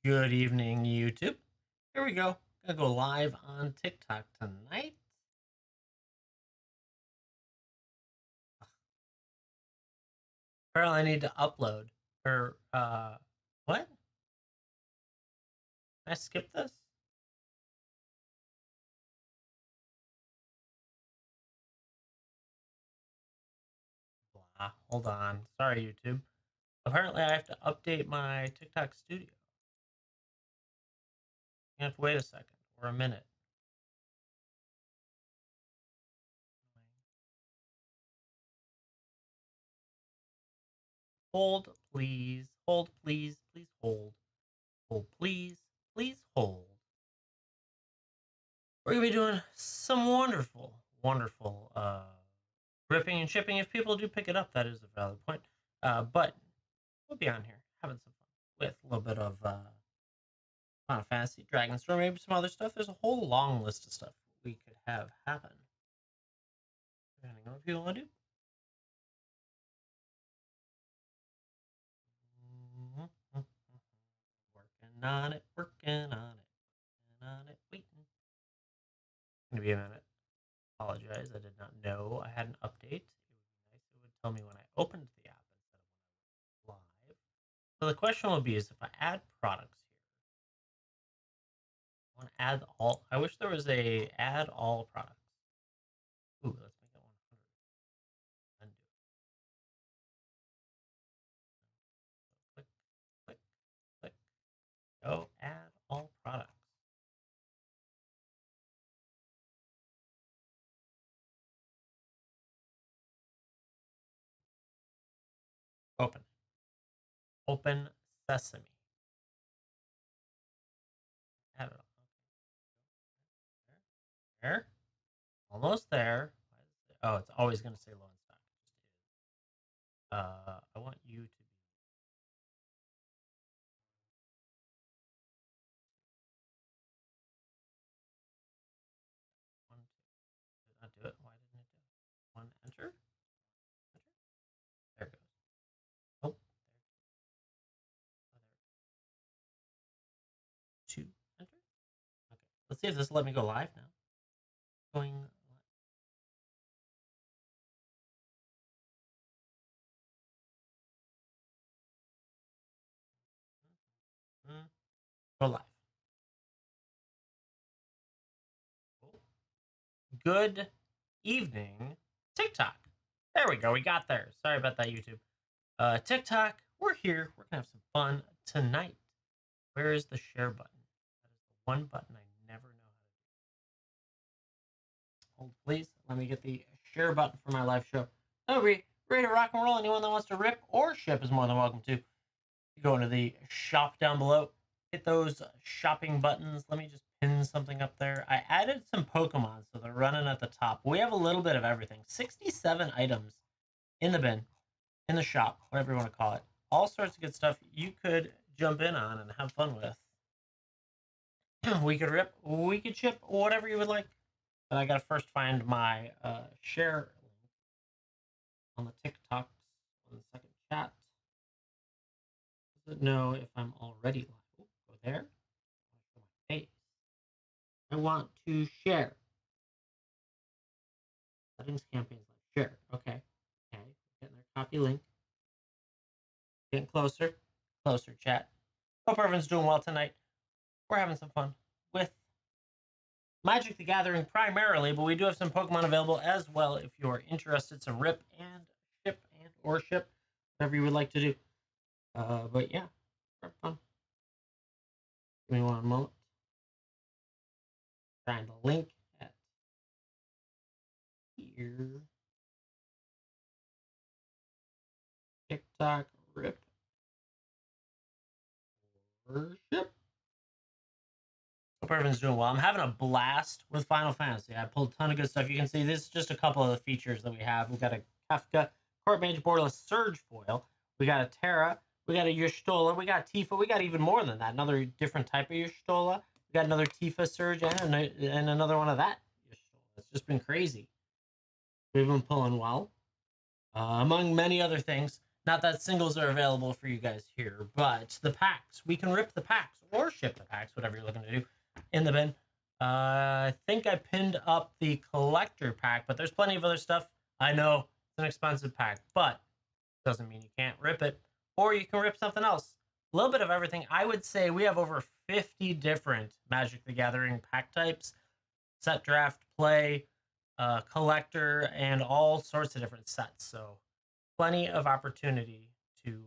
Good evening, YouTube. Here we go. Gonna go live on TikTok tonight. Apparently, I need to upload. Or, what? Can I skip this? Blah. Hold on. Sorry, YouTube. Apparently, I have to update my TikTok studio. You have to wait a second or a minute. Hold, please. Hold, please. Please hold. Hold, please. Please hold. We're gonna be doing some wonderful ripping and shipping. If people do pick it up, that is a valid point. But we'll be on here having some fun with a little bit of Final Fantasy, Dragon Storm, maybe some other stuff. There's a whole long list of stuff we could have happen. Depending on what people want to do. Working on it, waiting. Gonna be a minute. Apologize, I did not know I had an update. It would be nice. It would tell me when I opened the app instead of when I was live. So the question will be is if I add products here, I want to add all. I wish there was a add all products. Ooh, let's make it 100. Undo. Click, click, click. Go add all products. Open. Open Sesame. Add it all. There. Almost there. Oh, it's always going to say low in stock. I want you to be. One, two. Did not do it. Why didn't it do it? One, enter. Enter. There it goes. Oh, there. Oh, there. Two, enter. Okay. Let's see if this will let me go live now. Going live. Go live. Good evening, TikTok. There we go. We got there. Sorry about that, YouTube. TikTok, we're here. We're going to have some fun tonight. Where is the share button? That is the one button I never know how to do. Hold, please. Let me get the share button for my live show. Oh, ready to rock and roll. Anyone that wants to rip or ship is more than welcome to. You go into the shop down below. Hit those shopping buttons. Let me just pin something up there. I added some Pokemon, so they're running at the top. We have a little bit of everything. 67 items in the bin, in the shop, whatever you want to call it. All sorts of good stuff you could jump in on and have fun with. We could rip, we could ship, whatever you would like. But I gotta first find my share link on the TikToks on the second chat. Does it know if I'm already live? Ooh, go there. Show my face. I want to share. Settings campaigns like share. Okay. Okay. Getting there. Copy link. Getting closer. Closer, chat. Hope everyone's doing well tonight. We're having some fun with Magic the Gathering primarily, but we do have some Pokemon available as well if you're interested. Some rip and ship and or ship, whatever you would like to do. But yeah, fun. Give me one moment. Find the link at here. TikTok rip or ship. Hope everyone's doing well. I'm having a blast with Final Fantasy. I pulled a ton of good stuff. You can see this is just a couple of the features that we have. We've got a Kafka, Court Mage Borderless Surge Foil. We got a Terra. We got a Y'shtola. We got Tifa. We got even more than that. Another different type of Y'shtola. We got another Tifa Surge and another one of that Y'shtola. It's just been crazy. We've been pulling well. Among many other things. Not that singles are available for you guys here, but the packs, we can rip the packs or ship the packs, whatever you're looking to do, in the bin. I think I pinned up the collector pack, but there's plenty of other stuff. I know it's an expensive pack, but doesn't mean you can't rip it, or you can rip something else. A little bit of everything. I would say we have over 50 different Magic the Gathering pack types, set, draft, play, collector, and all sorts of different sets. So plenty of opportunity to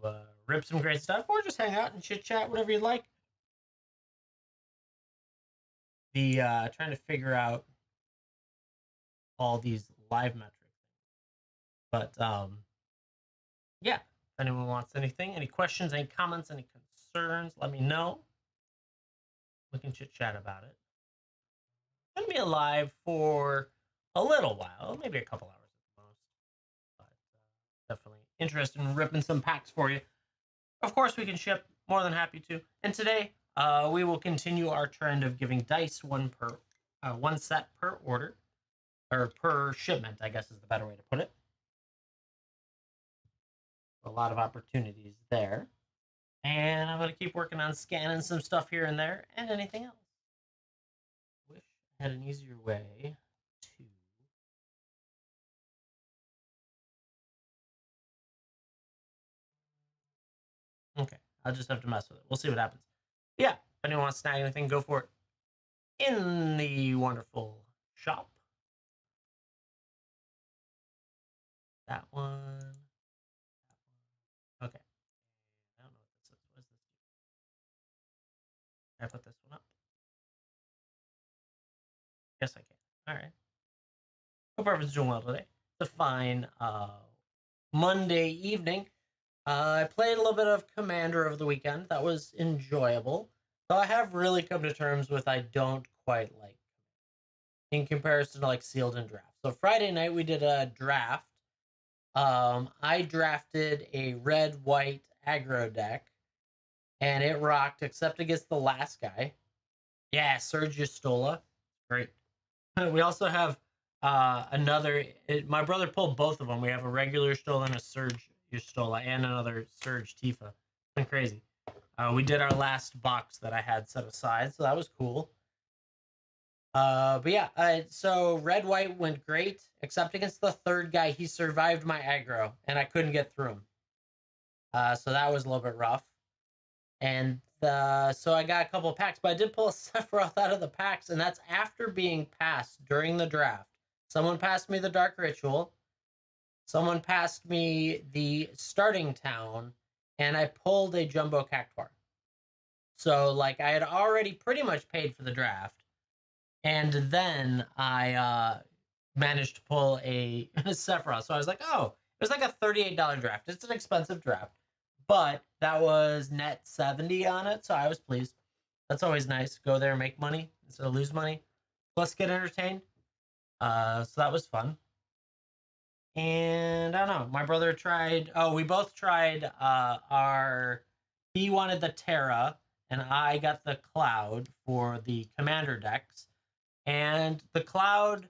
rip some great stuff, or just hang out and chit chat, whatever you like. The trying to figure out all these live metrics, but yeah. If anyone wants anything, any questions, any comments, any concerns, let me know. We can chit chat about it. It's gonna be alive for a little while, maybe a couple hours at the most, but definitely interested in ripping some packs for you. Of course, we can ship. More than happy to. And today, we will continue our trend of giving dice one set per order, or per shipment, I guess is the better way to put it. A lot of opportunities there. And I'm going to keep working on scanning some stuff here and there, and anything else. Wish I had an easier way to... Okay, I'll just have to mess with it. We'll see what happens. Yeah, if anyone wants to snag anything, go for it in the wonderful shop. That one. Okay. I don't know what this is. What does this do? Can I put this one up? Yes, I can. All right. Hope everyone's doing well today. It's a fine Monday evening. I played a little bit of Commander over the weekend. That was enjoyable. So I have really come to terms with I don't quite like in comparison to like sealed and draft. So Friday night we did a draft. I drafted a red-white aggro deck, and it rocked except against the last guy. Yeah, Serge Stola. Great. We also have another. My brother pulled both of them. We have a regular Stola and a Serge Stola, and another Serge Tifa. It's been crazy. We did our last box that I had set aside, so that was cool. But yeah, so red white went great, except against the third guy. He survived my aggro, and I couldn't get through him. So that was a little bit rough. And so I got a couple of packs, but I did pull a Sephiroth out of the packs, and that's after being passed during the draft. Someone passed me the Dark Ritual. Someone passed me the Starting Town, and I pulled a Jumbo Cactuar. So, like, I had already pretty much paid for the draft, and then I managed to pull a Sephiroth. So I was like, oh, it was like a $38 draft. It's an expensive draft, but that was net 70 on it, so I was pleased. That's always nice. Go there, make money instead of lose money, plus get entertained. So that was fun. And I don't know. My brother tried. Oh, we both tried. He wanted the Terra, and I got the Cloud for the Commander decks. And the Cloud,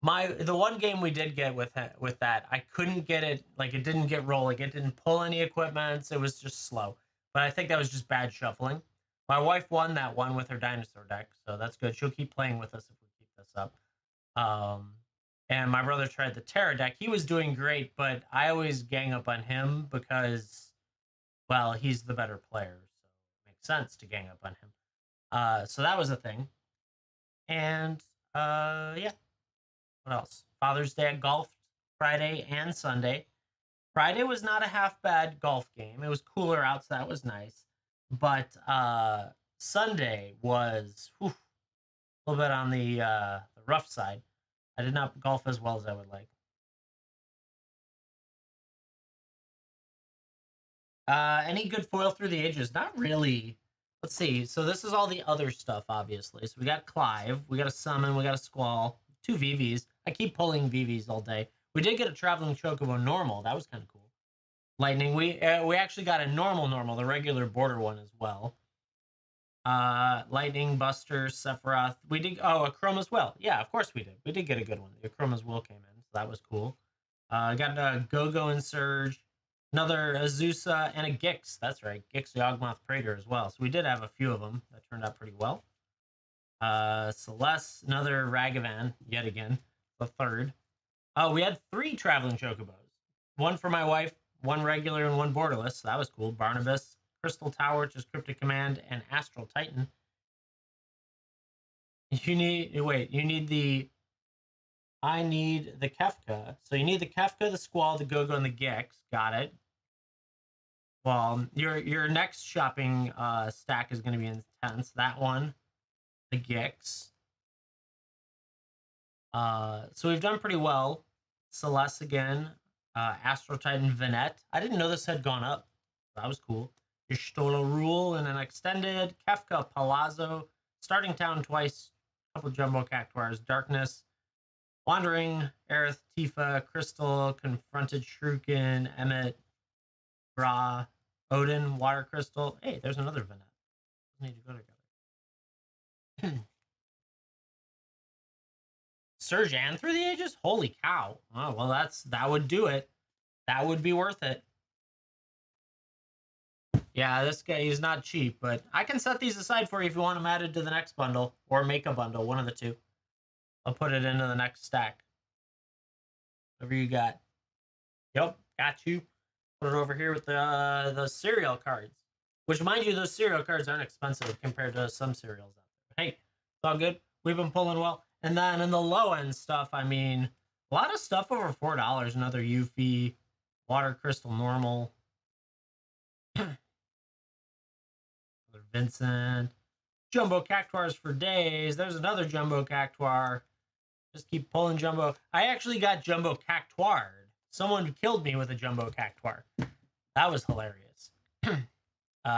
the one game we did get with that, I couldn't get it. Like, it didn't get rolling. It didn't pull any equipments. It was just slow. But I think that was just bad shuffling. My wife won that one with her dinosaur deck, so that's good. She'll keep playing with us if we keep this up. And my brother tried the Terra deck. He was doing great, but I always gang up on him because, well, he's the better player, so it makes sense to gang up on him. So that was a thing. And yeah. What else? Father's Day, I golfed Friday and Sunday. Friday was not a half bad golf game. It was cooler out, so that was nice. But Sunday was a little bit on the rough side. I did not golf as well as I would like. Any good foil through the ages? Not really. Let's see. So this is all the other stuff, obviously. So we got Clive, we got a Summon, we got a Squall, 2 VVs. I keep pulling VVs all day. We did get a Traveling Chocobo normal. That was kind of cool. Lightning. We actually got a normal, the regular border one as well. Lightning, Buster, Sephiroth. We did. Oh, a Chroma's Will. Yeah, of course we did. We did get a good one. The Chroma's Will came in, so that was cool. Got a Go-Go and Surge. Another Azusa and a Gix. That's right, Gix the Yawgmoth Praetor as well. So we did have a few of them that turned out pretty well. Celeste, another Ragavan, yet again, the third. We had 3 traveling chocobos. One for my wife, one regular, and one borderless. So that was cool. Barnabas, Crystal Tower, which is Cryptic Command, and Astral Titan. You need I need the Kefka. So you need the Kefka, the Squall, the Gogo, and the Gex. Got it. Well, your next shopping stack is going to be intense. That one, the Gex. So we've done pretty well. Celeste again, Astro Titan Vinette. I didn't know this had gone up. That was cool. Y'shtola Rule and an extended. Kefka Palazzo. Starting Town twice. Couple Jumbo Cactuars. Darkness. Wandering. Aerith, Tifa, Crystal. Confronted Shuriken. Emmet. Gra. Odin. Water Crystal. Hey, there's another Vinette. Need to go together. Surge and Through the Ages? Holy cow. Oh, well, that would do it. That would be worth it. Yeah, this guy, he's not cheap, but I can set these aside for you if you want them added to the next bundle, or make a bundle, one of the two. I'll put it into the next stack. Whatever you got. Yep, got you. Put it over here with the cereal cards. Which, mind you, those cereal cards aren't expensive compared to some cereals out there. But hey, it's all good. We've been pulling well. And then in the low end stuff, I mean, a lot of stuff over $4. Another Yuffie, Water Crystal Normal, another Vincent, Jumbo Cactuars for days. There's another Jumbo Cactuar. Just keep pulling Jumbo. I actually got Jumbo Cactuared. Someone killed me with a Jumbo Cactuar. That was hilarious.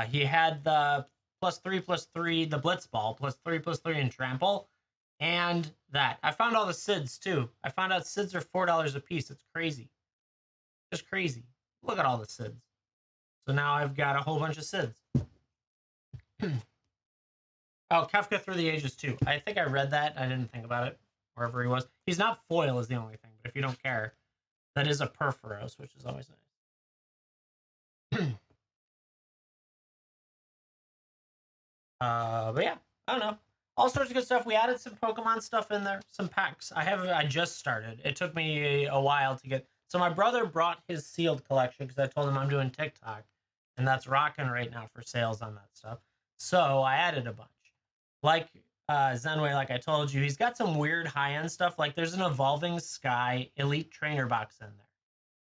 He had the +3/+3, the Blitz Ball, +3/+3 in Trample, and that. I found all the SIDS too. I found out SIDS are $4 a piece. It's crazy. Just crazy. Look at all the SIDS. So now I've got a whole bunch of SIDS. Oh, Kefka Through the Ages too. I think I read that. I didn't think about it. Wherever he was. He's not foil is the only thing, but if you don't care, that is a Perforos, which is always nice. But yeah, I don't know. All sorts of good stuff. We added some Pokemon stuff in there, some packs. I just started. It took me a while to get. So my brother brought his sealed collection because I told him I'm doing TikTok, and that's rocking right now for sales on that stuff. So I added a bunch. Like Zenway, like I told you, he's got some weird high-end stuff. Like there's an Evolving Sky Elite Trainer box in there.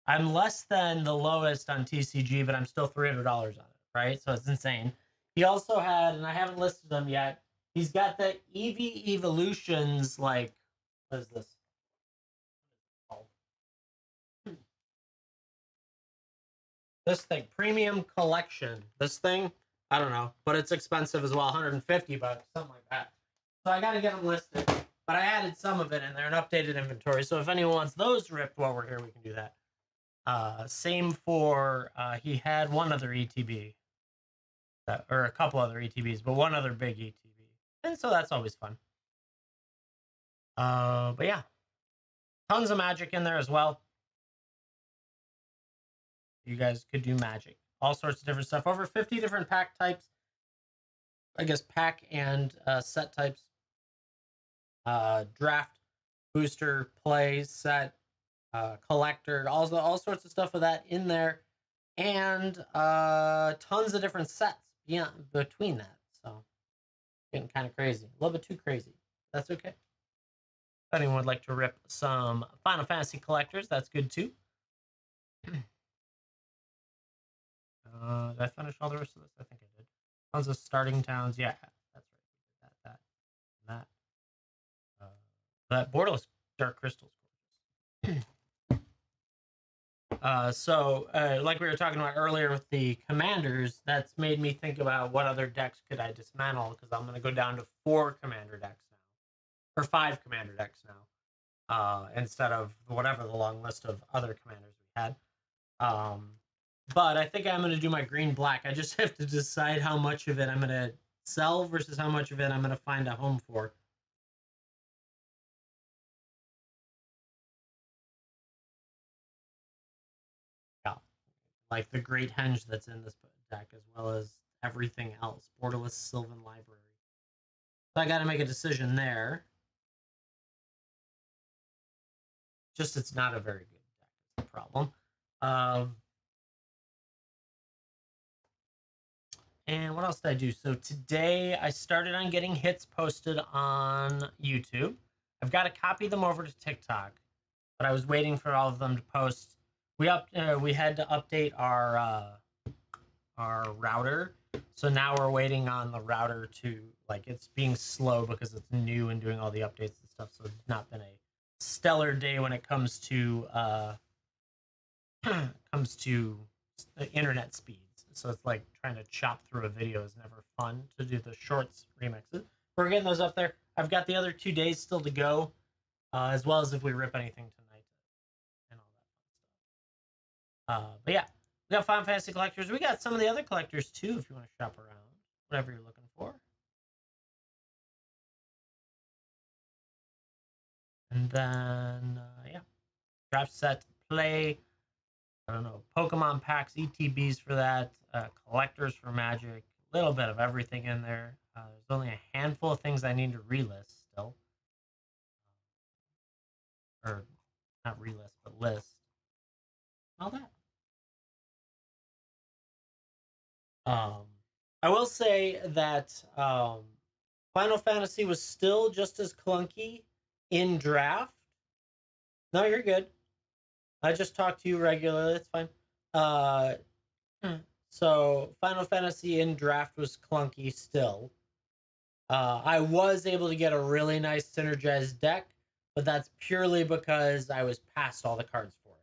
I'm less than the lowest on TCG, but I'm still $300 on it, right? So it's insane. He also had, and I haven't listed them yet, he's got the Eevee Evolutions, like, what is this? This thing, Premium Collection. This thing, I don't know, but it's expensive as well, 150 bucks, something like that. So I got to get them listed, but I added some of it in there, an updated inventory. So if anyone wants those ripped while we're here, we can do that. Same for, he had one other ETB, or a couple other ETBs, but one other big ETB. And so that's always fun. But yeah, tons of magic in there as well. You guys could do magic. All sorts of different stuff. Over 50 different pack types. I guess pack and set types. Draft, booster, play, set, collector, all sorts of stuff of that in there. And tons of different sets between that. So getting kind of crazy. A little bit too crazy. That's okay. If anyone would like to rip some Final Fantasy collectors, that's good too. Did I finish all the rest of this? I think I did. Tons of starting towns. Yeah, that's right. That borderless dark crystals. Like we were talking about earlier with the commanders, that's made me think about what other decks could I dismantle, because I'm going to go down to 4 commander decks now, or 5 commander decks now, instead of whatever the long list of other commanders we had. But I think I'm going to do my green-black. I just have to decide how much of it I'm going to sell versus how much of it I'm going to find a home for. Yeah. like the Great Henge that's in this deck, as well as everything else. Borderless Sylvan Library. So I got to make a decision there. Just it's not a very good deck. It's a problem. And what else did I do? So today I started on getting hits posted on YouTube. I've got to copy them over to TikTok, but I was waiting for all of them to post. We had to update our router, so now we're waiting on the router to, like, it's being slow because it's new and doing all the updates and stuff. So it's not been a stellar day when it comes to internet speeds. So it's like trying to chop through a video is never fun to do the shorts remixes. We're getting those up there. I've got the other 2 days still to go, as well as if we rip anything tonight and all that fun stuff. But yeah, we got Final Fantasy collectors. We got some of the other collectors too if you want to shop around, whatever you're looking for. And then, yeah, draft set play. I don't know, Pokemon packs, ETBs for that, collectors for Magic, a little bit of everything in there. There's only a handful of things I need to relist still. Or not relist, but list. All that. I will say that Final Fantasy was still just as clunky in draft. No, you're good. I just talk to you regularly. It's fine. Uh, so Final Fantasy in draft was clunky still. I was able to get a really nice synergized deck, but that's purely because I was past all the cards for it.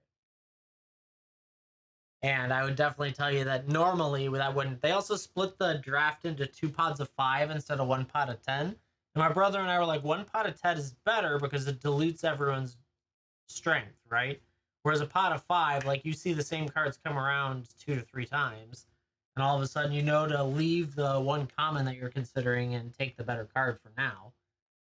And I would definitely tell you that normally that wouldn't. They also split the draft into 2 pods of 5 instead of 1 pot of 10. And my brother and I were like, 1 pot of 10 is better because it dilutes everyone's strength, right? Whereas a pot of 5, like, you see the same cards come around 2 to 3 times, and all of a sudden you know to leave the one common that you're considering and take the better card for now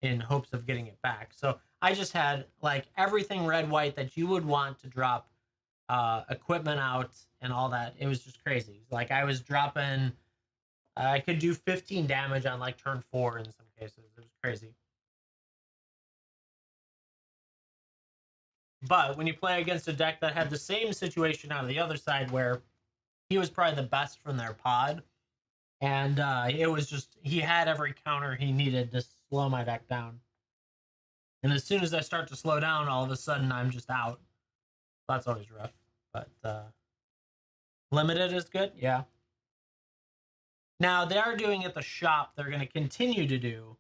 in hopes of getting it back. So I just had like everything red white that you would want to drop equipment out and all that. It was just crazy. Like, I was dropping, I could do 15 damage on like turn 4 in some cases. It was crazy. But when you play against a deck that had the same situation out of the other side, where he was probably the best from their pod, and it was just, he had every counter he needed to slow my deck down. And as soon as I start to slow down, all of a sudden I'm just out. That's always rough. But limited is good, yeah. Now they are doing at the shop. They're going to continue to do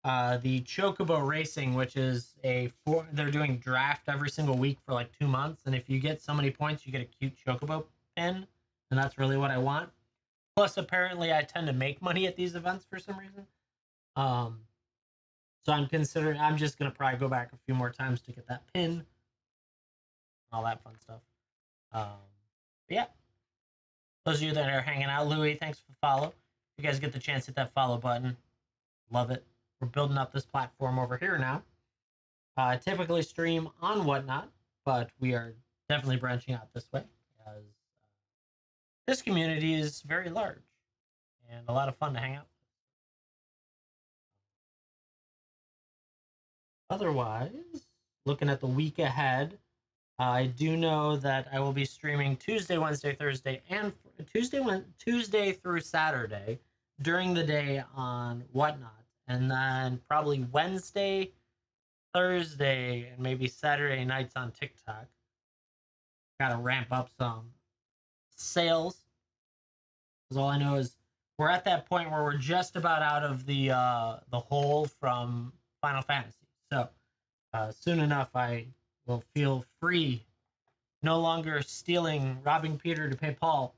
the Chocobo Racing, which is they're doing draft every single week for like 2 months, and if you get so many points, you get a cute Chocobo pin, and that's really what I want. Plus, apparently, I tend to make money at these events for some reason. So I'm just gonna probably go back a few more times to get that pin, all that fun stuff. Yeah. Those of you that are hanging out, Louis, thanks for the follow. If you guys get the chance, hit that follow button. Love it. We're building up this platform over here now. I typically stream on Whatnot, but we are definitely branching out this way, as this community is very large and a lot of fun to hang out with. Otherwise, looking at the week ahead, I do know that I will be streaming Tuesday, Wednesday, Thursday, and Tuesday through Saturday during the day on Whatnot, and then probably Wednesday, Thursday, and maybe Saturday nights on TikTok. Got to ramp up some sales, because all I know is we're at that point where we're just about out of the hole from Final Fantasy. So soon enough, I will feel free, no longer robbing Peter to pay Paul.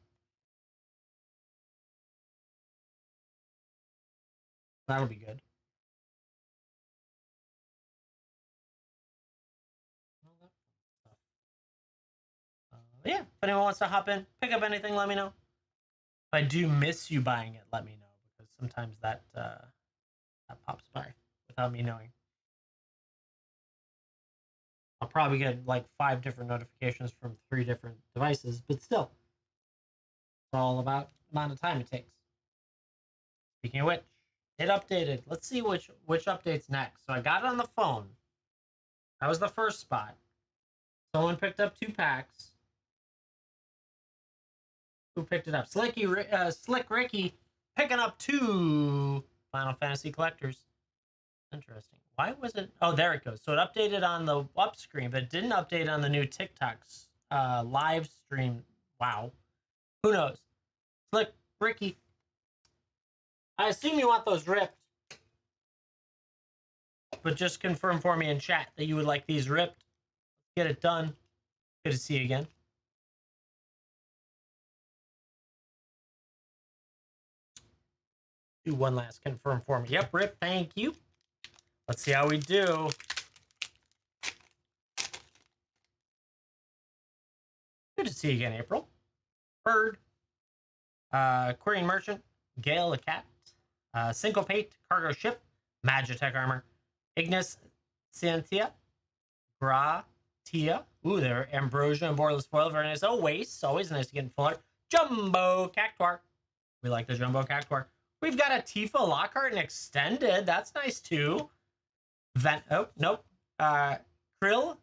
That'll be good. Yeah, if anyone wants to hop in, pick up anything, let me know. If I do miss you buying it, let me know, because sometimes that pops by without me knowing. I'll probably get like 5 different notifications from 3 different devices, but still, all about the amount of time it takes. Speaking of which, it updated. Let's see which update's next. So I got it on the phone. That was the first spot. Someone picked up 2 packs. Who picked it up? Slick Ricky picking up 2 Final Fantasy collectors. Interesting. Why was it? Oh, there it goes. So it updated on the up screen, but it didn't update on the new TikTok's live stream. Wow. Who knows? Slick Ricky. I assume you want those ripped, but just confirm for me in chat that you would like these ripped. Get it done. Good to see you again. Do one last confirm for me. Yep, rip. Thank you. Let's see how we do. Good to see you again, April. Bird. Quarian Merchant. Gale the Cat. Syncopate. Cargo Ship. Magitech Armor. Ignis Scientia. Gratia. Ooh, there. Ambrosia and Borderless Foil. Very nice. Oh, Waste. Always nice to get in full art. Jumbo Cactuar. We like the Jumbo Cactuar. We've got a Tifa Lockhart and Extended. That's nice, too. Oh, nope. Krill.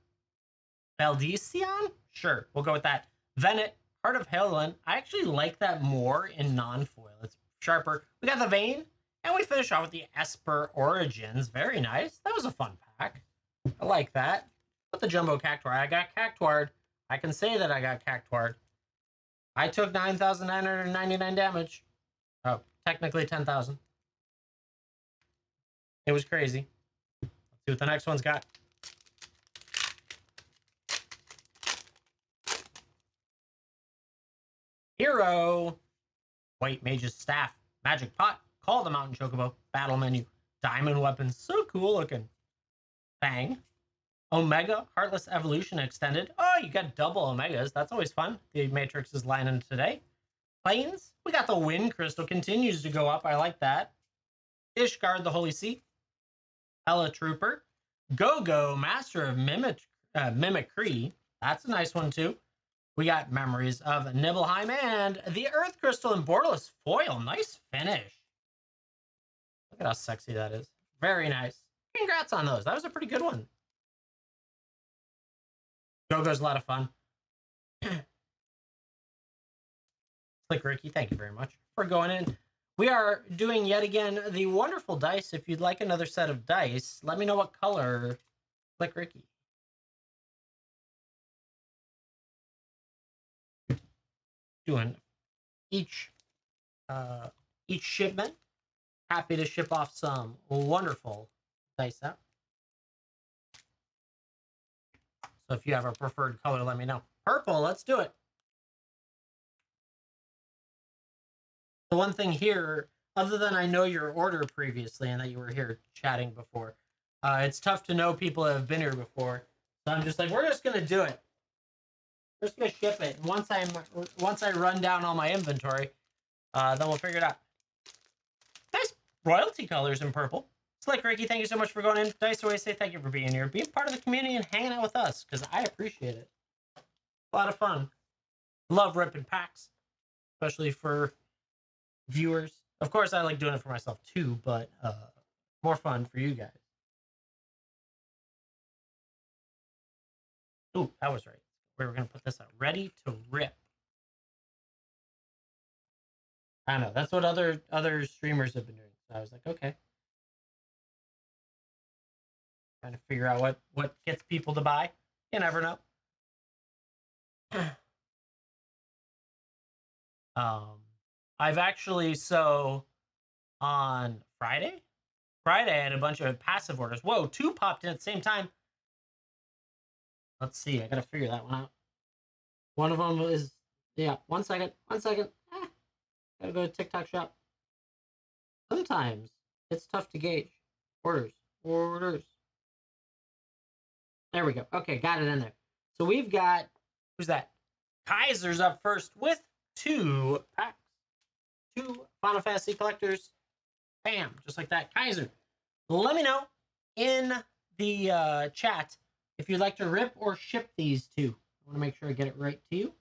Valdecion? Sure, we'll go with that. Venet. Heart of Helen. I actually like that more in non-foil. It's sharper. We got the Vein. And we finish off with the Esper Origins. Very nice. That was a fun pack. I like that. With the Jumbo Cactuar. I got Cactuared. I can say that I got Cactuared. I took 9,999 damage. Oh, technically 10,000. It was crazy. Let's see what the next one's got. Hero. White Mage's Staff. Magic Pot. Call the Mountain Chocobo. Battle Menu. Diamond Weapons. So cool looking. Fang. Omega. Heartless Evolution Extended. Oh, you got double Omegas. That's always fun. The Matrix is lining today. Plains. We got the Wind Crystal. Continues to go up. I like that. Ishgard, the Holy Sea. Ella Trooper. Go-Go, Master of Mimicry. That's a nice one, too. We got Memories of Nibelheim and the Earth Crystal and Borderless Foil. Nice finish. Look at how sexy that is. Very nice. Congrats on those. That was a pretty good one. Go-Go's a lot of fun. Slick Ricky, thank you very much for going in. We are doing yet again the wonderful dice. If you'd like another set of dice, let me know what color. Slick Ricky. Doing each shipment. Happy to ship off some wonderful dice out. So if you have a preferred color, let me know. Purple, let's do it. The one thing here, other than I know your order previously and that you were here chatting before, it's tough to know people that have been here before. So I'm just like, we're just gonna do it. We're just gonna ship it. Once I run down all my inventory, then we'll figure it out. Nice royalty colors in purple. Slick Ricky, thank you so much for going in. Dice Away, say thank you for being here, being part of the community and hanging out with us, because I appreciate it. A lot of fun. Love ripping packs, especially for viewers. Of course, I like doing it for myself too, but more fun for you guys. Ooh, that was right. We were gonna put this out. Ready to rip. I don't know. That's what other streamers have been doing. So I was like, okay. Trying to figure out what gets people to buy. You never know. I've actually, so on Friday I had a bunch of passive orders. Whoa, 2 popped in at the same time. Let's see. I gotta figure that one out. One of them is, yeah. One second. Gotta go to TikTok shop. Sometimes it's tough to gauge. Orders. There we go. Okay, got it in there. So we've got, who's that? Kaiser's up first with 2 packs. 2 Final Fantasy collectors. Bam, just like that. Kaiser, let me know in the chat if you'd like to rip or ship these 2. I want to make sure I get it right to you.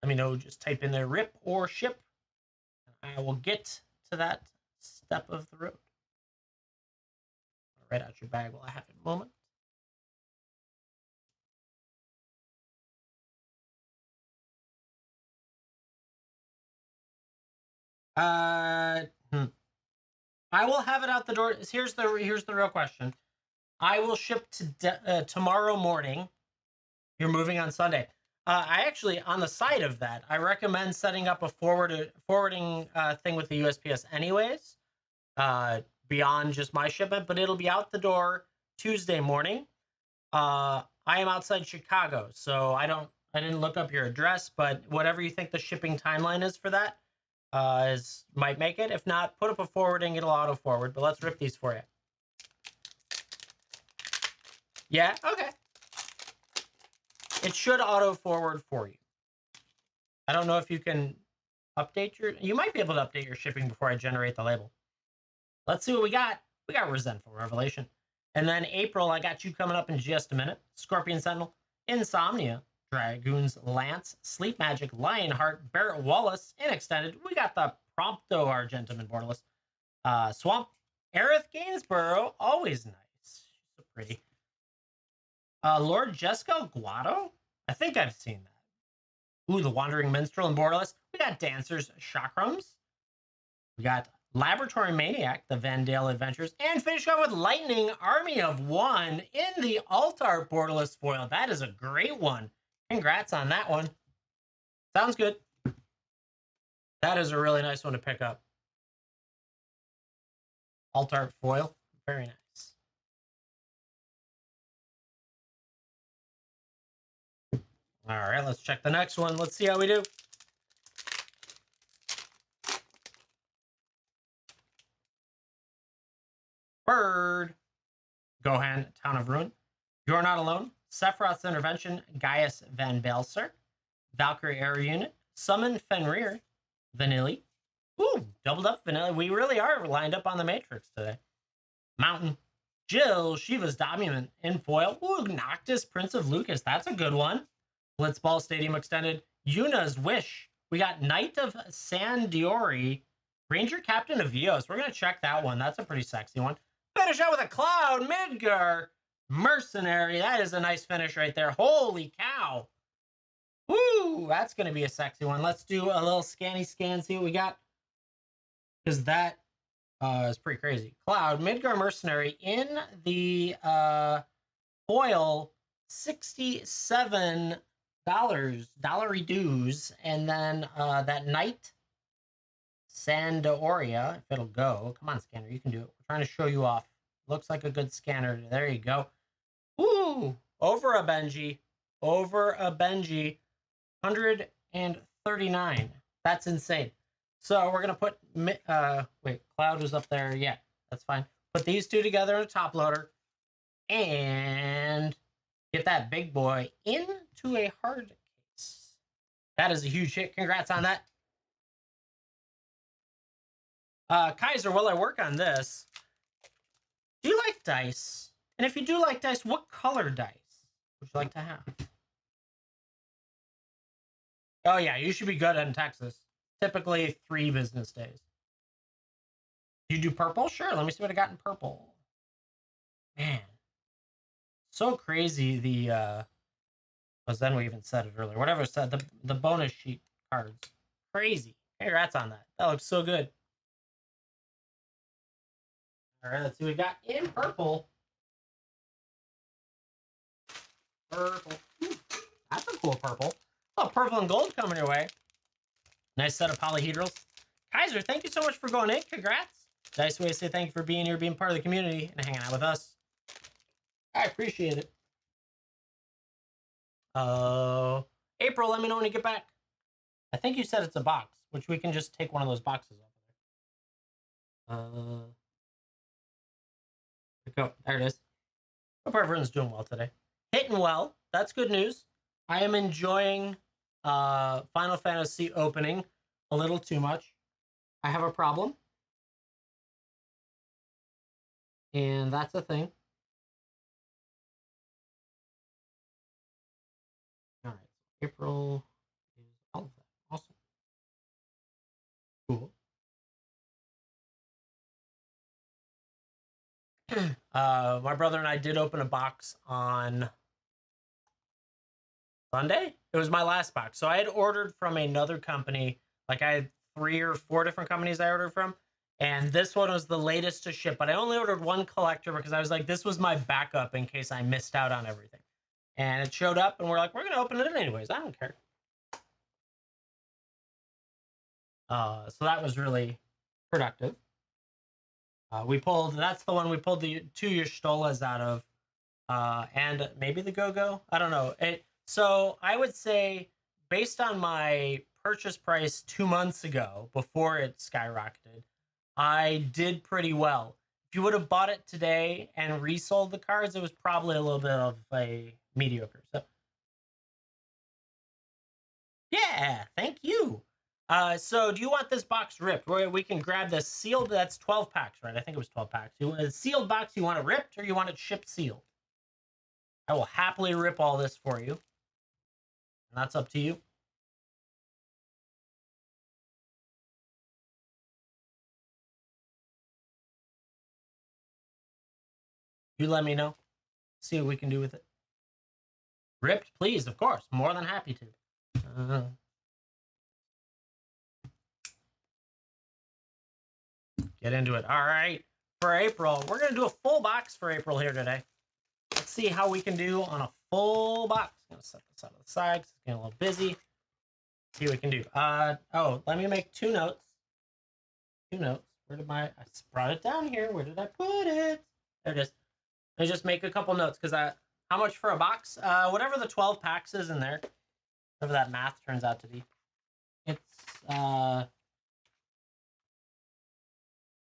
let me know. Just type in there rip or ship. And I will get to that step of the road. Write out your bag while I have it a moment. Uh, hmm. I will have it out the door. Here's the real question. I will ship to tomorrow morning. You're moving on Sunday. I actually, on the side of that, I recommend setting up a forwarding thing with the USPS anyways, beyond just my shipment, but it'll be out the door Tuesday morning. I am outside Chicago, so I didn't look up your address, but whatever you think the shipping timeline is for that, might make it. If not, put up a forwarding, it'll auto forward, but let's rip these for you. Yeah, okay. It should auto forward for you. I don't know if you can update you might be able to update your shipping before I generate the label. Let's see what we got. We got Resentful Revelation. And then April, I got you coming up in just a minute. Scorpion Sentinel, Insomnia, Dragoon's Lance, Sleep Magic, Lionheart, Barrett Wallace, in extended. We got the Prompto Argentum and Borderless. Swamp, Aerith Gainsborough, always nice. She's so pretty. Lord Jesco Guado? I think I've seen that. Ooh, the Wandering Minstrel and Borderless. We got Dancers, Chakrams. We got Laboratory Maniac, the Vandale Adventures, and finish off with Lightning Army of One in the Altar Borderless foil. That is a great one. Congrats on that one. Sounds good. That is a really nice one to pick up. Altar foil. Very nice. All right, let's check the next one. Let's see how we do. Bird. Gohan, Town of Ruin. You're Not Alone. Sephiroth's Intervention. Gaius Van Belser. Valkyrie Air Unit. Summon Fenrir. Vanilli. Ooh, doubled up Vanilli. We really are lined up on the Matrix today. Mountain. Jill, Shiva's Dominant in foil. Ooh, Noctis, Prince of Lucas. That's a good one. Blitzball Stadium Extended. Yuna's Wish. We got Knight of Sandiori. Ranger Captain of Eos. We're going to check that one. That's a pretty sexy one. Finish out with a Cloud Midgar. Mercenary. That is a nice finish right there. Holy cow. Woo! That's going to be a sexy one. Let's do a little scanny scan, see what we got. Because that is pretty crazy. Cloud, Midgar Mercenary in the foil, $67 dollary dues, and then that Knight Sandoria, if it'll go. Come on, scanner, you can do it. We're trying to show you off. Looks like a good scanner. There you go. Ooh, over a Benji. Over a Benji. 139. That's insane. So we're gonna put wait, Cloud was up there. Yeah, that's fine. Put these two together in a top loader and get that big boy into a hard case. That is a huge hit. Congrats on that. Kaiser, while I work on this, do you like dice? And if you do like dice, what color dice would you like to have? Oh yeah, you should be good in Texas. Typically 3 business days. You do purple? Sure, let me see what I got in purple. Man. So crazy the because then we even said it earlier. Whatever said, the bonus sheet cards. Crazy. Congrats on that. That looks so good. Alright, let's see what we got in purple. Purple. Ooh, that's a cool purple. Oh, purple and gold coming your way. Nice set of polyhedrals. Kaiser, thank you so much for going in. Congrats. Nice way to say thank you for being here, being part of the community, and hanging out with us. I appreciate it. April, let me know when you get back. I think you said it's a box, which we can just take one of those boxes off of there. Go. There it is. Hope everyone's doing well today. Hitting well. That's good news. I am enjoying Final Fantasy opening a little too much. I have a problem. And that's a thing. All right. April is all of My brother and I did open a box on Sunday. It was my last box. So I had ordered from another company. Like I had 3 or 4 different companies I ordered from. And this one was the latest to ship. But I only ordered one collector because I was like, this was my backup in case I missed out on everything. And it showed up and we're like, we're going to open it anyways. I don't care. So that was really productive. That's the one we pulled the 2 Y'shtolas out of. And maybe the Go-Go. I don't know. So I would say, based on my purchase price 2 months ago, before it skyrocketed, I did pretty well. If you would have bought it today and resold the cards, it was probably a little bit of a mediocre. So, yeah, thank you. So do you want this box ripped? We can grab the sealed. That's 12 packs, right? I think it was 12 packs. You want a sealed box? You want it ripped, or you want it shipped sealed? I will happily rip all this for you. And that's up to you. You let me know. See what we can do with it. Ripped, please, of course. More than happy to. Get into it. All right. For April, we're going to do a full box for April here today. Let's see how we can do on a full box. I'm going to set this out of the side because it's getting a little busy. See what we can do. Let me make 2 notes. 2 notes. Where did I brought it down here. Where did I put it? There it is. I just make a couple notes because how much for a box? Whatever the 12 packs is in there, whatever that math turns out to be. It's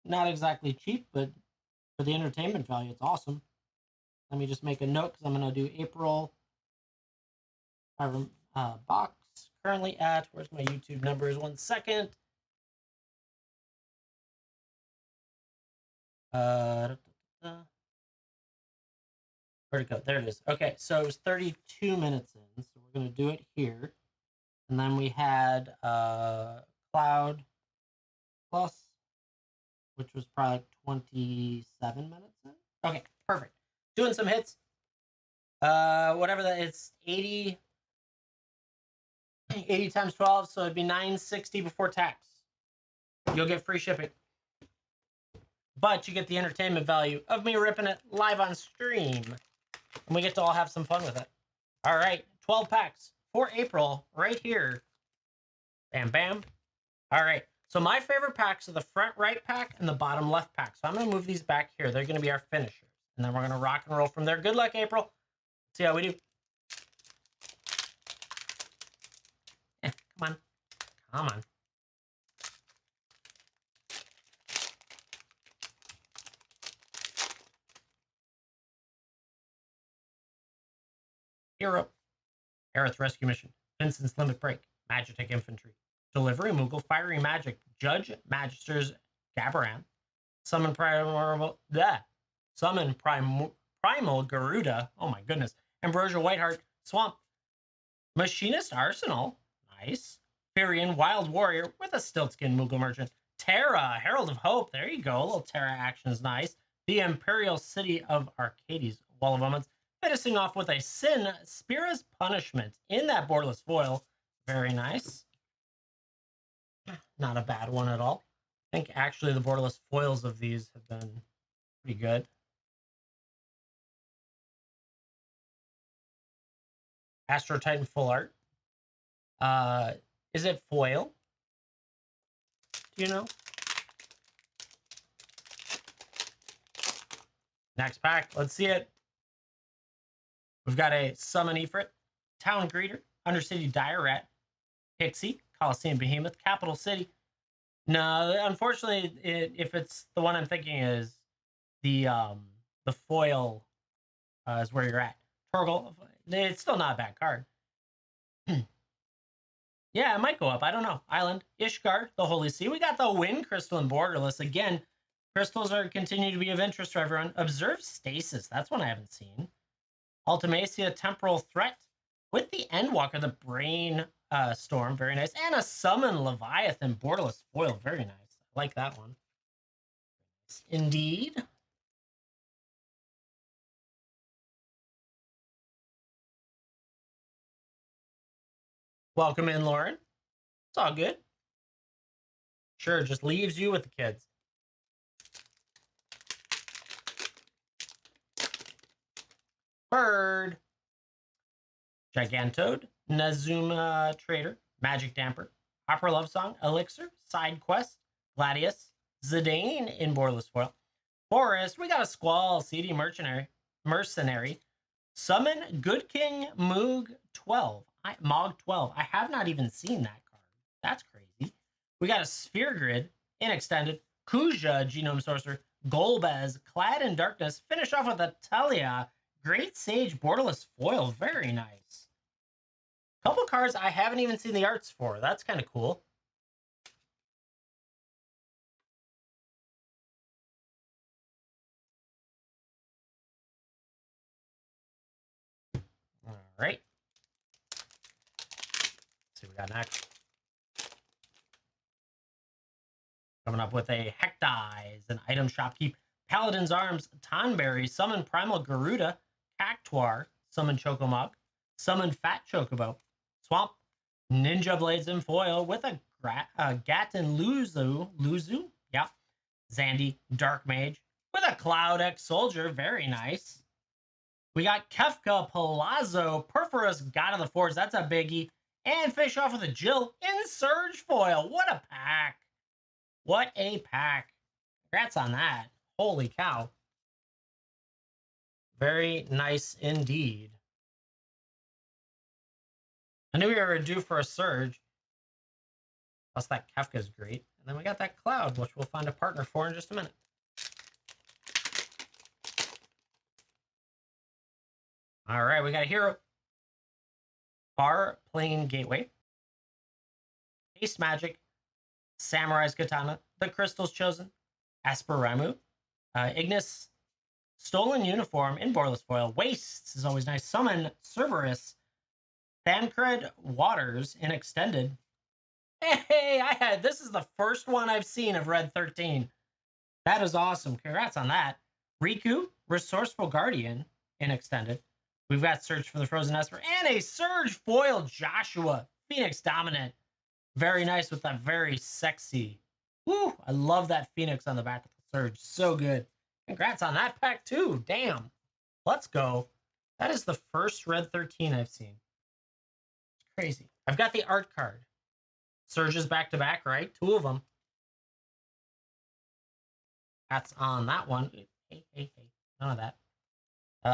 not exactly cheap, but for the entertainment value, it's awesome. Let me just make a note because I'm going to do April box. Currently at, where's my YouTube numbers? 1 second. Where'd it go? There it is. Okay, so it was 32 minutes in, so we're going to do it here. And then we had Cloud Plus, which was probably 27 minutes in. Okay, perfect. Doing some hits. Whatever that, it's 80 times 12, so it'd be 960 before tax. You'll get free shipping. But you get the entertainment value of me ripping it live on stream. And we get to all have some fun with it. All right, 12 packs for April right here. Bam, bam. All right, so my favorite packs are the front right pack and the bottom left pack. So I'm going to move these back here. They're going to be our finishers. And then we're going to rock and roll from there. Good luck, April. See how we do. Come on. Come on. Hero. Aerith Rescue Mission. Vincent's Limit Break. Magitek Infantry. Delivery Moogle. Fiery Magic. Judge Magisters Gabaran. Summon Primal. Summon Primal Garuda. Oh my goodness. Ambrosia Whiteheart. Swamp. Machinist Arsenal. Nice. Firion Wild Warrior with a Stiltskin Moogle Merchant. Terra. Herald of Hope. There you go. A little Terra action is nice. The Imperial City of Arcades. Wall of Omens. Finishing off with a Sin Spira's Punishment in that borderless foil. Very nice. Not a bad one at all. I think actually the borderless foils of these have been pretty good. Astro Titan Full Art. Is it foil? Do you know? Next pack. Let's see it. We've got a Summon Ifrit, Town Greeter, Undercity Dire Rat, Pixie, Coliseum Behemoth, Capital City. No, unfortunately, if it's the one I'm thinking is the foil is where you're at. Torgal, it's still not a bad card. Yeah, it might go up. I don't know. Island, Ishgard, the Holy Sea. We got the Wind Crystal and Borderless. Again, crystals are continue to be of interest to everyone. Observe Stasis. That's one I haven't seen. Ultimacia, Temporal Threat with the Endwalker, the Brain Storm. Very nice. And a Summon Leviathan Borderless Foil. Very nice. I like that one. Indeed. Welcome in, Lauren. It's all good. Sure, just leaves you with the kids. Bird. Gigantode. Nazuma Trader. Magic Damper. Opera Love Song. Elixir. Side Quest. Gladius. Zidane in borderless foil. Forest. We got a Squall. CD Mercenary. Summon Good King Moog 12. Mog 12. I have not even seen that card. That's crazy. We got a Sphere Grid in extended. Kuja Genome Sorcerer. Golbez Clad in Darkness. Finish off with a Talia Great Sage borderless foil. Very nice. Couple cards I haven't even seen the arts for. That's kind of cool. All right. Let's see what we got next. Coming up with a Hectize, an item shopkeep, Paladin's Arms, Tonberry, summon Primal Garuda, Cactuar, summon Chocomog, summon Fat Chocobo, Swamp, Ninja Blades in foil with a Gatten Luzu, yeah, Zandy, Dark Mage, with a Cloud X Soldier, very nice. We got Kefka, Palazzo, Perforus, God of the Forge, that's a biggie, and finish off with a Jill in Surge foil. What a pack! What a pack. Congrats on that. Holy cow. Very nice indeed. I knew we were due for a surge. Plus that Kefka is great. And then we got that Cloud, which we'll find a partner for in just a minute. All right, we got a hero. Far Plane Gateway. Haste Magic. Samurai's Katana. The Crystal's Chosen. Asperamu. Ignis. Stolen Uniform in borderless foil. Wastes is always nice. Summon Cerberus. Thancred Waters in extended. Hey, this is the first one I've seen of Red 13. That is awesome. Congrats on that. Riku, Resourceful Guardian in extended. We've got Search for the Frozen Esper and a Surge foil Joshua, Phoenix Dominant. Very nice with that very sexy. Woo, I love that Phoenix on the back of the Surge. So good. Congrats on that pack too. Damn. Let's go. That is the first Red 13 I've seen. It's crazy. I've got the art card. Surges back to back, right? Two of them. That's on that one. Hey. None of that.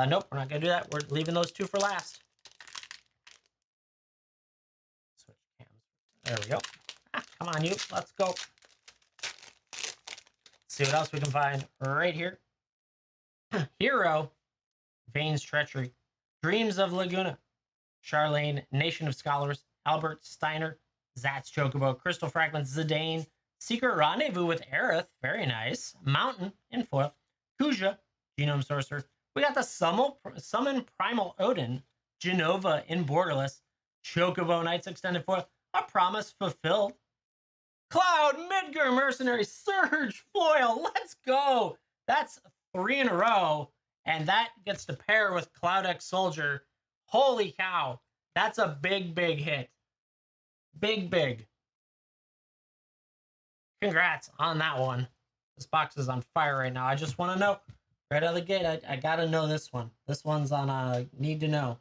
Nope, we're not going to do that. We're leaving those two for last. Switch cams. There we go. Come on, you. Let's go. See what else we can find right here. Hero. Vane's Treachery. Dreams of Laguna. Charlene. Nation of Scholars. Albert Steiner. Zat's Chocobo. Crystal Fragments. Zidane. Secret Rendezvous with Aerith. Very nice. Mountain in foil. Kuja. Genome Sorcerer. We got the Summon Primal Odin. Genova in borderless. Chocobo Knights extended foil. A Promise Fulfilled. Cloud Midgar Mercenary Surge foil. Let's go. That's 3 in a row. And that gets to pair with Cloud X Soldier. Holy cow. That's a big hit. Big. Congrats on that one. This box is on fire right now. I just want to know. Right out of the gate, I got to know this one. This one's on need to know.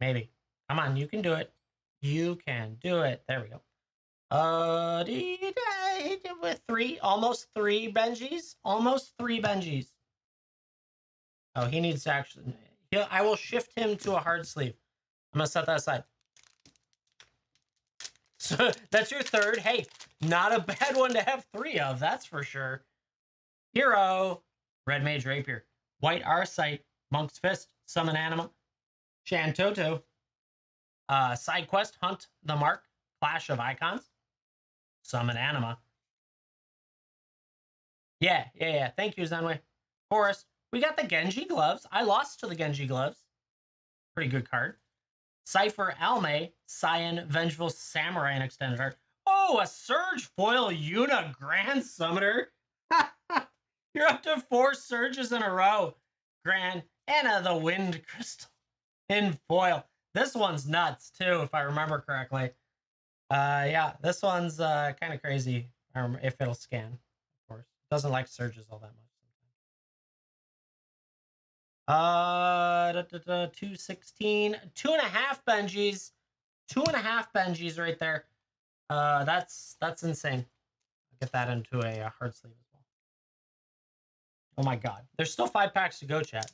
Maybe. Come on, you can do it. You can do it. There we go. With almost three Benjis. Almost 3 Benjis. Oh, he needs to actually... I will shift him to a hard sleeve. I'm going to set that aside. So that's your third. Hey, not a bad one to have 3 of, that's for sure. Hero, Red Mage Rapier, White Arcite, Monk's Fist, Summon Anima, Shantoto, Side Quest, Hunt the Mark, Clash of Icons, Summon Anima. Yeah. Thank you, Zenway. Forest, we got the Genji Gloves. I lost to the Genji Gloves. Pretty good card. Cypher Alme, Cyan, Vengeful Samurai, and extended art. Oh, a Surge foil Yuna Grand Summoner. You're up to 4 surges in a row. Grand Anna the Wind Crystal. in foil. This one's nuts too, if I remember correctly. Yeah, this one's kind of crazy. If it'll scan, of course. It doesn't like surges all that much. 216, 2.5 Benjis, 2.5 Benjis right there. That's insane. I'll get that into a hard sleeve as well. Oh my god, there's still 5 packs to go, chat.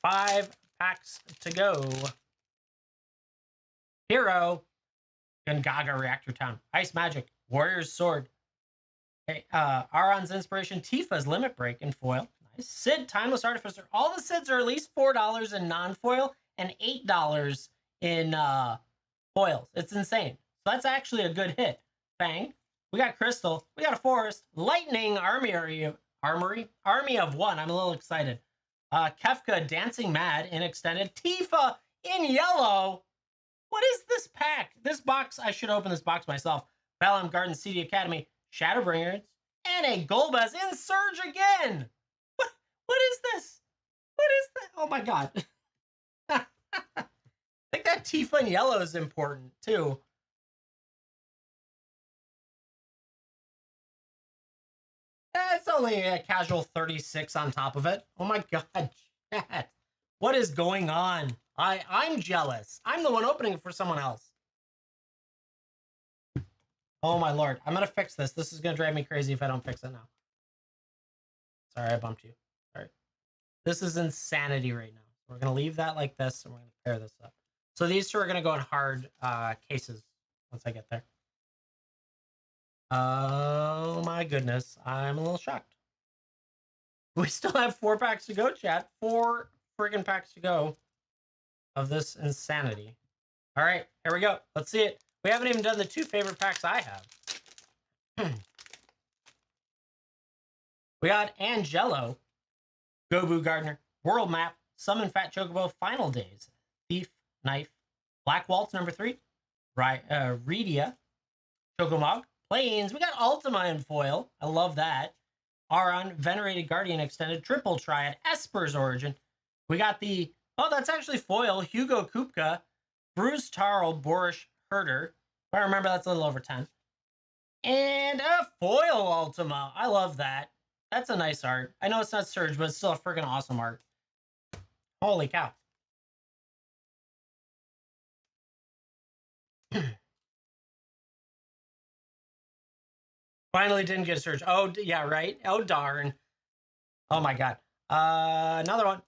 5 packs to go. Hero, Gungaga Reactor Town, Ice Magic, Warrior's Sword. Okay, Aron's Inspiration, Tifa's Limit Break in foil. Nice. Sid, Timeless Artificer. All the Sids are at least $4 in non-foil and $8 in foils. It's insane. So that's actually a good hit. Fang. We got Crystal. We got a Forest. Lightning Army of One. I'm a little excited. Kefka, Dancing Mad in extended. Tifa in yellow. What is this pack? This box, I should open this box myself. Balam Garden CD Academy, Shadowbringers, and a Golbez in Surge again. What is this? What is that? Oh my god. I think that Tifa in yellow is important too. It's only a casual 36 on top of it. Oh my god, chat. What is going on? I'm jealous. I'm the one opening it for someone else. Oh my lord. I'm going to fix this. This is going to drive me crazy if I don't fix it now. Sorry, I bumped you. Sorry. This is insanity right now. We're going to leave that like this, and we're going to pair this up. So these two are going to go in hard cases once I get there. Oh my goodness. I'm a little shocked. We still have 4 packs to go, chat. 4 friggin' packs to go of this insanity. All right, here we go. Let's see it. We haven't even done the 2 favorite packs I have. We got Angelo, Gobu Gardener, World Map, Summon Fat Chocobo, Final Days, Thief, Knife, Black Waltz number 3, Redia, Chocomog, Plains. We got Ultima in foil. I love that. Aron, Venerated Guardian Extended, Triple Triad, Esper's Origin. We got the, oh, that's actually foil, Hugo Kupka, Bruce Tarl, Borish Herder. If I remember, that's a little over 10. And a foil Ultima. I love that. That's a nice art. I know it's not Surge, but it's still a freaking awesome art. Holy cow. Finally didn't get a Surge. Oh, yeah, right? Oh, darn. Oh, my God. Another one.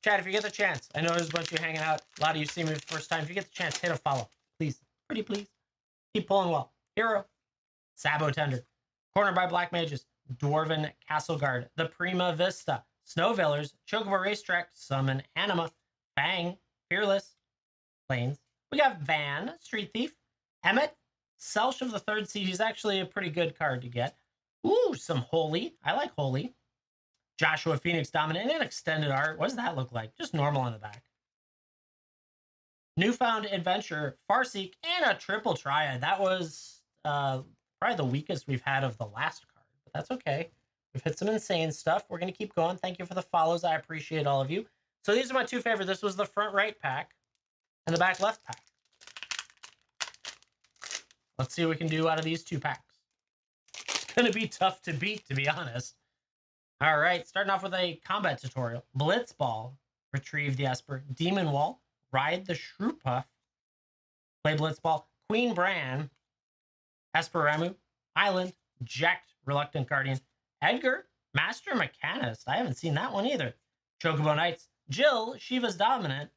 Chat, if you get the chance. I know there's a bunch of you hanging out. A lot of you see me for the first time. If you get the chance, hit a follow. Please. Pretty please. Keep pulling well. Hero. Sabo Tender. Cornered by Black Mages. Dwarven Castle Guard. The Prima Vista. Snowveilers. Chocobo Racetrack. Summon Anima. Bang. Fearless. Plains. We got Van. Street Thief. Emmet. Selsh of the 3rd Seed. He's actually a pretty good card to get. Ooh, some Holy. I like Holy. Joshua Phoenix Dominant and extended art. What does that look like? Just normal on the back. Newfound Adventure, Farseek, and a Triple Triad. That was probably the weakest we've had of the last card, but that's okay. We've hit some insane stuff. We're going to keep going. Thank you for the follows. I appreciate all of you. So these are my 2 favorites. This was the front right pack and the back left pack. Let's see what we can do out of these 2 packs. It's going to be tough to beat, to be honest. All right, starting off with a combat tutorial. Blitzball, retrieve the Esper. Demon Wall, ride the Shrewpuff. Play Blitzball. Queen Bran, Esper Ramu, Island, Jacked Reluctant Guardian. Edgar, Master Mechanist. I haven't seen that one either. Chocobo Knights. Jill, Shiva's Dominant.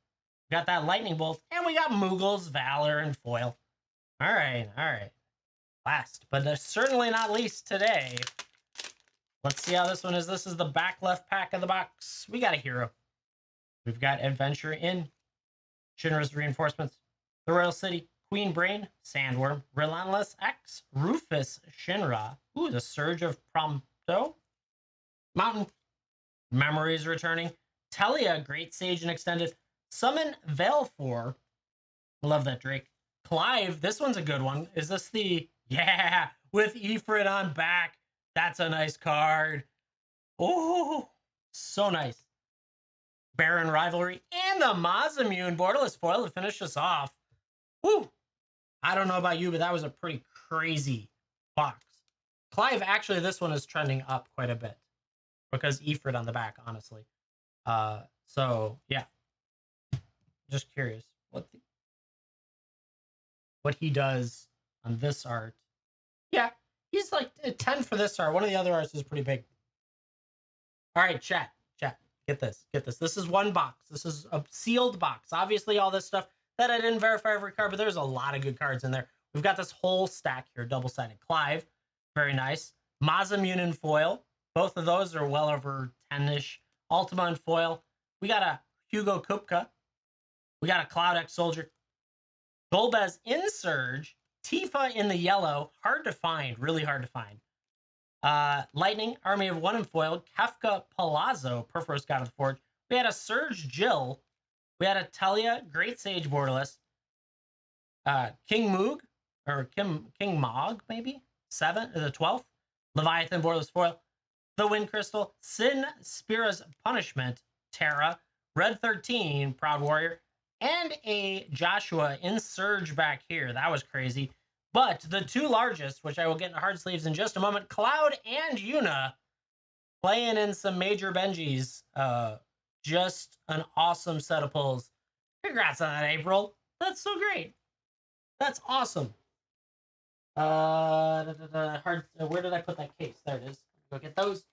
We got that Lightning Bolt. And we got Moogle's Valor and foil. All right, all right. Last, but certainly not least today. Let's see how this one is. This is the back left pack of the box. We got a hero. We've got Adventure in, Shinra's Reinforcements, The Royal City, Queen Brain, Sandworm, Relentless X, Rufus Shinra. Ooh, the Surge of Prompto. Mountain, Memories Returning, Telia, Great Sage and Extended, Summon Velfor. Love that Drake. Clive, this one's a good one. Is this the, yeah, with Ifrit on back. That's a nice card. Oh, so nice. Baron Rivalry, and the Masamune borderless foil to finish us off. Woo! I don't know about you, but that was a pretty crazy box. Clive, actually, this one is trending up quite a bit because Ifrit on the back, honestly. So yeah, just curious what he does on this art. Yeah, he's like 10 for this art. One of the other arts is pretty big. All right, chat, get this. This is one box. This is a sealed box. Obviously, all this stuff that I didn't verify every card, but there's a lot of good cards in there. We've got this whole stack here, double-sided Clive, very nice. Masamune in foil. Both of those are well over 10-ish. Ultima in foil. We got a Hugo Kupka. We got a Cloud X Soldier. Golbez in Surge. Tifa in the yellow. Hard to find. Really hard to find. Lightning, Army of One in foil. Kefka Palazzo, Perforos God of the Forge. We had a Surge Jill. We had a Talia, Great Sage borderless. King Moog, or King Mog, maybe? 7, or the 12th. Leviathan borderless foil. The Wind Crystal. Sin Spira's Punishment, Terra. Red 13, Proud Warrior. And a Joshua in Surge back here. That was crazy. But the two largest, which I will get into hard sleeves in just a moment, Cloud and Yuna playing in some major Benjis. Just an awesome set of pulls. Congrats on that, April. That's so great. That's awesome. Where did I put that case? There it is. Go get those.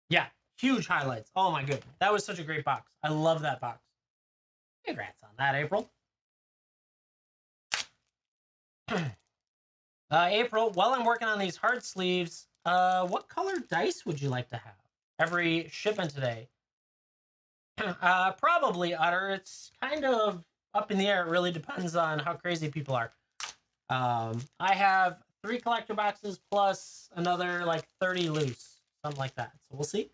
Yeah, huge highlights. Oh my goodness. That was such a great box. I love that box. Congrats on that, April. April, while I'm working on these hard sleeves, what color dice would you like to have every shipment today? Probably Utter. It's kind of up in the air. It really depends on how crazy people are. I have 3 collector boxes plus another like 30 loose, something like that. So we'll see.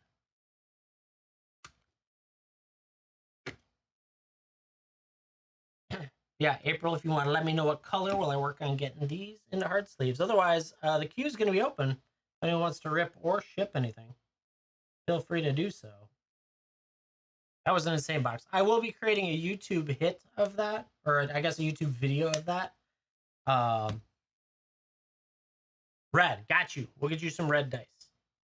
Yeah, April, if you want to let me know what color while I work on getting these into hard sleeves. Otherwise, the queue is going to be open. If anyone wants to rip or ship anything, feel free to do so. That was an insane box. I will be creating a YouTube hit of that, or I guess a YouTube video of that. Red, got you. We'll get you some red dice.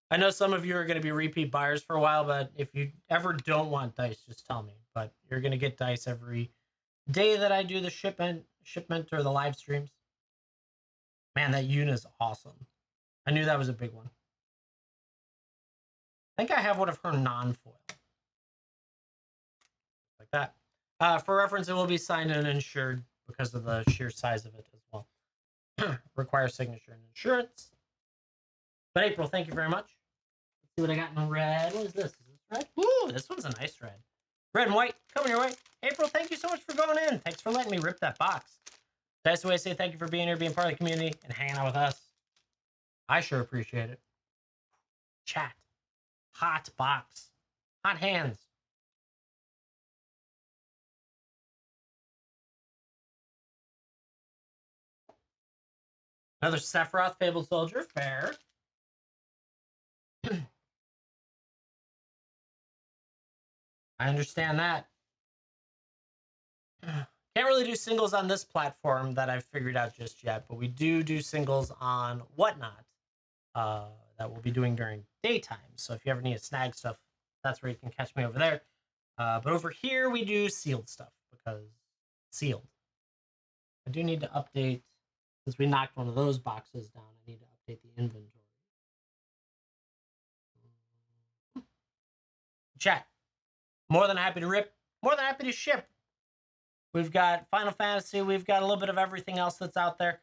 I know some of you are going to be repeat buyers for a while, but if you ever don't want dice, just tell me. But you're going to get dice every day that I do the shipment or the live streams. Man, that Yuna is awesome. I knew that was a big one. I think I have one of her non-foil. Like that. For reference, it will be signed and insured because of the sheer size of it as well. Requires signature and insurance. But April, thank you very much. Let's see what I got in red. What is this? Is this red? Ooh, this one's a nice red. Red and white, coming your way. April, thank you so much for going in. Thanks for letting me rip that box. Nice way to say thank you for being here, being part of the community, and hanging out with us. I sure appreciate it. Chat. Hot box. Hot hands. Another Sephiroth Fabled Soldier. Fair. I understand that. Can't really do singles on this platform that I've figured out just yet, but we do singles on Whatnot that we'll be doing during daytime. So if you ever need to snag stuff, that's where you can catch me over there. But over here, we do sealed stuff because sealed. I do need to update, since we knocked one of those boxes down, I need to update the inventory. Chat. More than happy to rip, more than happy to ship. We've got Final Fantasy. We've got a little bit of everything else that's out there.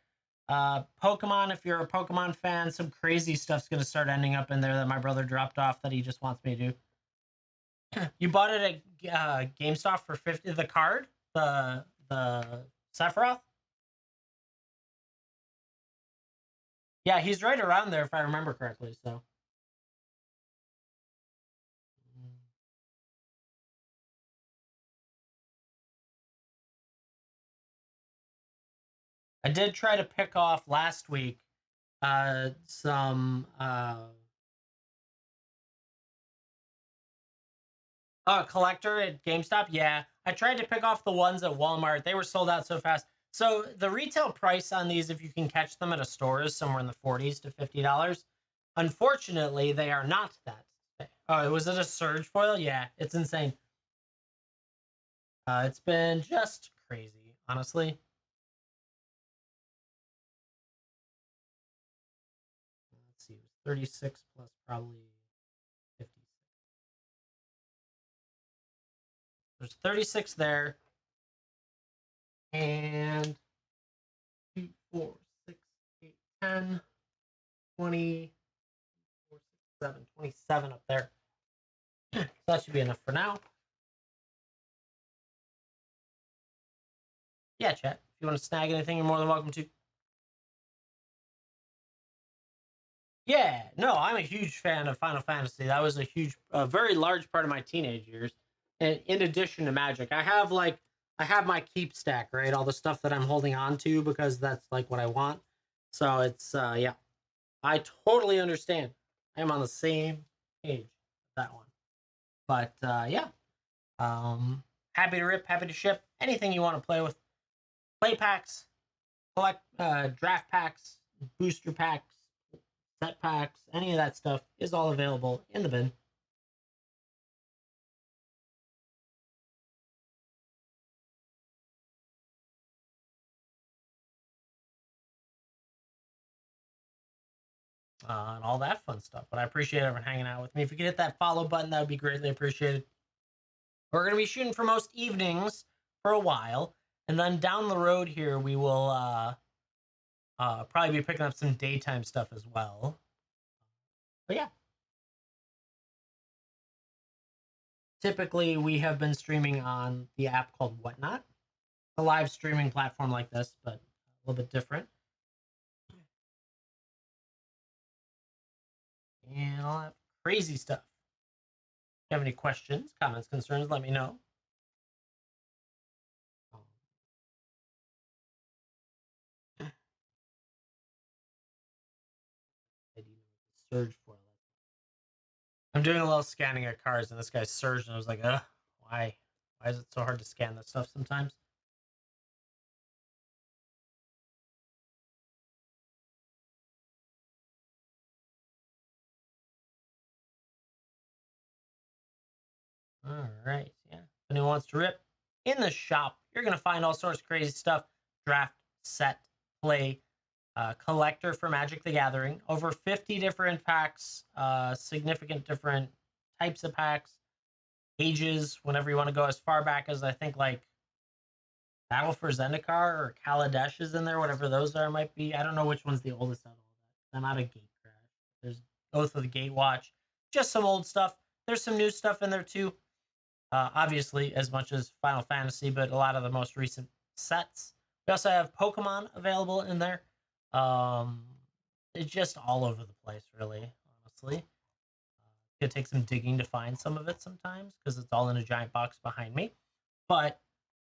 Pokemon, if you're a Pokemon fan, some crazy stuff's going to start ending up in there that my brother dropped off that he just wants me to do. You bought it at GameStop for 50. The card, the Sephiroth. Yeah, he's right around there if I remember correctly. So. I did try to pick off last week some collector at GameStop. Yeah, I tried to pick off the ones at Walmart. They were sold out so fast. So the retail price on these, if you can catch them at a store, is somewhere in the $40s to $50. Unfortunately, they are not that. Oh, was it a surge foil? Yeah, it's insane. It's been just crazy, honestly. Let's see, it was 36 plus probably 50. There's 36 there, and 2, 4, 6, 8, 10, 20, 4, 6, 7, 27 up there. So that should be enough for now. Yeah, chat. If you want to snag anything, you're more than welcome to. Yeah, no, I'm a huge fan of Final Fantasy. That was a huge, very large part of my teenage years. And in addition to Magic, I have my keep stack, right? All the stuff that I'm holding on to because that's like what I want. So it's, yeah, I totally understand. I'm on the same page with that one. But yeah, happy to rip, happy to ship anything you want to play with. Play packs, collect draft packs, booster packs, set packs, any of that stuff is all available in the bin. And all that fun stuff. But I appreciate everyone hanging out with me. If you could hit that follow button, that would be greatly appreciated. We're going to be shooting for most evenings for a while. And then down the road here, we will probably be picking up some daytime stuff as well. But yeah. Typically, we have been streaming on the app called Whatnot, a live streaming platform like this, but a little bit different. And all that crazy stuff. If you have any questions, comments, concerns, let me know. Surge foil. I'm doing a little scanning of cards, and this guy's surged, and I was like, ugh, why? Why is it so hard to scan this stuff sometimes? All right, yeah. If anyone wants to rip in the shop, you're gonna find all sorts of crazy stuff: draft, set, play, collector for Magic the Gathering, over 50 different packs, significant different types of packs, ages. Whenever you want to go as far back as I think like Battle for Zendikar or Kaladesh is in there, whatever those are might be. I don't know which one's the oldest out of all that. I'm out of Gatecrash. There's Oath of the Gatewatch, just some old stuff. There's some new stuff in there too. Obviously, as much as Final Fantasy, but a lot of the most recent sets. We also have Pokemon available in there. Um, it's just all over the place, really. Honestly, it take some digging to find some of it sometimes because it's all in a giant box behind me. But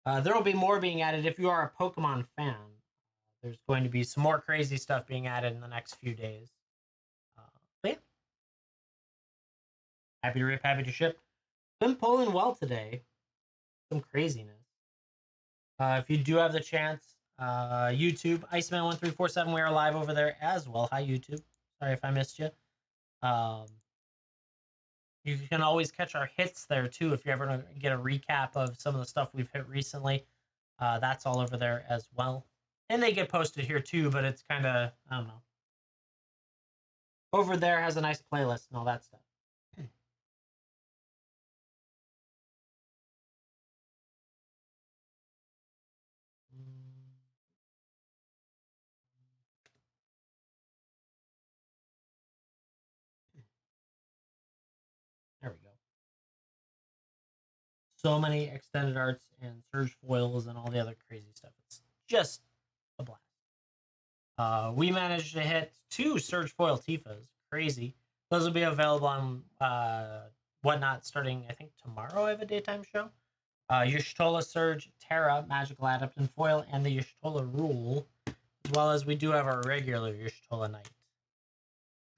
there will be more being added if you are a Pokemon fan. There's going to be some more crazy stuff being added in the next few days. But yeah, happy to rip, happy to ship. Been pulling well today. Some craziness. If you do have the chance, YouTube, Iceman1347, we are live over there as well. Hi, YouTube. Sorry if I missed you. Um, you can always catch our hits there too if you ever want to get a recap of some of the stuff we've hit recently. That's all over there as well. And they get posted here too, but it's kind of, I don't know. Over there has a nice playlist and all that stuff. There we go. So many extended arts and surge foils and all the other crazy stuff. It's just a blast. We managed to hit 2 surge foil Tifas. Crazy. Those will be available on Whatnot starting, I think, tomorrow. I have a daytime show. Y'shtola Surge, Terra, Magical Adept and Foil, and the Y'shtola Rule, as well as we do have our regular Y'shtola Knight.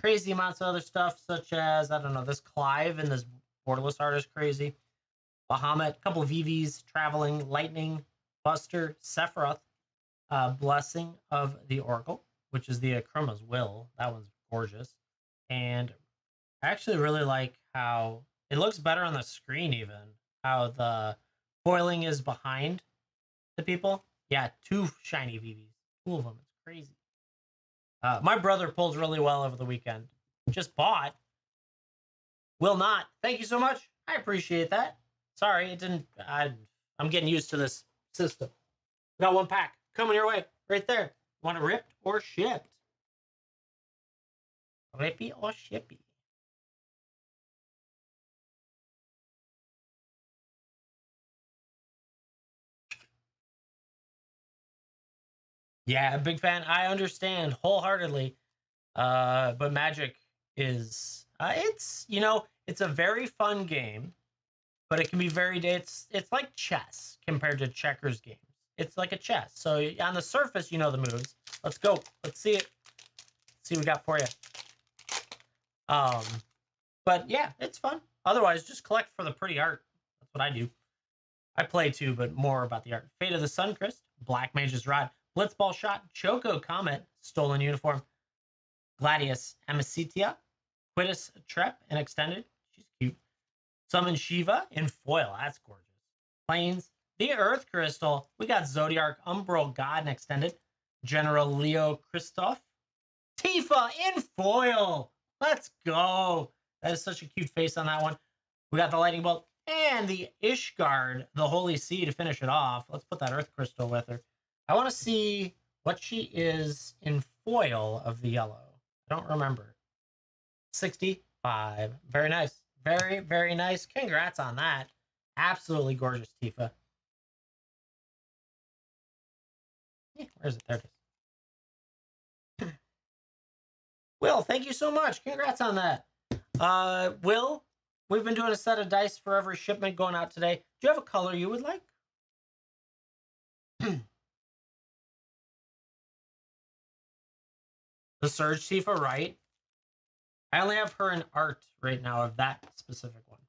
crazy amounts of other stuff, such as, I don't know, this Clive and this Borderless art is crazy. Bahamut, a couple of VVs, Traveling, Lightning, Buster, Sephiroth, Blessing of the Oracle, which is the Chroma's Will. That one's gorgeous. And I actually really like how it looks better on the screen, even. How the foiling is behind the people. Yeah, 2 shiny VVs. 2 of them. It's crazy. My brother pulled really well over the weekend. Just bought. Will not. Thank you so much. I appreciate that. Sorry, it didn't. I'm getting used to this system. Got 1 pack coming your way right there. Want it ripped or shipped? Rippy or shippy? Yeah, a big fan. I understand wholeheartedly. But Magic is it's it's a very fun game, but it can be very it's like chess compared to checkers games. It's like a chess. So on the surface, you know the moves. Let's go. Let's see it. Let's see what we got for you. But yeah, it's fun. Otherwise, just collect for the pretty art. That's what I do. I play too, but more about the art. Fate of the Suncrist, Black Mage's Rod, Blitzball Shot, Choco Comet, Stolen Uniform, Gladius Amicitia, Quittus Trep in Extended. She's cute. Summon Shiva in foil. That's gorgeous. Plains, the Earth Crystal. We got Zodiarch Umbral God in Extended. General Leo Christoph. Tifa in foil. Let's go. That is such a cute face on that one. We got the Lightning Bolt and the Ishgard, the Holy Sea, to finish it off. Let's put that Earth Crystal with her. I want to see what she is in foil of the yellow. I don't remember. 65. Very nice. Very, very nice. Congrats on that. Absolutely gorgeous, Tifa. Where is it? There it is. Will, thank you so much. Congrats on that. Will, we've been doing a set of dice for every shipment going out today. Do you have a color you would like? The Surge Tifa, right? I only have her in art right now of that specific one.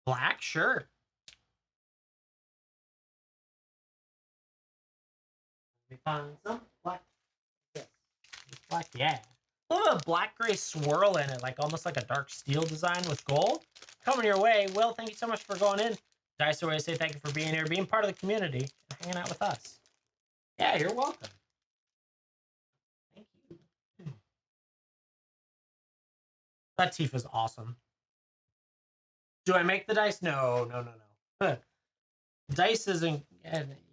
Black, sure. We find some black. Yes. Black, yeah. A little bit of black gray swirl in it, like almost like a dark steel design with gold. Coming your way. Will, thank you so much for going in. Dice Away, say thank you for being here, being part of the community, and hanging out with us. Yeah, you're welcome. Thank you. That Tifa's awesome. Do I make the dice? No, no, no, no. Dice isn't.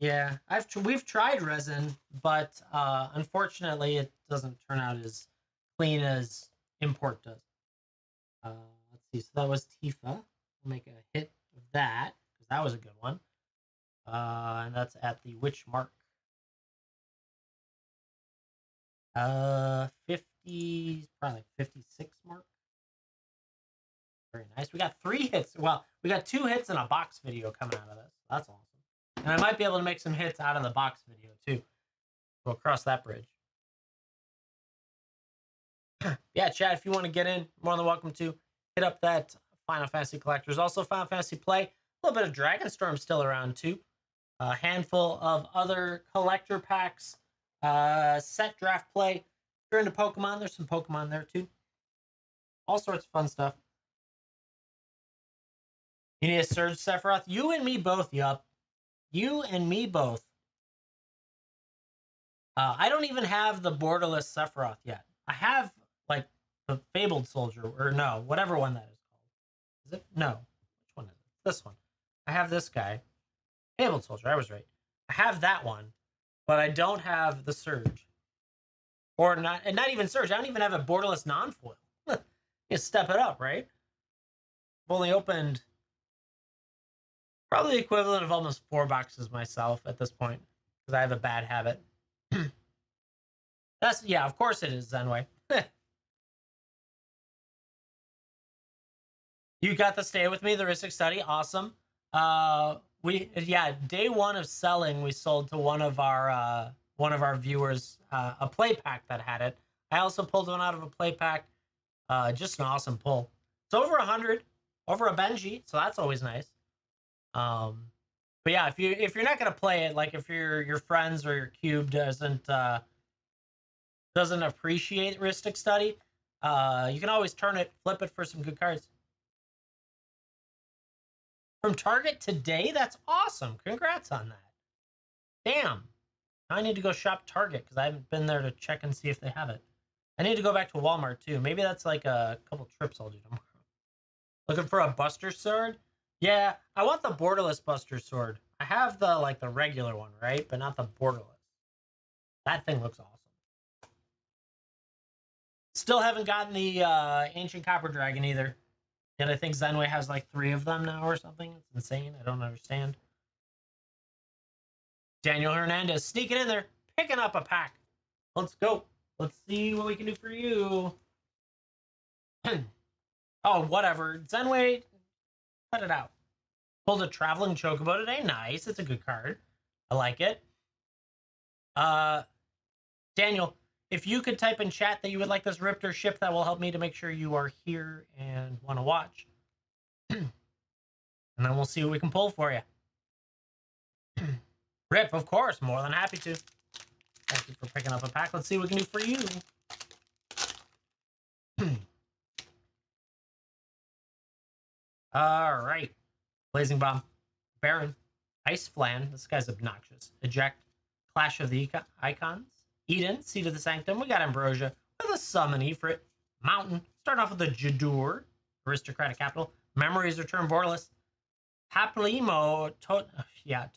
Yeah, we've tried resin, but unfortunately, it doesn't turn out as clean as import does. Let's see. So that was Tifa. We'll make a hit of that because that was a good one. And that's at the Witch Mark. 50, probably like 56 mark. Very nice. We got 3 hits. Well, we got 2 hits and a box video coming out of this. That's awesome. And I might be able to make some hits out of the box video too. We'll cross that bridge. Yeah, Chad, if you want to get in, more than welcome to. Hit up that Final Fantasy Collectors. Also, Final Fantasy Play. A little bit of Dragonstorm still around too. A handful of other collector packs. Set draft play. If you're into Pokemon, there's some Pokemon there too. All sorts of fun stuff. You need a Surge Sephiroth? You and me both, yup. You and me both. I don't even have the borderless Sephiroth yet. I have, like, the Fabled Soldier, or no, whatever one that is called. Is it? No. Which one is it? This one. I have this guy. Fabled Soldier, I was right. I have that one, but I don't have the Surge. Or not, and not even Surge. I don't even have a borderless non-foil. You step it up, right? I've only opened probably the equivalent of almost 4 boxes myself at this point, because I have a bad habit. That's, yeah, of course it is, Zenway. You got to stay with me, the Ristic Study, awesome. Day 1 of selling, we sold to one of our viewers a play pack that had it. I also pulled one out of a play pack Just an awesome pull. It's over 100, over a Benji, so that's always nice. But yeah, if you're not gonna play it, like if your friends or your cube doesn't appreciate heuristic study, you can always turn it, flip it for some good cards. From Target today? That's awesome. Congrats on that. Damn. I need to go shop Target because I haven't been there to check and see if they have it. I need to go back to Walmart too. Maybe that's like a couple trips I'll do tomorrow. Looking for a Buster Sword? Yeah, I want the borderless Buster Sword. I have the regular one, right? But not the borderless. That thing looks awesome. Still haven't gotten the Ancient Copper Dragon either. Yet I think Zenway has like 3 of them now or something. It's insane. I don't understand. Daniel Hernandez sneaking in there, picking up a pack. Let's go. Let's see what we can do for you. Oh, whatever. Zenway, cut it out. Pulled a Traveling Chocobo today. Nice. It's a good card. I like it. Daniel, if you could type in chat that you would like this ripped or shipped, that will help me to make sure you are here and want to watch. And then we'll see what we can pull for you. Rip, of course. More than happy to. Thank you for picking up a pack. Let's see what we can do for you. All right. Blazing Bomb. Baron. Ice Flan. This guy's obnoxious. Eject. Clash of the Icons. Eden. Seed of the Sanctum. We got Ambrosia. With a Summon Ifrit. Mountain. Starting off with the Jadur. Aristocratic Capital. Memories Return Borderless. Haplimo.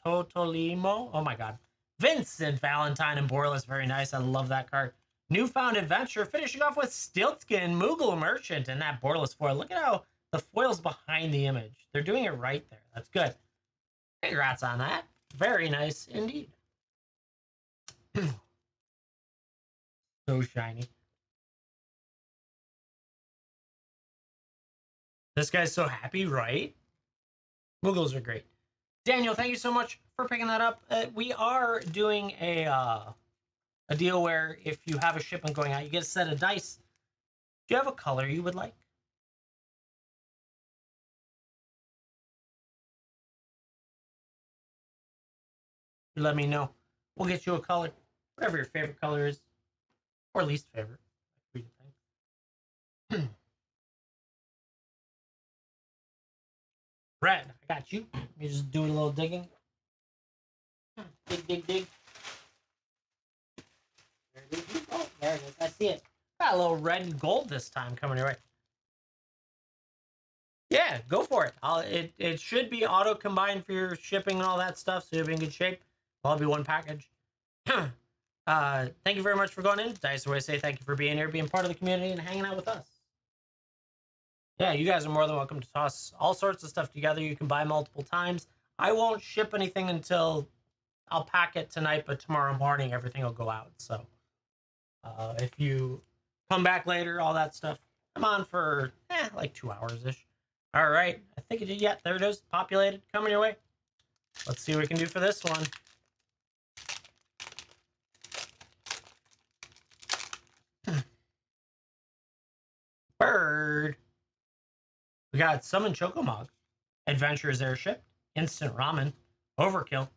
Totolimo. Oh my god. Vincent Valentine and Borderless. Very nice. I love that card. Newfound Adventure. Finishing off with Stiltskin. Moogle Merchant. And that Borderless foil. Look at how the foil's behind the image. They're doing it right there. That's good. Congrats on that. Very nice indeed. So shiny. This guy's so happy, right? Moogles are great. Daniel, thank you so much for picking that up. We are doing a deal where if you have a shipment going out, you get a set of dice. Do you have a color you would like? You let me know. We'll get you a color, whatever your favorite color is, or least favorite. Red, I got you. You just do a little digging. Dig, dig, dig. Oh, there it is. I see it. Got a little red and gold this time coming your way. Yeah, go for it. It should be auto combined for your shipping and all that stuff, so you'll be in good shape. I'll be one package. Thank you very much for going in. Dice always say thank you for being here, being part of the community, and hanging out with us. Yeah, you guys are more than welcome to toss all sorts of stuff together. You can buy multiple times. I won't ship anything until I'll pack it tonight, but tomorrow morning everything will go out. So if you come back later, all that stuff, I'm on for like 2 hours-ish. All right, I think it did. Yeah, there it is. Populated, coming your way. Let's see what we can do for this one. Bird. We got Summon Chocomog, Adventurer's Airship, Instant Ramen, Overkill,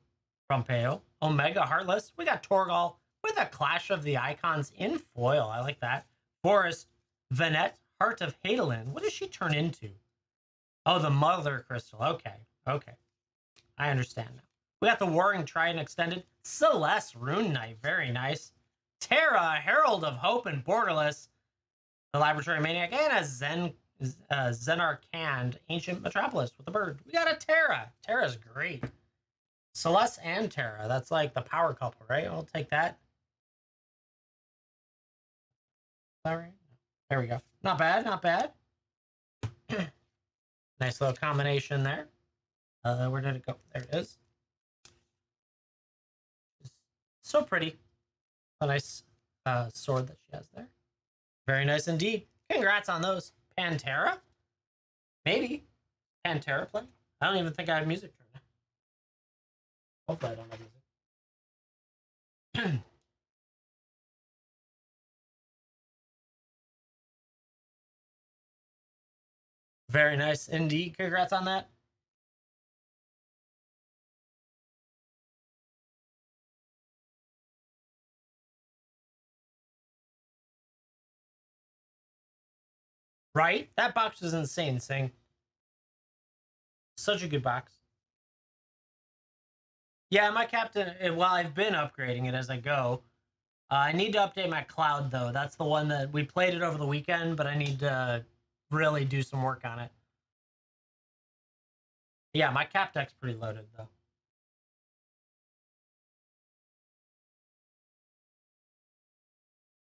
Prompeo, Omega Heartless. We got Torgal with a Clash of the Icons in foil. I like that. Forest, Vanette, Heart of Hadalin. What does she turn into? Oh, the Mother Crystal. Okay. Okay. I understand now. We got the Warring Trident Extended. Celeste Rune Knight. Very nice. Terra, Herald of Hope and Borderless. The Laboratory Maniac. And a Zenarkand, Ancient Metropolis with a bird. We got a Terra. Terra's great. Celeste and Terra. That's like the power couple, right? I'll take that. All right. There we go. Not bad. Not bad. Nice little combination there. Where did it go? There it is. So pretty. A nice sword that she has there. Very nice indeed. Congrats on those. Pantera? Maybe. Pantera play? I don't even think I have music right now. Hopefully I don't have music. Very nice indeed. Congrats on that. Right? That box was insane, Sing. Such a good box. Yeah, my captain, well, I've been upgrading it as I go. I need to update my cloud, though. That's the one that we played it over the weekend, but I need to really do some work on it. Yeah, my cap deck's pretty loaded, though.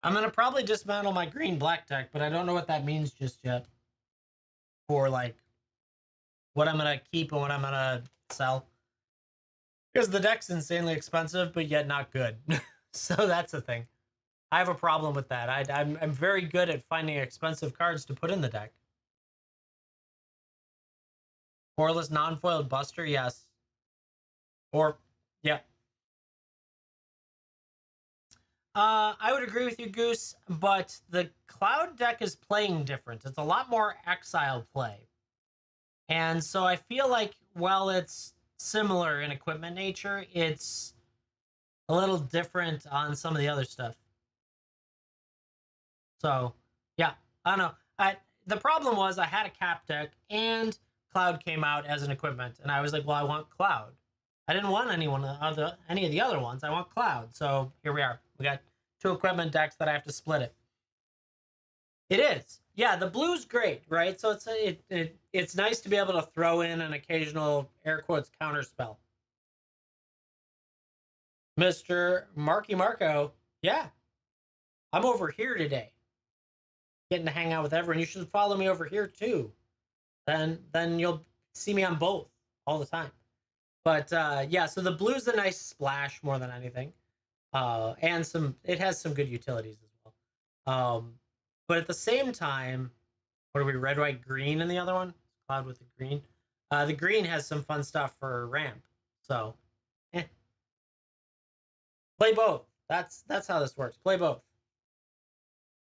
I'm going to probably dismantle my green-black deck, but I don't know what that means just yet for, like, what I'm going to keep and what I'm going to sell. Because the deck's insanely expensive, but yet not good. So that's the thing. I have a problem with that. I'm very good at finding expensive cards to put in the deck. Fourless non-foiled Buster, yes. Or, yeah. I would agree with you, Goose, but the Cloud deck is playing different. It's a lot more exile play. And so I feel like while it's similar in equipment nature, it's a little different on some of the other stuff. So, yeah, I don't know. The problem was I had a cap deck and Cloud came out as an equipment, and I was like, well, I want Cloud. I didn't want any of the other ones. I want Cloud. So here we are. We got two equipment decks that I have to split it. It is. Yeah, the blue's great, right? So it's nice to be able to throw in an occasional air quotes counter spell. Mr. Marky Marco, yeah, I'm over here today, getting to hang out with everyone. You should follow me over here too. Then you'll see me on both all the time. But yeah, so the blue's a nice splash more than anything, and it has some good utilities as well. But at the same time, what are we? Red, white, green in the other one. Cloud with the green. The green has some fun stuff for ramp. So, eh. Play both. That's how this works. Play both.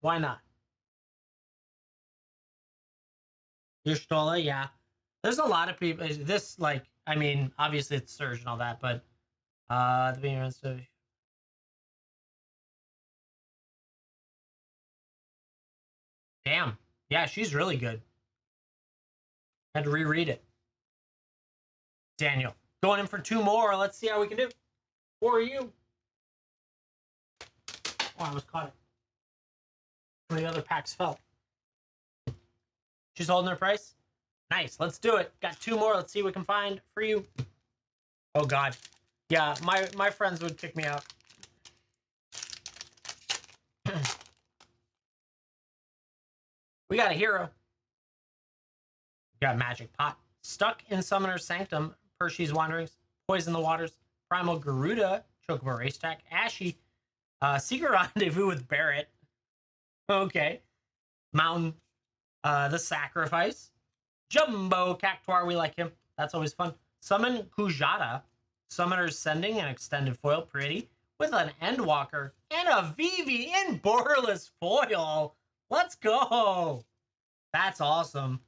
Why not? Yushtola, yeah. There's a lot of people. This like, I mean, obviously it's Surge and all that, but the being damn, yeah, she's really good. Had to reread it. Daniel, going in for two more. Let's see how we can do. For you. Oh, I almost caught it. One of the other packs fell. She's holding her price. Nice. Let's do it. Got two more. Let's see what we can find for you. Oh God. Yeah, my friends would kick me out. We got a hero. We got Magic Pot. Stuck in Summoner's Sanctum. Percy's Wanderings. Poison the Waters. Primal Garuda. Chocobo Racetrack. Ashy. Secret Rendezvous with Barrett. Okay. Mountain. The Sacrifice. Jumbo Cactuar. We like him. That's always fun. Summon Kujata. Summoner's Sending and Extended Foil. Pretty. With an Endwalker. And a Vivi in Borderless Foil. Let's go. That's awesome.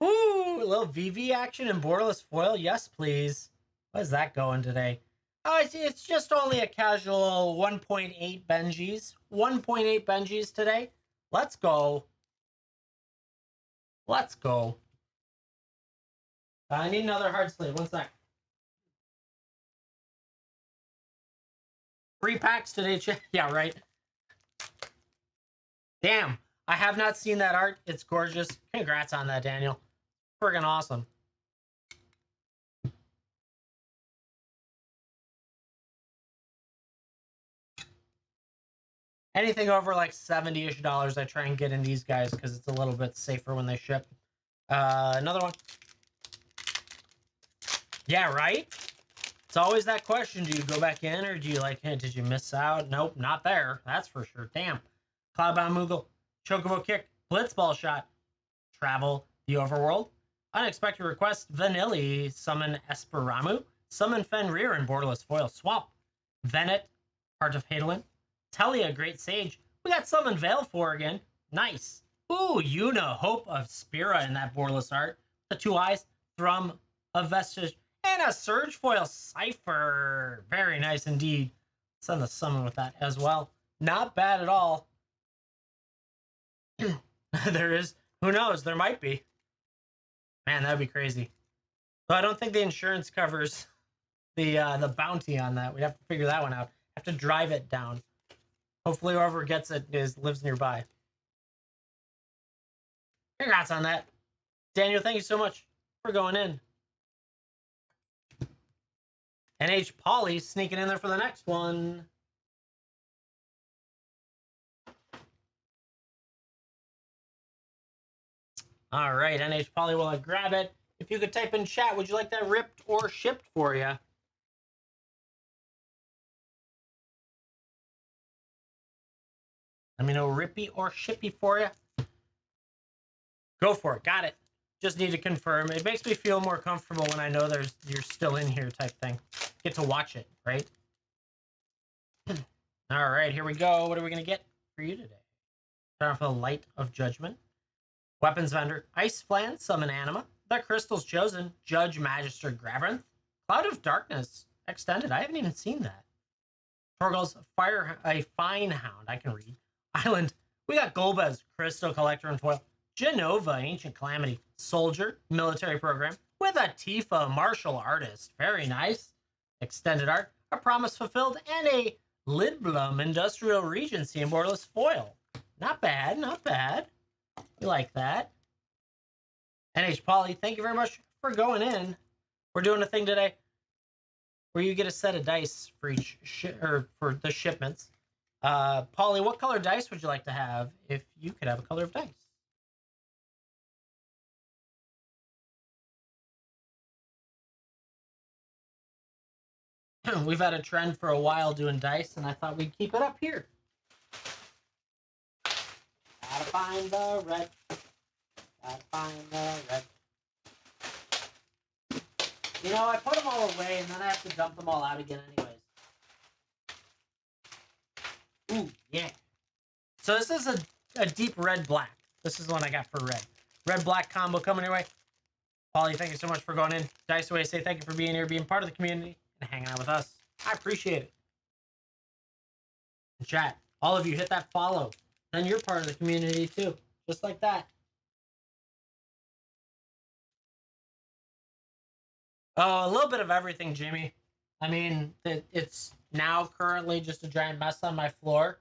Ooh, a little VV action in Borderless Foil. Yes, please. Where's that going today? Oh, it's just only a casual 1.8 Benjis. 1.8 Benjis today. Let's go. Let's go. I need another hard sleeve. One sec. 3 packs today. Yeah, right. Damn. I have not seen that art. It's gorgeous. Congrats on that, Daniel. Friggin' awesome. Anything over like $70-ish, I try and get in these guys because it's a little bit safer when they ship. Another one. Yeah, right? It's always that question. Do you go back in or do you like, hey, did you miss out? Nope, not there. That's for sure. Damn. Cloudbound Moogle. Chocobo Kick. Blitzball Shot. Travel the Overworld. Unexpected Request. Vanilli. Summon Esperamu. Summon Fenrir and Borderless Foil. Swamp. Venet. Heart of Hadolin. Telia, Great Sage. We got Summon Veil for again. Nice. Ooh, Yuna, Hope of Spira in that borderless art. The 2 eyes, Thrum, a Vestige, and a Surge Foil Cipher. Very nice indeed. Send the summon with that as well. Not bad at all. There is. Who knows? There might be. Man, that'd be crazy. But I don't think the insurance covers the bounty on that. We have to figure that one out. Have to drive it down. Hopefully, whoever gets it lives nearby. Congrats on that, Daniel. Thank you so much for going in. NH Polly sneaking in there for the next one. All right, NH Polly, while I grab it, if you could type in chat, would you like that ripped or shipped for you? Let me know rippy or shippy for you. Go for it. Got it. Just need to confirm. It makes me feel more comfortable when I know you're still in here type thing. Get to watch it, right? All right, here we go. What are we going to get for you today? Start off with a Light of Judgment. Weapons Vendor, Ice Flan, Summon Anima, The Crystal's Chosen, Judge Magister Graverinth, Cloud of Darkness, Extended. I haven't even seen that. Torgal's a Fine Hound. I can read. Island. We got Golbez, Crystal Collector and Foil. Genova, Ancient Calamity. Soldier, Military Program. With a Tifa, Martial Artist. Very nice. Extended Art. A Promise Fulfilled. And a Lidblum, Industrial Regency and Borderless Foil. Not bad, not bad. We like that. NH Polly, thank you very much for going in. We're doing a thing today where you get a set of dice for each for the shipments. Polly, what color dice would you like to have if you could have a color of dice? We've had a trend for a while doing dice, and I thought we'd keep it up here. Gotta find the red. Gotta find the red. You know, I put them all away, and then I have to dump them all out again anyways. Ooh, yeah. So this is a deep red-black. This is the one I got for red. Red-black combo coming your way. Polly, thank you so much for going in. Dice Away, say thank you for being here, being part of the community, and hanging out with us. I appreciate it. And chat, all of you, hit that follow. Then you're part of the community, too. Just like that. Oh, a little bit of everything, Jimmy. I mean, it's now currently just a giant mess on my floor.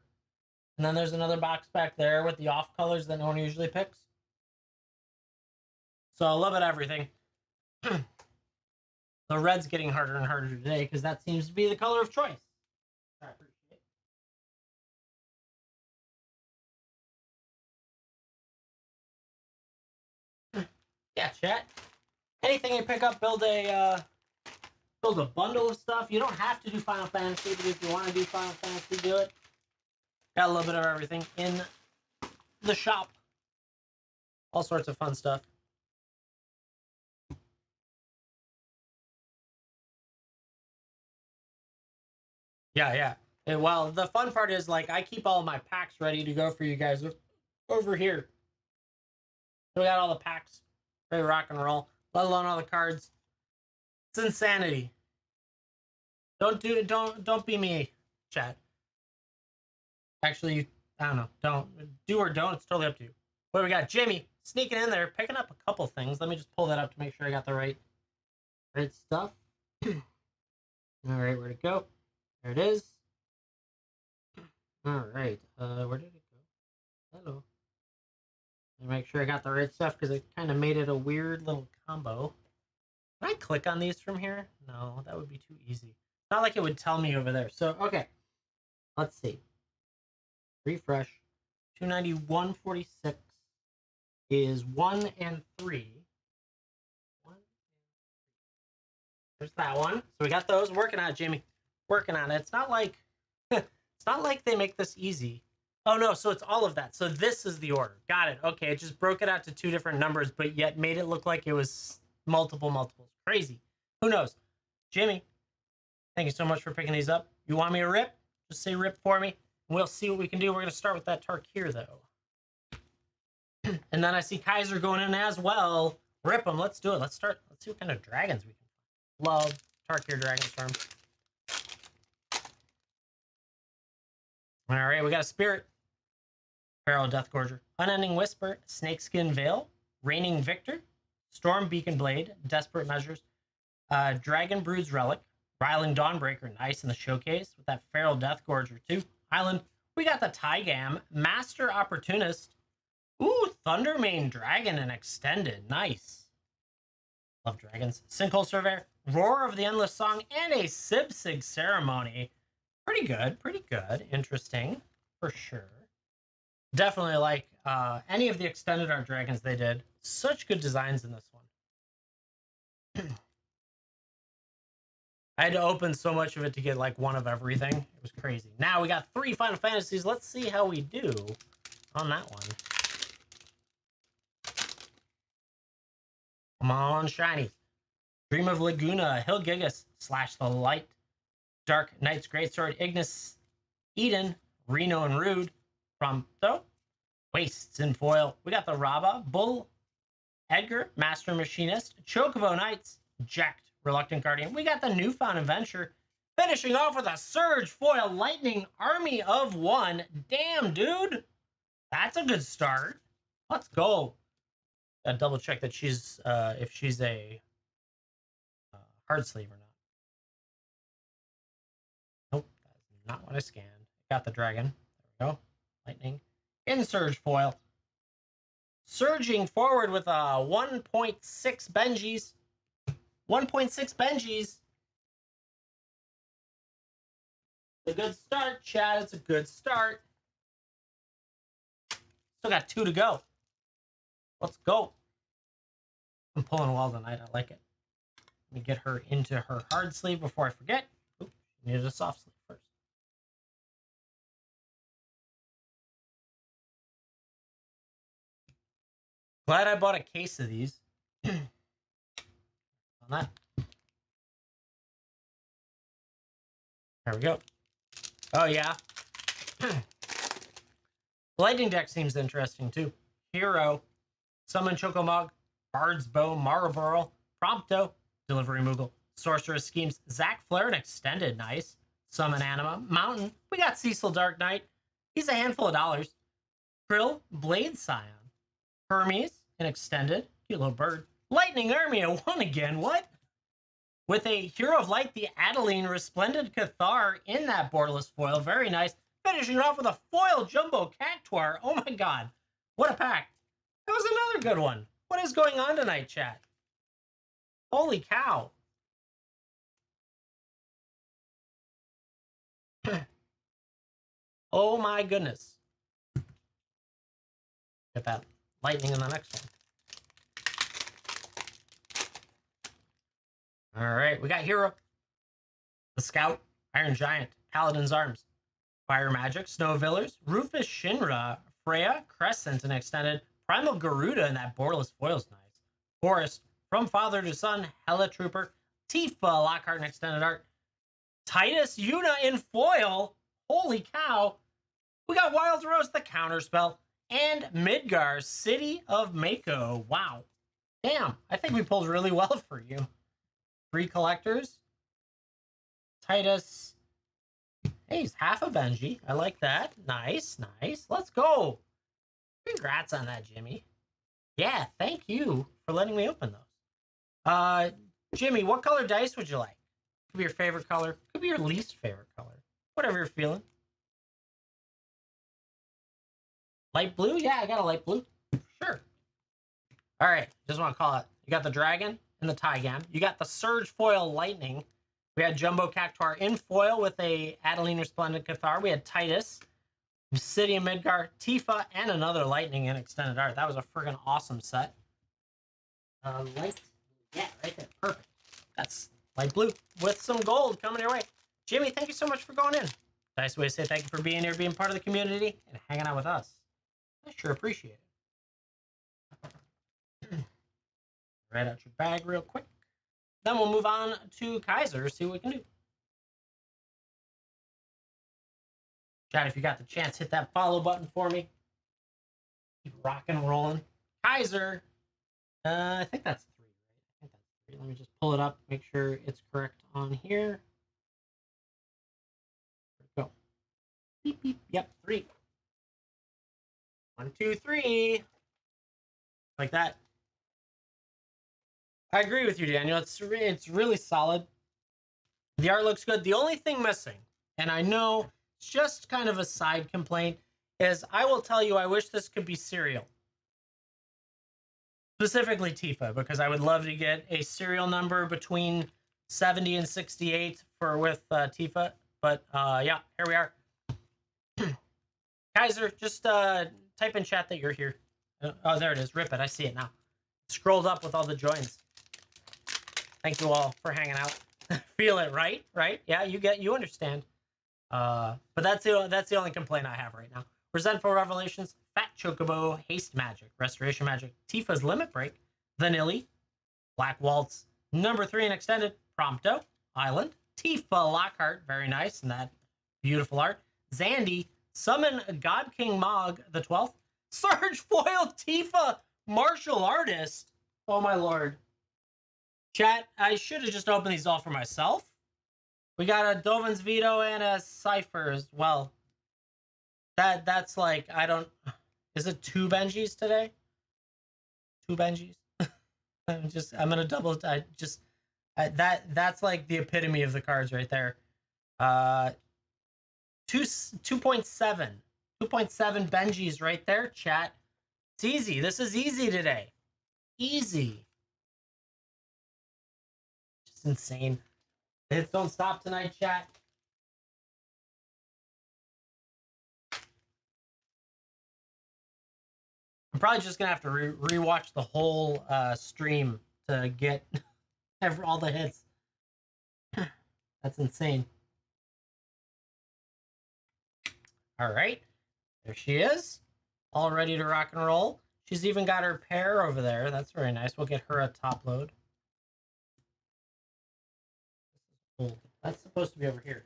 And then there's another box back there with the off colors that no one usually picks. So a little bit of everything. The red's getting harder and harder today because that seems to be the color of choice. I appreciate it. Yeah, chat. Anything you pick up, build a bundle of stuff. You don't have to do Final Fantasy, but if you want to do Final Fantasy, do it. Got a little bit of everything in the shop. All sorts of fun stuff. Yeah. Well, the fun part is, like, I keep all my packs ready to go for you guys over here. So we got all the packs ready to rock and roll, let alone all the cards. It's insanity. Don't be me, chat. Actually, I don't know. Don't do or don't. It's totally up to you. What do we got? Jimmy sneaking in there, picking up a couple things. Let me just pull that up to make sure I got the right stuff. All right, where'd it go? There it is. All right, where did it go? Hello. Let me make sure I got the right stuff because it kind of made it a weird little combo. Can I click on these from here? No, that would be too easy. Not like it would tell me over there. So, okay. Let's see. Refresh. 291.46 is 1 and 3. There's that one. So we got those. Working on it, Jamie. Working on it. It's not like they make this easy. Oh no, so it's all of that. So this is the order. Got it. Okay, it just broke it out to 2 different numbers, but yet made it look like it was multiples. Crazy. Who knows? Jimmy, thank you so much for picking these up. You want me to rip? Just say rip for me. We'll see what we can do. We're going to start with that Tarkir, though. And then I see Kaiser going in as well. Rip them. Let's do it. Let's start. Let's see what kind of dragons we can. Love Tarkir Dragon Storm. All right, we got a Spirit. Pharaoh Deathgorger. Unending Whisper. Snakeskin Veil. Reigning Victor. Storm Beacon Blade. Desperate Measures. Dragon Brood's Relic. Ryling Dawnbreaker. Nice in the showcase with that Feral Deathgorger too. Island. We got the Tygam. Master Opportunist. Ooh, Thundermane Dragon and Extended. Nice. Love dragons. Sinkhole Surveyor. Roar of the Endless Song. And a Sibsig Ceremony. Pretty good. Pretty good. Interesting. For sure. Definitely like any of the extended art dragons they did. Such good designs in this one. I had to open so much of it to get like one of everything. It was crazy. Now we got 3 Final Fantasies. Let's see how we do on that one. Come on, shiny. Dream of Laguna, Hilgigas / the Light, Dark Knight's Greatsword, Ignis, Eden, Reno and Rude, Prompto, Wastes in foil. We got the Raba, Bull, Edgar, Master Machinist, Chocobo Knights, Jacked, Reluctant Guardian. We got the Newfound Adventure, finishing off with a Surge foil Lightning Army of 1. Damn, dude. That's a good start. Let's go. Gotta double check that she's if she's a hard sleeve or not. Nope, that's not what I scanned. Got the dragon. There we go. Lightning. In Surge foil. Surging forward with a 1.6 Benjis. 1.6 Benjis. It's a good start, Chad. It's a good start. Still got 2 to go. Let's go. I'm pulling well tonight. I like it. Let me get her into her hard sleeve before I forget. Oops, needed a soft sleeve first. Glad I bought a case of these. On that. There we go. Oh, yeah. Lightning deck seems interesting, too. Hero, Summon Chocomog, Bard's Bow, Marlborough, Prompto, Delivery Moogle, Sorceress Schemes, Zac Flare and Extended, nice. Summon Anima, Mountain, we got Cecil Dark Knight, he's a handful of dollars. Krill, Blade Scion, Hermes, an Extended, cute little bird. Lightning Army at 1 again, what? With a Hero of Light, the Adeline Resplendent Cathar in that borderless foil, very nice. Finishing it off with a foil Jumbo Cactuar, oh my god, what a pack. That was another good one. What is going on tonight, chat? Holy cow. Oh my goodness. Get that lightning in the next one. All right, we got Hero, the Scout, Iron Giant, Paladin's Arms, Fire Magic, Snow Villers, Rufus Shinra, Freya, Crescent, and Extended, Primal Garuda, and that borderless foil's nice. Forest, From Father to Son, Hella Trooper, Tifa, Lockhart, and Extended Art, Titus Yuna in foil. Holy cow. We got Wild Rose, the Counterspell, and Midgar, City of Mako. Wow. Damn, I think we pulled really well for you. 3 collectors. Titus. Hey, he's half a Benji. I like that. Nice, nice. Let's go. Congrats on that, Jimmy. Yeah, thank you for letting me open those. Jimmy, what color dice would you like? Could be your favorite color. Could be your least favorite color. Whatever you're feeling. Light blue? Yeah, I got a light blue. Sure. All right, just want to call it. You got the dragon and the Tygam. You got the Surge foil Lightning. We had Jumbo Cactuar in foil with a Adeline Resplendent Cathar. We had Titus, City of Midgar, Tifa, and another Lightning in Extended Art. That was a freaking awesome set. Light, yeah, right there, perfect. That's light blue with some gold coming your way. Jimmy, thank you so much for going in. Nice way to say thank you for being here, being part of the community, and hanging out with us. I sure appreciate it. Right out your bag real quick. Then we'll move on to Kaiser, see what we can do. Chat, if you got the chance, hit that follow button for me. Keep rocking and rolling. Kaiser. I think that's 3, right? I think that's 3. Let me just pull it up, make sure it's correct on here. Go. Beep, beep. Yep, 3. 1, 2, 3. Like that. I agree with you, Daniel. It's really solid. The art looks good. The only thing missing, and I know it's just kind of a side complaint, is I will tell you I wish this could be serial. Specifically Tifa, because I would love to get a serial number between 70 and 68 with Tifa. But yeah, here we are. Kaiser, just type in chat that you're here. Oh, there it is. Rip it. I see it now. Scrolled up with all the joins. Thank you all for hanging out. Feel it, right? Right? Yeah, you understand. But that's the only complaint I have right now. Resentful Revelations, Fat Chocobo, Haste Magic, Restoration Magic, Tifa's Limit Break, Vanilli, Black Waltz, number 3 in Extended, Prompto, Island, Tifa Lockhart, very nice, and that beautiful art. Zandy, Summon God King Mog the 12th, Surge Foil Tifa Martial Artist. Oh my lord. Chat, I should have just opened these all for myself. We got a Dovin's Veto and a Cypher as well. That's like, I don't... Is it 2 Benjis today? 2 Benjis? I'm gonna double... That's like the epitome of the cards right there. 2.7. 2.7 Benjis right there, chat. It's easy. This is easy today. Easy. Just insane. The hits don't stop tonight, chat. I'm probably just gonna have to rewatch the whole stream to get all the hits. That's insane. All right, there she is, all ready to rock and roll. She's even got her pair over there. That's very nice. We'll get her a top load. That's supposed to be over here.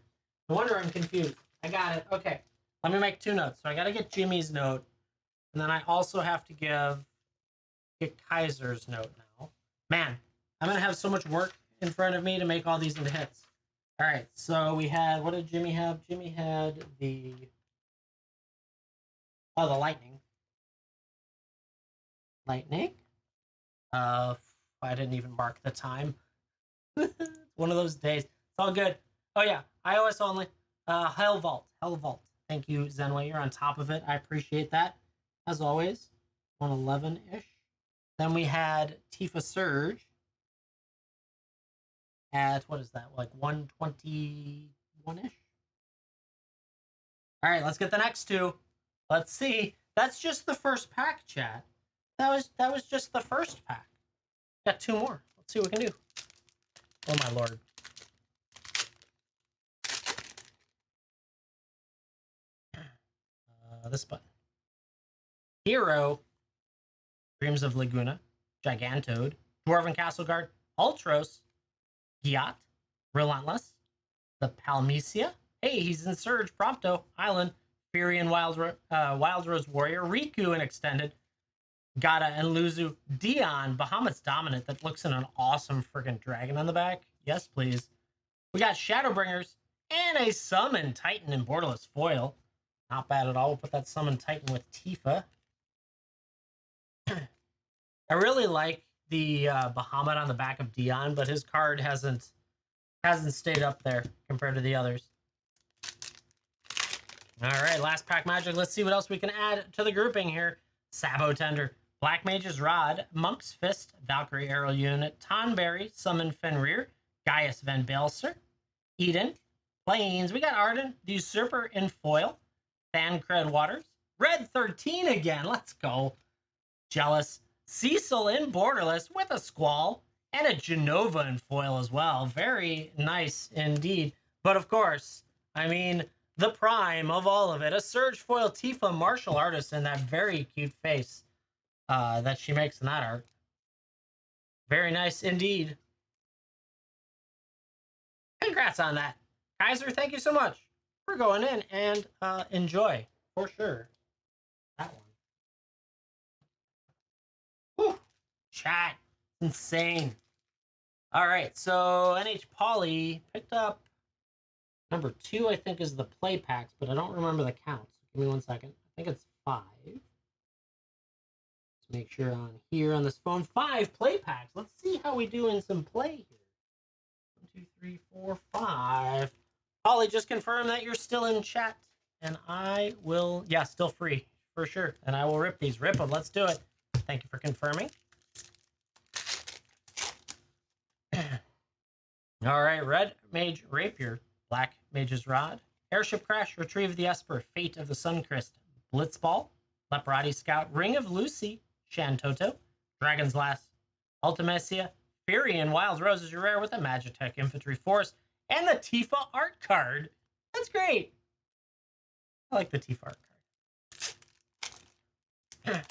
No wonder I'm confused. I got it. Okay, let me make 2 notes. So I got to get Jimmy's note, and then I also have to get Kaiser's note now. Man, I'm gonna have so much work in front of me to make all these into hits. All right, so we had, what did Jimmy have? Jimmy had the lightning. Lightning. I didn't even mark the time. One of those days. It's all good. Oh yeah, iOS only. Hell Vault. Thank you, Zenway. You're on top of it. I appreciate that. As always. 111-ish. Then we had Tifa Surge at, what is that, like 121-ish? All right, let's get the next 2. Let's see. That's just the first pack, chat. That was just the first pack. Got 2 more. Let's see what we can do. Oh my lord. This button. Hero. Dreams of Laguna. Gigantode. Dwarven Castle Guard. Ultros. Giat. Relentless. The Palmecia. Hey, he's in Surge. Prompto. Island. Fury and Wild Rose Warrior. Riku in Extended. Gata and Luzu. Dion. Bahamut's Dominant. That looks in an awesome freaking dragon on the back. Yes, please. We got Shadowbringers. And a Summon Titan in Borderless Foil. Not bad at all. We'll put that Summon Titan with Tifa. I really like the Bahamut on the back of Dion, but his card hasn't stayed up there compared to the others. All right, last pack magic. Let's see what else we can add to the grouping here. Sabo Tender, Black Mage's Rod, Monk's Fist, Valkyrie Arrow Unit, Tonberry, Summon Fenrir, Gaius Van Belser, Eden, Plains. We got Arden, the Usurper in Foil, Thancred Waters, Red 13 again. Let's go. Jealous, Cecil in Borderless with a Squall, and a Genova in Foil as well. Very nice indeed. But of course, I mean, the prime of all of it, a Surge Foil Tifa Martial Artist in that very cute face that she makes in that art. Very nice indeed. Congrats on that. Kaiser, thank you so much for going in and enjoy, for sure, that one. Chat. Insane. All right, so NH Poly picked up number 2, I think, is the play packs, but I don't remember the counts. Give me 1 second. I think it's 5. Let's make sure on here on this phone. 5 play packs. Let's see how we do in some play here. 1, 2, 3, 4, 5. Polly, just confirm that you're still in chat, and I will, yeah, still free for sure. And I will rip these. Rip them. Let's do it. Thank you for confirming. All right, Red Mage Rapier, Black Mage's Rod, Airship Crash, Retrieve the Esper, Fate of the Suncrist, Blitzball, Leporati Scout, Ring of Lucy, Shantoto, Dragon's Last, Ultimecia, Fury, and Wild Rose is your rare with a Magitech Infantry Force, and the Tifa art card. That's great. I like the Tifa art card.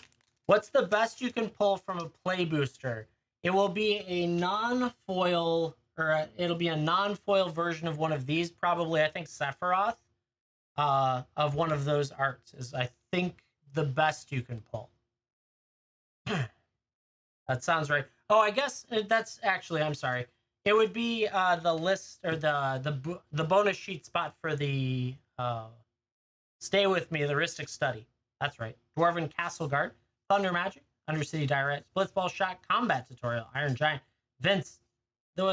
What's the best you can pull from a play booster? It will be a non-foil, or it'll be a non-foil version of one of these, probably, I think, Sephiroth, of one of those arts is, I think, the best you can pull. That sounds right. Oh, I guess that's actually, I'm sorry. It would be the list, or the bonus sheet spot for the Stay With Me, the Rhystic Study. That's right. Dwarven Castle Guard, Thunder Magic, Undercity Direct, Blitzball Shot, Combat Tutorial, Iron Giant, Vince,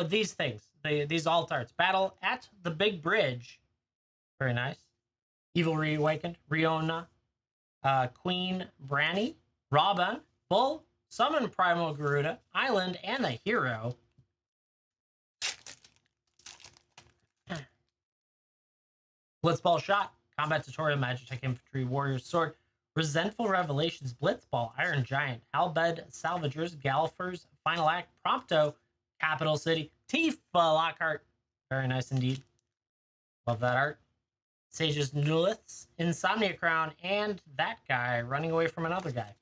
these things, these alt arts. Battle at the Big Bridge. Very nice. Evil Reawakened, Riona, Queen Branny, Robin, Bull, Summon Primal Garuda, Island, and the Hero. Blitzball Shot, Combat Tutorial, Magitech Infantry, Warrior's Sword, Resentful Revelations, Blitzball, Iron Giant, Albed Salvagers, Gallifers, Final Act, Prompto, Capital City, Tifa Lockhart. Very nice indeed. Love that art. Sage's Nuliths, Insomnia Crown, and that guy running away from another guy.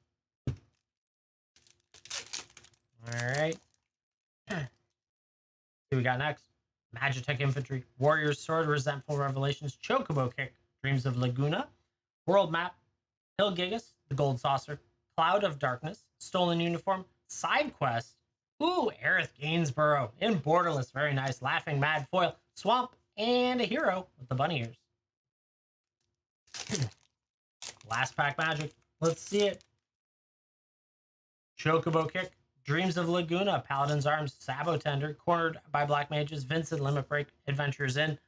All right. Who we got next? Magitech Infantry, Warrior's Sword, Resentful Revelations, Chocobo Kick, Dreams of Laguna, World Map, Hill Gigas, The Gold Saucer, Cloud of Darkness, Stolen Uniform, Side Quest, ooh, Aerith Gainsborough, in Borderless, very nice, Laughing Mad Foil, Swamp, and a Hero with the bunny ears. Last pack magic. Let's see it. Chocobo Kick, Dreams of Laguna, Paladin's Arms, Sabo Tender, Cornered by Black Mages, Vincent Limit Break, Adventures in,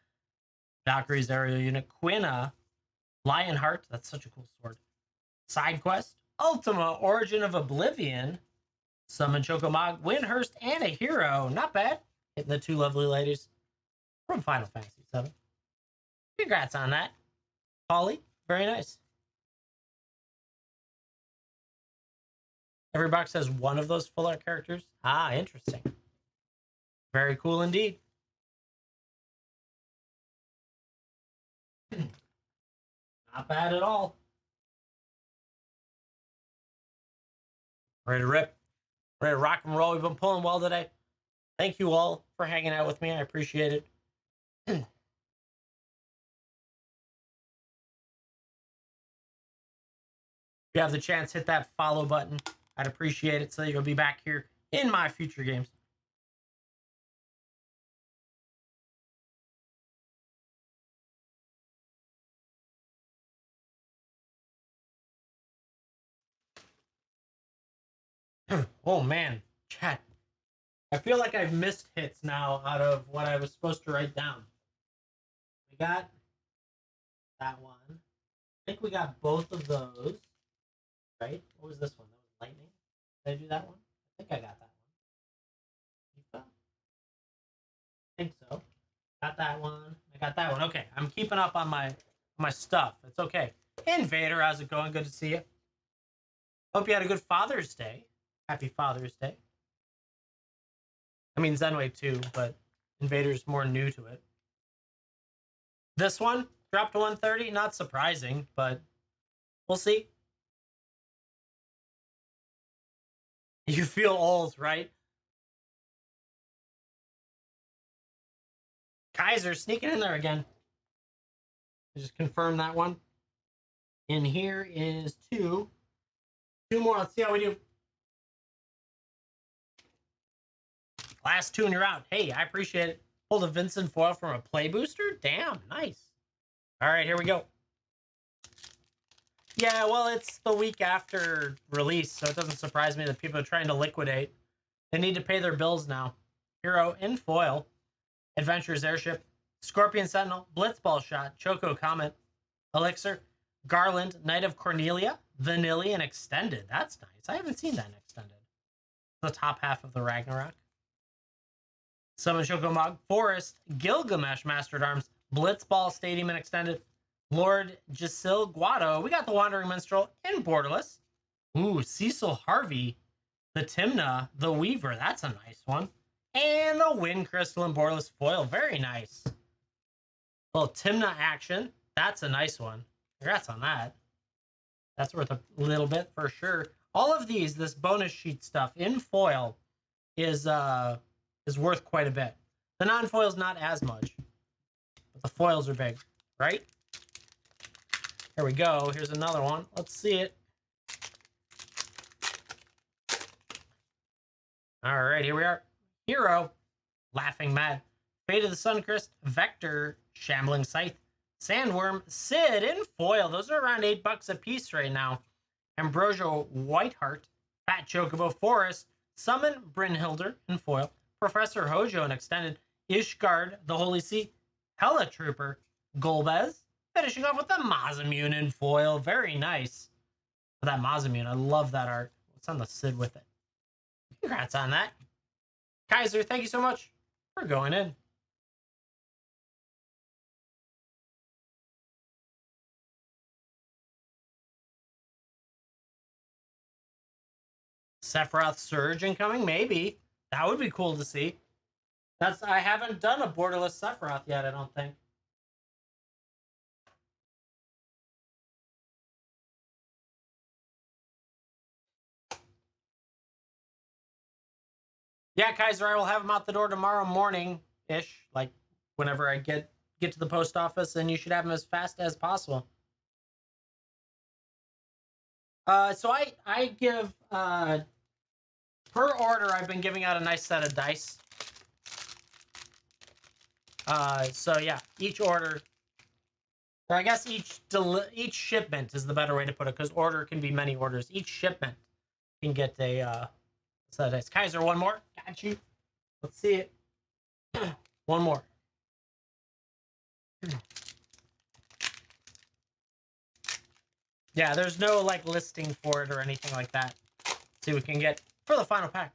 Valkyrie's Aerial Unit, Quina, Lionheart, that's such a cool sword. Side Quest, Ultima, Origin of Oblivion, Summon Chocomog, Windhurst, and a Hero. Not bad. Hitting the 2 lovely ladies from Final Fantasy VII. Congrats on that, Polly. Very nice. Every box has one of those full art characters. Ah, interesting. Very cool indeed. Not bad at all. Ready to rip. Ready to rock and roll. We've been pulling well today. Thank you all for hanging out with me. I appreciate it. If you have the chance, hit that follow button. I'd appreciate it so that you'll be back here in my future games. Oh man, chat. I feel like I've missed hits now out of what I was supposed to write down. We got that one. I think we got both of those. Right? What was this one? That was lightning. Did I do that one? I think I got that one. I think so. Got that one. I got that one. Okay, I'm keeping up on my stuff. It's okay. Invader, how's it going? Good to see you. Hope you had a good Father's Day. Happy Father's Day. I mean Zenway too, but Invader's more new to it. This one dropped to 130. Not surprising, but we'll see. You feel old, right? Kaiser sneaking in there again. Just confirm that one. And here is two more. Let's see how we do. Last two and you're out. Hey, I appreciate it. Pulled a Vincent foil from a play booster? Damn, nice. All right, here we go. Yeah, well, it's the week after release, so it doesn't surprise me that people are trying to liquidate. They need to pay their bills now. Hero in foil. Adventurer's Airship. Scorpion Sentinel. Blitzball Shot. Choco Comet. Elixir. Garland. Knight of Cornelia. Vanilla and Extended. That's nice. I haven't seen that in Extended. The top half of the Ragnarok. Summon Choco Mog. Forest. Gilgamesh Master at Arms. Blitzball Stadium and Extended. Lord Gisil Guado. We got the Wandering Minstrel in Borderless. Ooh, Cecil Harvey. The Timna. The Weaver. That's a nice one. And the Wind Crystal in Borderless foil. Very nice. Little Timna action. That's a nice one. Congrats on that. That's worth a little bit for sure. All of these, this bonus sheet stuff in foil is worth quite a bit. The non-foil's not as much. But the foils are big, right? Here we go. Here's another one. Let's see it. All right, here we are. Hero, Laughing Mad, Fate of the Suncrist, Vector, Shambling Scythe, Sandworm, Sid in foil. Those are around $8 a piece right now. Ambrosio Whiteheart, Fat Chocobo Forest, Summon Brynhilder in foil, Professor Hojo in Extended, Ishgard, the Holy See, Hella Trooper, Golbez, finishing off with the Masamune in foil. Very nice. That Masamune, I love that art. What's on the Sid with it? Congrats on that. Kaiser, thank you so much for going in. Sephiroth Surge incoming? Maybe. That would be cool to see. I haven't done a borderless Sephiroth yet, I don't think. Yeah, Kaiser, I will have them out the door tomorrow morning-ish, like whenever I get to the post office, and you should have them as fast as possible. So I give per order, I've been giving out a nice set of dice. So yeah, each order, or I guess each shipment is the better way to put it, because order can be many orders. Each shipment can get a set of dice. Kaiser, one more. Got you. Let's see it. One more. Yeah, there's no like listing for it or anything like that. Let's see what we can get for the final pack.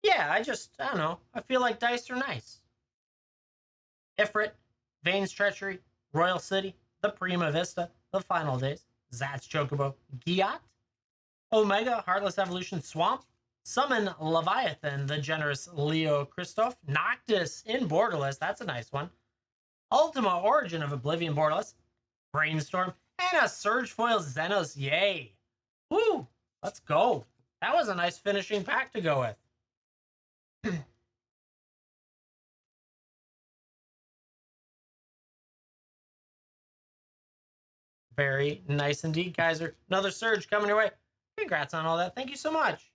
Yeah, I don't know. I feel like dice are nice. Ifrit, Vane's Treachery, Royal City, The Prima Vista, The Final Days, Zat's Chocobo, Giat, Omega, Heartless Evolution, Swamp, Summon Leviathan, the generous Leo Christoph, Noctis in Borderless, that's a nice one, Ultima Origin of Oblivion Borderless, Brainstorm, and a Surge Foil Xenos, yay! Woo! Let's go. That was a nice finishing pack to go with. Very nice indeed, Kaiser. Another Surge coming your way. Congrats on all that. Thank you so much.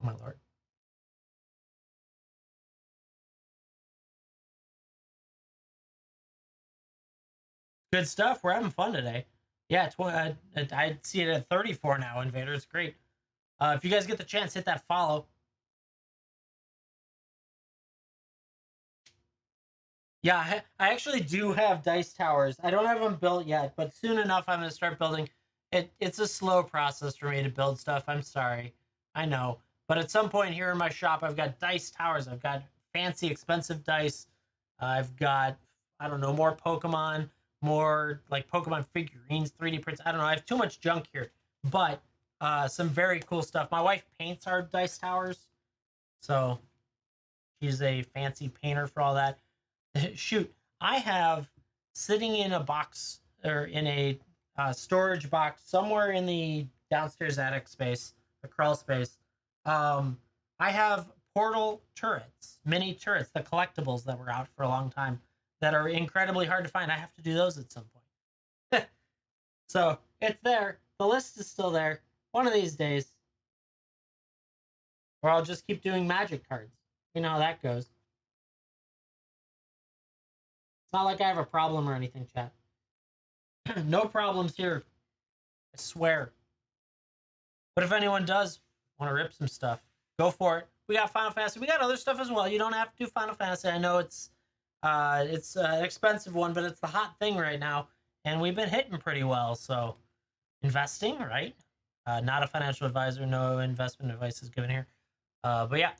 Oh, my lord. Good stuff. We're having fun today. Yeah, I see it at 34 now, Invader. It's great. If you guys get the chance, hit that follow. Yeah, I actually do have dice towers. I don't have them built yet, but soon enough I'm going to start building. It's a slow process for me to build stuff. I'm sorry. I know. But at some point here in my shop, I've got dice towers. I've got fancy, expensive dice. I've got, I don't know, more Pokemon, more like Pokemon figurines, 3D prints. I don't know. I have too much junk here. But some very cool stuff. My wife paints our dice towers. So she's a fancy painter for all that. Shoot, I have sitting in a box or in a storage box somewhere in the downstairs attic space, the crawl space. I have portal turrets, mini turrets, the collectibles that were out for a long time that are incredibly hard to find. I have to do those at some point. So it's there. The list is still there. One of these days, or I'll just keep doing magic cards. You know how that goes. It's not like I have a problem or anything, chat. No problems here. I swear. But if anyone does want to rip some stuff, go for it. We got Final Fantasy. We got other stuff as well. You don't have to do Final Fantasy. I know it's an expensive one, but it's the hot thing right now, and we've been hitting pretty well. So investing, right? Not a financial advisor. No investment advice is given here. But yeah,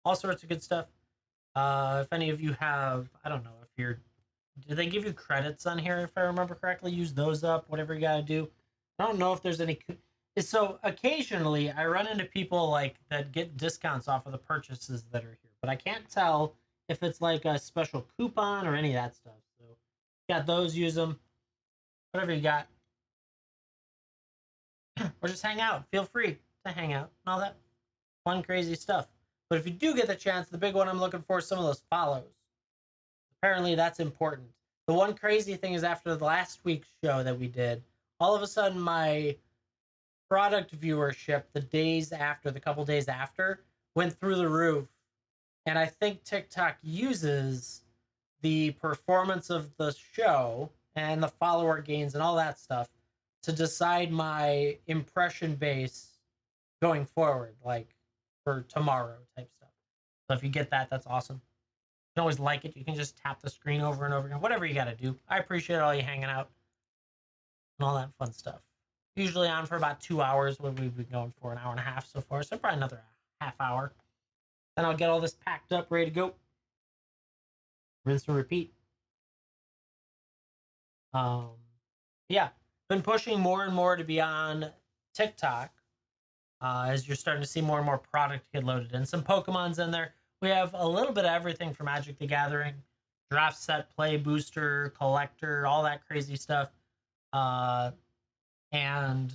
all sorts of good stuff. If any of you have, I don't know if you're, do they give you credits on here? If I remember correctly, use those up. Whatever you gotta do. I don't know if there's any. So occasionally I run into people like that get discounts off of the purchases that are here, but I can't tell if it's like a special coupon or any of that stuff. So got those, use them. Whatever you got. Or just hang out. Feel free to hang out and all that fun, crazy stuff. But if you do get the chance, the big one I'm looking for is some of those follows. Apparently, that's important. The one crazy thing is after the last week's show that we did, all of a sudden my product viewership the couple days after, went through the roof. And I think TikTok uses the performance of the show and the follower gains and all that stuff to decide my impression base going forward, like for tomorrow type stuff. So if you get that, that's awesome. You can always like it. You can just tap the screen over and over again, whatever you got to do. I appreciate all you hanging out and all that fun stuff. Usually on for about 2 hours, when we've been going for an hour and a half so far, so probably another half hour. Then I'll get all this packed up, ready to go. Rinse and repeat. Yeah, been pushing more and more to be on TikTok as you're starting to see more and more product get loaded in. Some Pokemon's in there. We have a little bit of everything for Magic the Gathering, draft set, play booster, collector, all that crazy stuff. And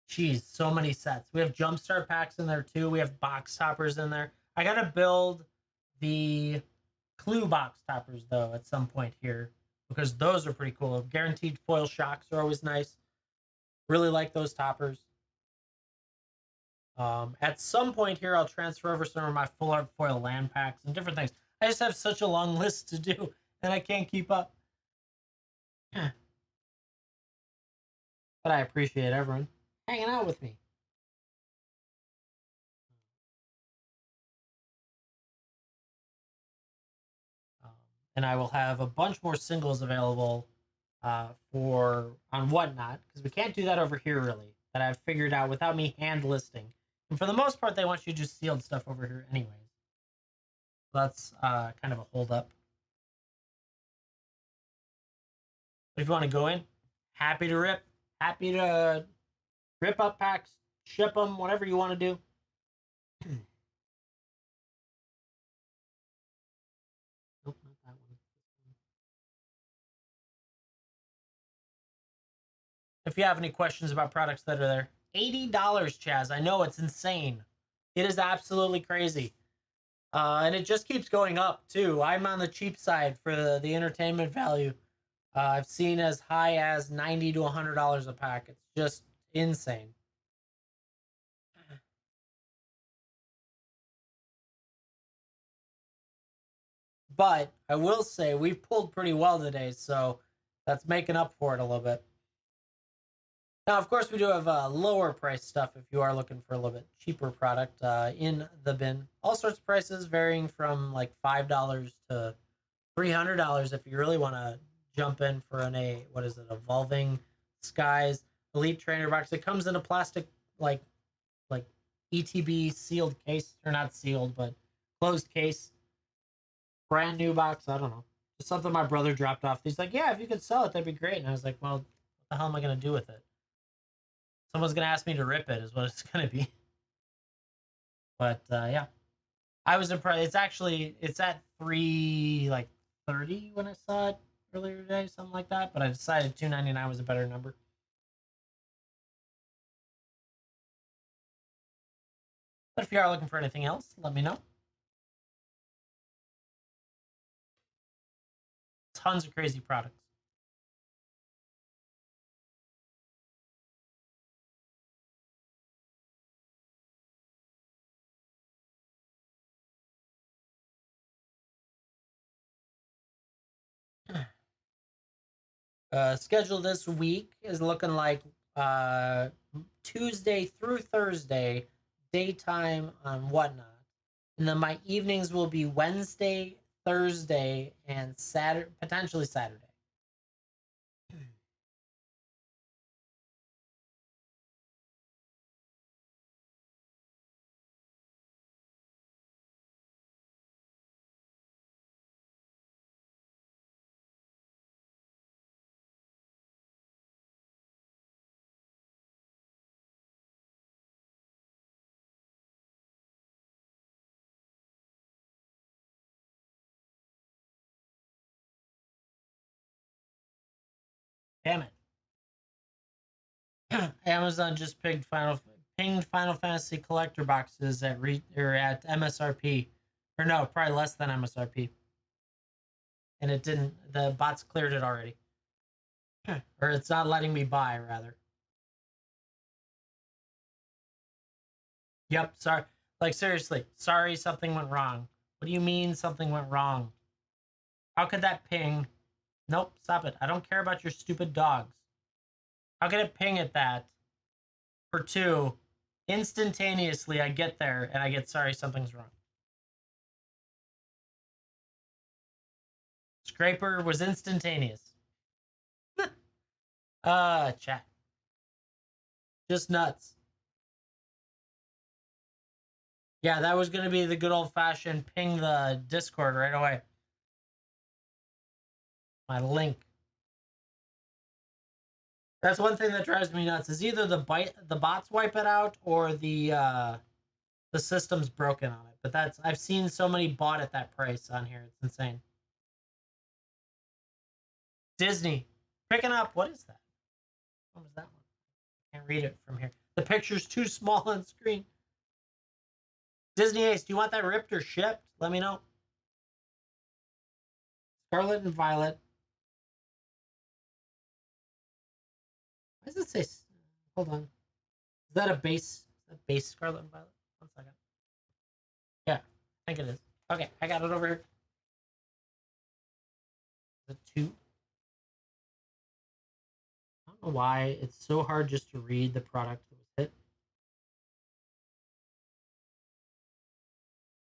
geez, so many sets. We have jumpstart packs in there too. We have box toppers in there. I gotta build the clue box toppers though at some point here because those are pretty cool. Guaranteed foil shocks are always nice. Really like those toppers. At some point here, I'll transfer over some of my full art foil land packs and different things. I just have such a long list to do, and I can't keep up. But I appreciate everyone hanging out with me. And I will have a bunch more singles available for on Whatnot because we can't do that over here really. That I've figured out without me hand listing. And for the most part, they want you to just sealed stuff over here anyways. So that's kind of a holdup. But if you want to go in, happy to rip. Happy to rip up packs, ship them, whatever you want to do. Nope, not that one. If you have any questions about products that are there, $80, Chaz. I know it's insane. It is absolutely crazy. And it just keeps going up too. I'm on the cheap side for the entertainment value. I've seen as high as $90 to $100 a pack. It's just insane. But I will say we've pulled pretty well today, so that's making up for it a little bit. Now, of course, we do have lower price stuff if you are looking for a little bit cheaper product in the bin. All sorts of prices varying from like $5 to $300 if you really want to jump in for what is it, Evolving Skies Elite Trainer box. It comes in a plastic like ETB sealed case, or not sealed, but closed case. Brand new box. I don't know. It's something my brother dropped off. He's like, yeah, if you could sell it, that'd be great. And I was like, well, what the hell am I going to do with it? Someone's going to ask me to rip it is what it's going to be. But yeah, I was impressed. It's at 330 when I saw it earlier today, something like that. But I decided 299 was a better number. But if you are looking for anything else, let me know. Tons of crazy products. Schedule this week is looking like Tuesday through Thursday, daytime on whatnot. And then my evenings will be Wednesday, Thursday, and Saturday, potentially Saturday. Damn it. Amazon just pinged Final Fantasy collector boxes at at MSRP. Or no, probably less than MSRP. And it didn't, the bots cleared it already. Or it's not letting me buy, rather. Yep, sorry. Like, seriously, sorry something went wrong. What do you mean something went wrong? How could that ping? Nope, stop it. I don't care about your stupid dogs. How could it ping at that? For two, instantaneously, I get there and I get sorry something's wrong. Scraper was instantaneous. Chat. Just nuts. Yeah, that was going to be the good old fashioned ping the Discord right away. My link. That's one thing that drives me nuts is either the bots wipe it out or the system's broken on it. But I've seen so many bought at that price on here. It's insane. Disney picking up. What is that? What was that one? I can't read it from here. The picture's too small on screen. Disney Ace, do you want that ripped or shipped? Let me know. Scarlet and Violet. Why does it say? Hold on. Is that a base? Base Scarlet and Violet? 1 second. Yeah, I think it is. Okay, I got it over here. The 2. I don't know why it's so hard just to read the product that was hit.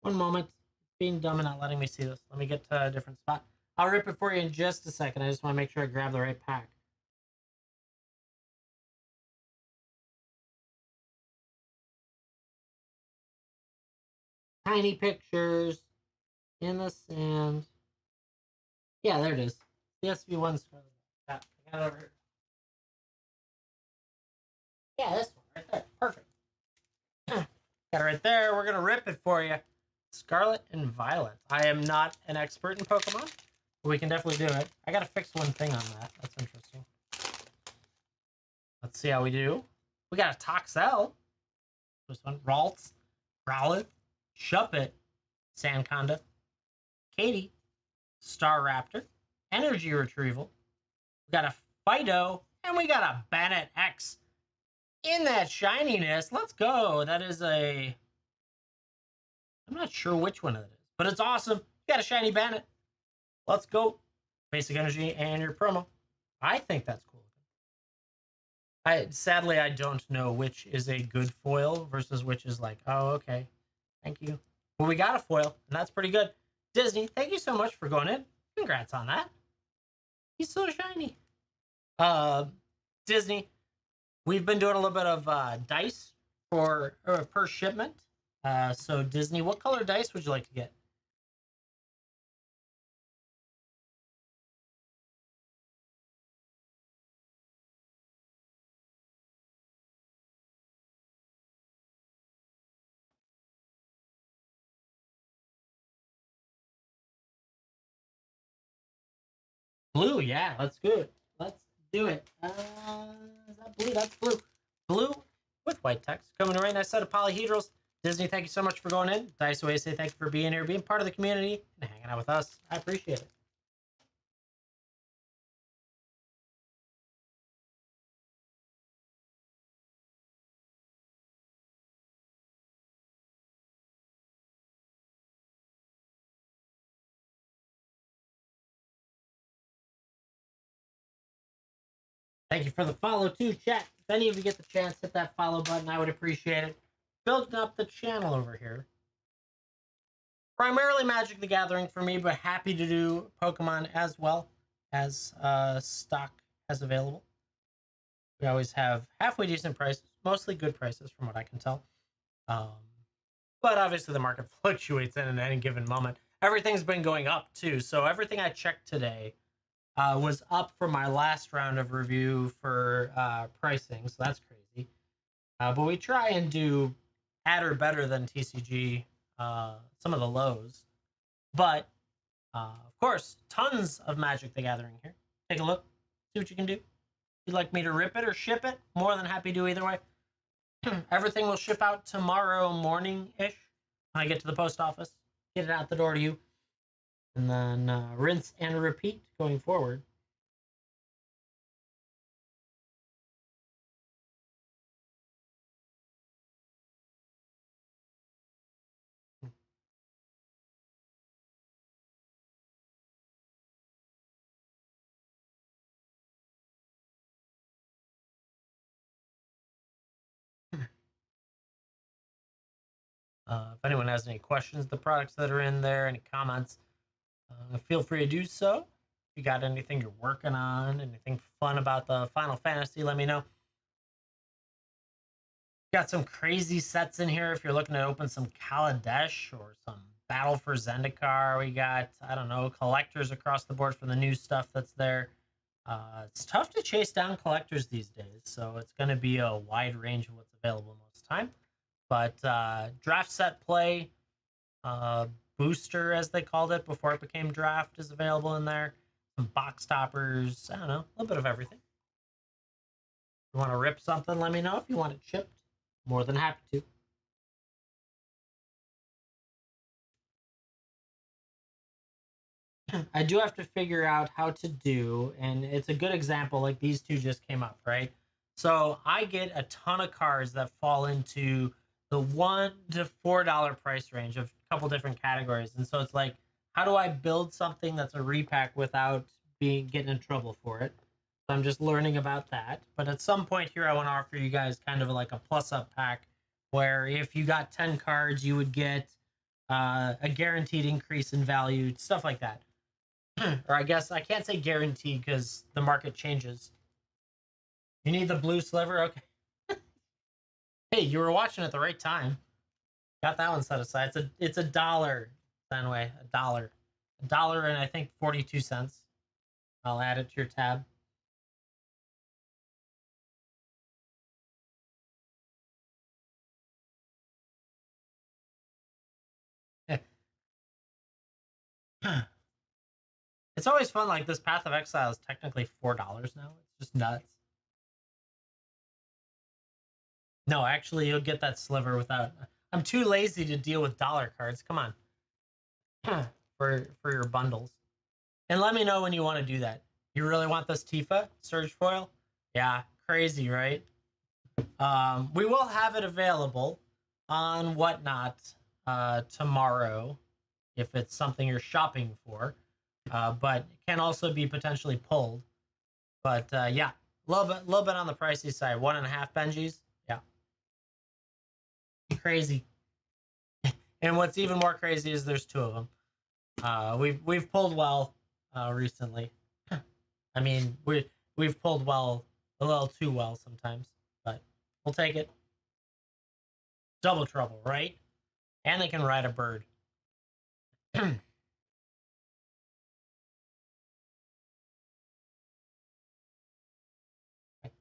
One moment. It's being dumb and not letting me see this. Let me get to a different spot. I'll rip it for you in just a second. I just want to make sure I grab the right pack. Tiny pictures in the sand. Yeah, there it is. The SV1 Scarlet. I got it over here. Yeah, this one right there. Perfect. Got it right there. We're going to rip it for you. Scarlet and Violet. I am not an expert in Pokemon, but we can definitely do it. I got to fix one thing on that. That's interesting. Let's see how we do. We got a Toxel. This one. Ralts. Rowlet. Shuppet. Sanconda. Katie. Staraptor. Energy Retrieval. We got a Fido. And we got a Bennett X. In that shininess. Let's go. That is a... I'm not sure which one it is, but it's awesome. You got a shiny Bennett. Let's go. Basic energy and your promo. I think that's cool. Sadly I don't know which is a good foil versus which is like, oh, okay. Thank you. Well, we got a foil, and that's pretty good. Disney, thank you so much for going in. Congrats on that. He's so shiny. Disney, we've been doing a little bit of dice for per shipment. So Disney, what color dice would you like to get? Blue, yeah, let's do it. Let's do it. Is that blue? That's blue. Blue with white text. Coming right next set of polyhedrals. Disney, thank you so much for going in. Dice Away, say thank you for being here, being part of the community, and hanging out with us. I appreciate it. Thank you for the follow too, chat. If any of you get the chance, hit that follow button. I would appreciate it. Building up the channel over here. Primarily Magic the Gathering for me, but happy to do Pokemon as well as stock as available. We always have halfway decent prices, mostly good prices from what I can tell. But obviously the market fluctuates in any given moment. Everything's been going up too, so everything I checked today was up from my last round of review for pricing, so that's crazy. But we try and do at or better than TCG, some of the lows. But of course, tons of Magic the Gathering here. Take a look, see what you can do. If you'd like me to rip it or ship it, more than happy to either way. Everything will ship out tomorrow morning-ish when I get to the post office. Get it out the door to you. And then rinse and repeat going forward. If anyone has any questions, the products that are in there, any comments, feel free to do so. If you got anything you're working on, anything fun about the Final Fantasy, let me know. Got some crazy sets in here if you're looking to open some Kaladesh or some Battle for Zendikar. We got, I don't know, collectors across the board for the new stuff that's there. It's tough to chase down collectors these days, so it's going to be a wide range of what's available most of the time. But draft set play, booster as they called it before it became draft, is available in there. Some box toppers, I don't know, a little bit of everything. If you want to rip something, let me know. If you want it chipped, more than happy to. I do have to figure out how to do, and it's a good example, like these two just came up, right? So I get a ton of cards that fall into the $1 to $4 price range of a couple different categories. And so it's like, how do I build something that's a repack without being getting in trouble for it? So I'm just learning about that. But at some point here, I want to offer you guys kind of like a plus up pack where if you got 10 cards, you would get a guaranteed increase in value, stuff like that. Or I guess I can't say guaranteed because the market changes. You need the blue sliver? Okay. Hey, you were watching at the right time. Got that one set aside. It's a dollar, Fenway. A dollar. $1 and I think 42 cents. I'll add it to your tab. It's always fun, like this Path of Exile is technically $4 now. It's just nuts. No, actually you'll get that sliver without, I'm too lazy to deal with dollar cards. Come on. for your bundles. And let me know when you want to do that. You really want this Tifa Surge Foil? Yeah, crazy, right? We will have it available on Whatnot tomorrow if it's something you're shopping for. But it can also be potentially pulled. But yeah, a little bit on the pricey side. 1.5 Benjis. Yeah, crazy. And what's even more crazy is there's two of them. We've pulled well recently. I mean, we've pulled well a little too well sometimes, but we'll take it. Double trouble, right? And they can ride a bird. I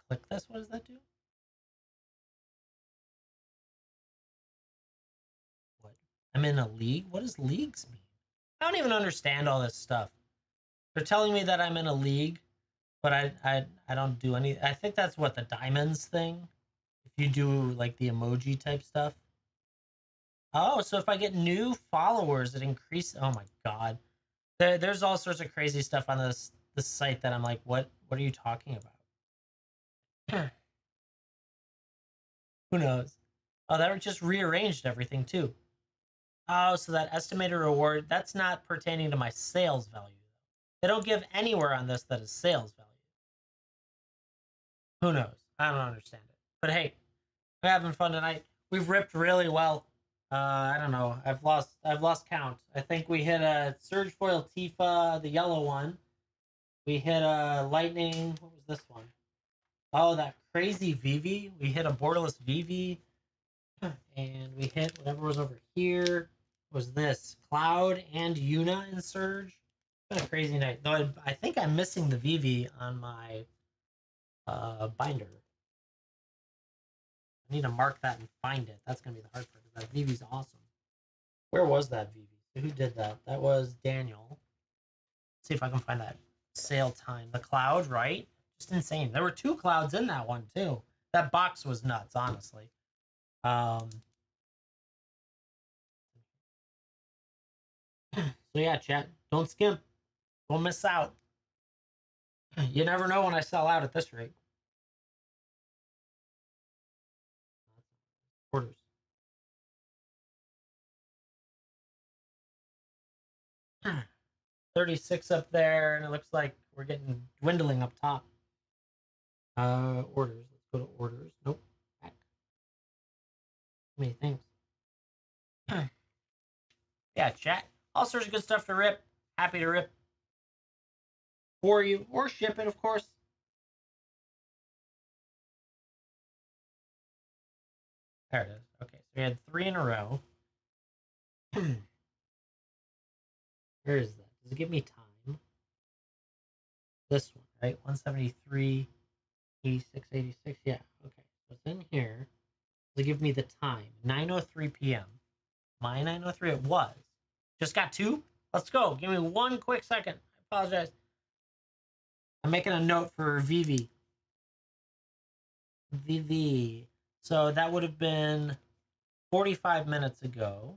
click this. What does that do? What? I'm in a league? What does leagues mean? I don't even understand all this stuff. They're telling me that I'm in a league, but I don't do any. I think that's what the diamonds thing. If you do like the emoji type stuff. Oh, so if I get new followers, it increases. Oh my god, there's all sorts of crazy stuff on this site that I'm like, what are you talking about? Who knows? Oh, that just rearranged everything too. Oh, so that estimated reward, that's not pertaining to my sales value. They don't give anywhere on this that is sales value. Who knows? I don't understand it. But hey, we're having fun tonight. We've ripped really well. I don't know. I've lost count. I think we hit a Surge Foil Tifa, the yellow one. We hit a Lightning. What was this one? Oh, that crazy Vivi. We hit a borderless Vivi. And we hit whatever was over here. Was this Cloud and Yuna in Surge? It's been a crazy night. Though I think I'm missing the Vivi on my binder. I need to mark that and find it. That's gonna be the hard part. That Vivi's awesome. Where was that Vivi? Who did that? That was Daniel. Let's see if I can find that sale time. The Cloud, right? Just insane. There were 2 clouds in that one too. That box was nuts, honestly. So yeah, chat. Don't skimp. Don't miss out. You never know when I sell out at this rate. Orders. 36 up there, and it looks like we're getting dwindling up top. Orders. Let's go to orders. Nope. Back. Too many things. Yeah, chat. All sorts of good stuff to rip. Happy to rip for you or ship it, of course. There it is. Okay, so we had 3 in a row. Where is that? Does it give me time? This one, right? 173, 86, 86. Yeah, okay. So it's in here. Does it give me the time? 9:03 p.m. My 9:03 it was. Just got 2? Let's go. Give me 1 quick second. I apologize. I'm making a note for Vivi. Vivi. So that would have been 45 minutes ago.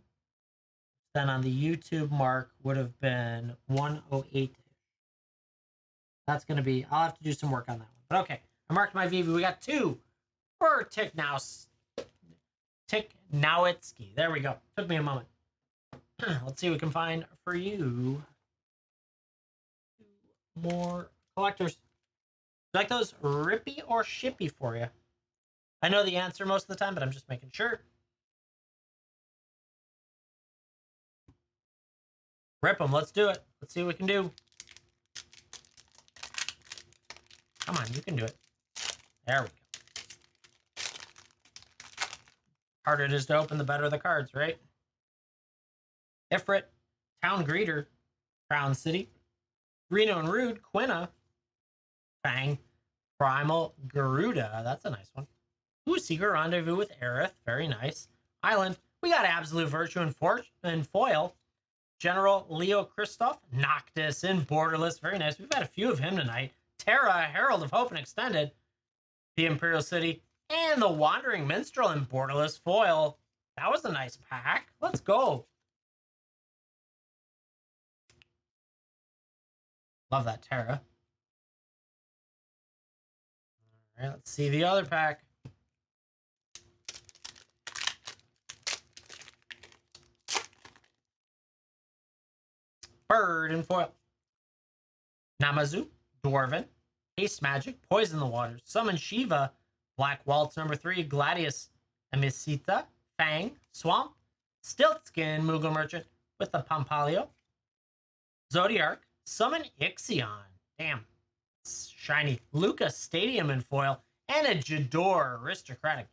Then on the YouTube mark would have been 108. That's going to be, I'll have to do some work on that one. But okay, I marked my Vivi. We got 2 for Tiknowitsky. There we go. Took me a moment. Let's see what we can find for you. 2 more collectors. Like those rippy or shippy for you? I know the answer most of the time, but I'm just making sure. Rip them. Let's do it. Let's see what we can do. Come on, you can do it. There we go. Harder it is to open, the better the cards, right? Ifrit, Town Greeter, Crown City, Reno and Rude, Quina, Fang, Primal, Garuda. That's a nice one. Ooh, Secret Rendezvous with Aerith. Very nice. Island. We got Absolute Virtue and Foil. General Leo Christoph, Noctis in Borderless. Very nice. We've had a few of him tonight. Terra, Herald of Hope and Extended. The Imperial City. And the Wandering Minstrel in Borderless Foil. That was a nice pack. Let's go. Love that Terra. All right, let's see the other pack. Bird and Foil. Namazu, Dwarven, Haste Magic, Poison the Waters, Summon Shiva, Black Waltz #3, Gladius, Amisita, Fang, Swamp, Stiltskin, Moogle Merchant with the Pampalio, Zodiark, Summon Ixion, damn, shiny, Lucas Stadium in foil, and a Jador Aristocratic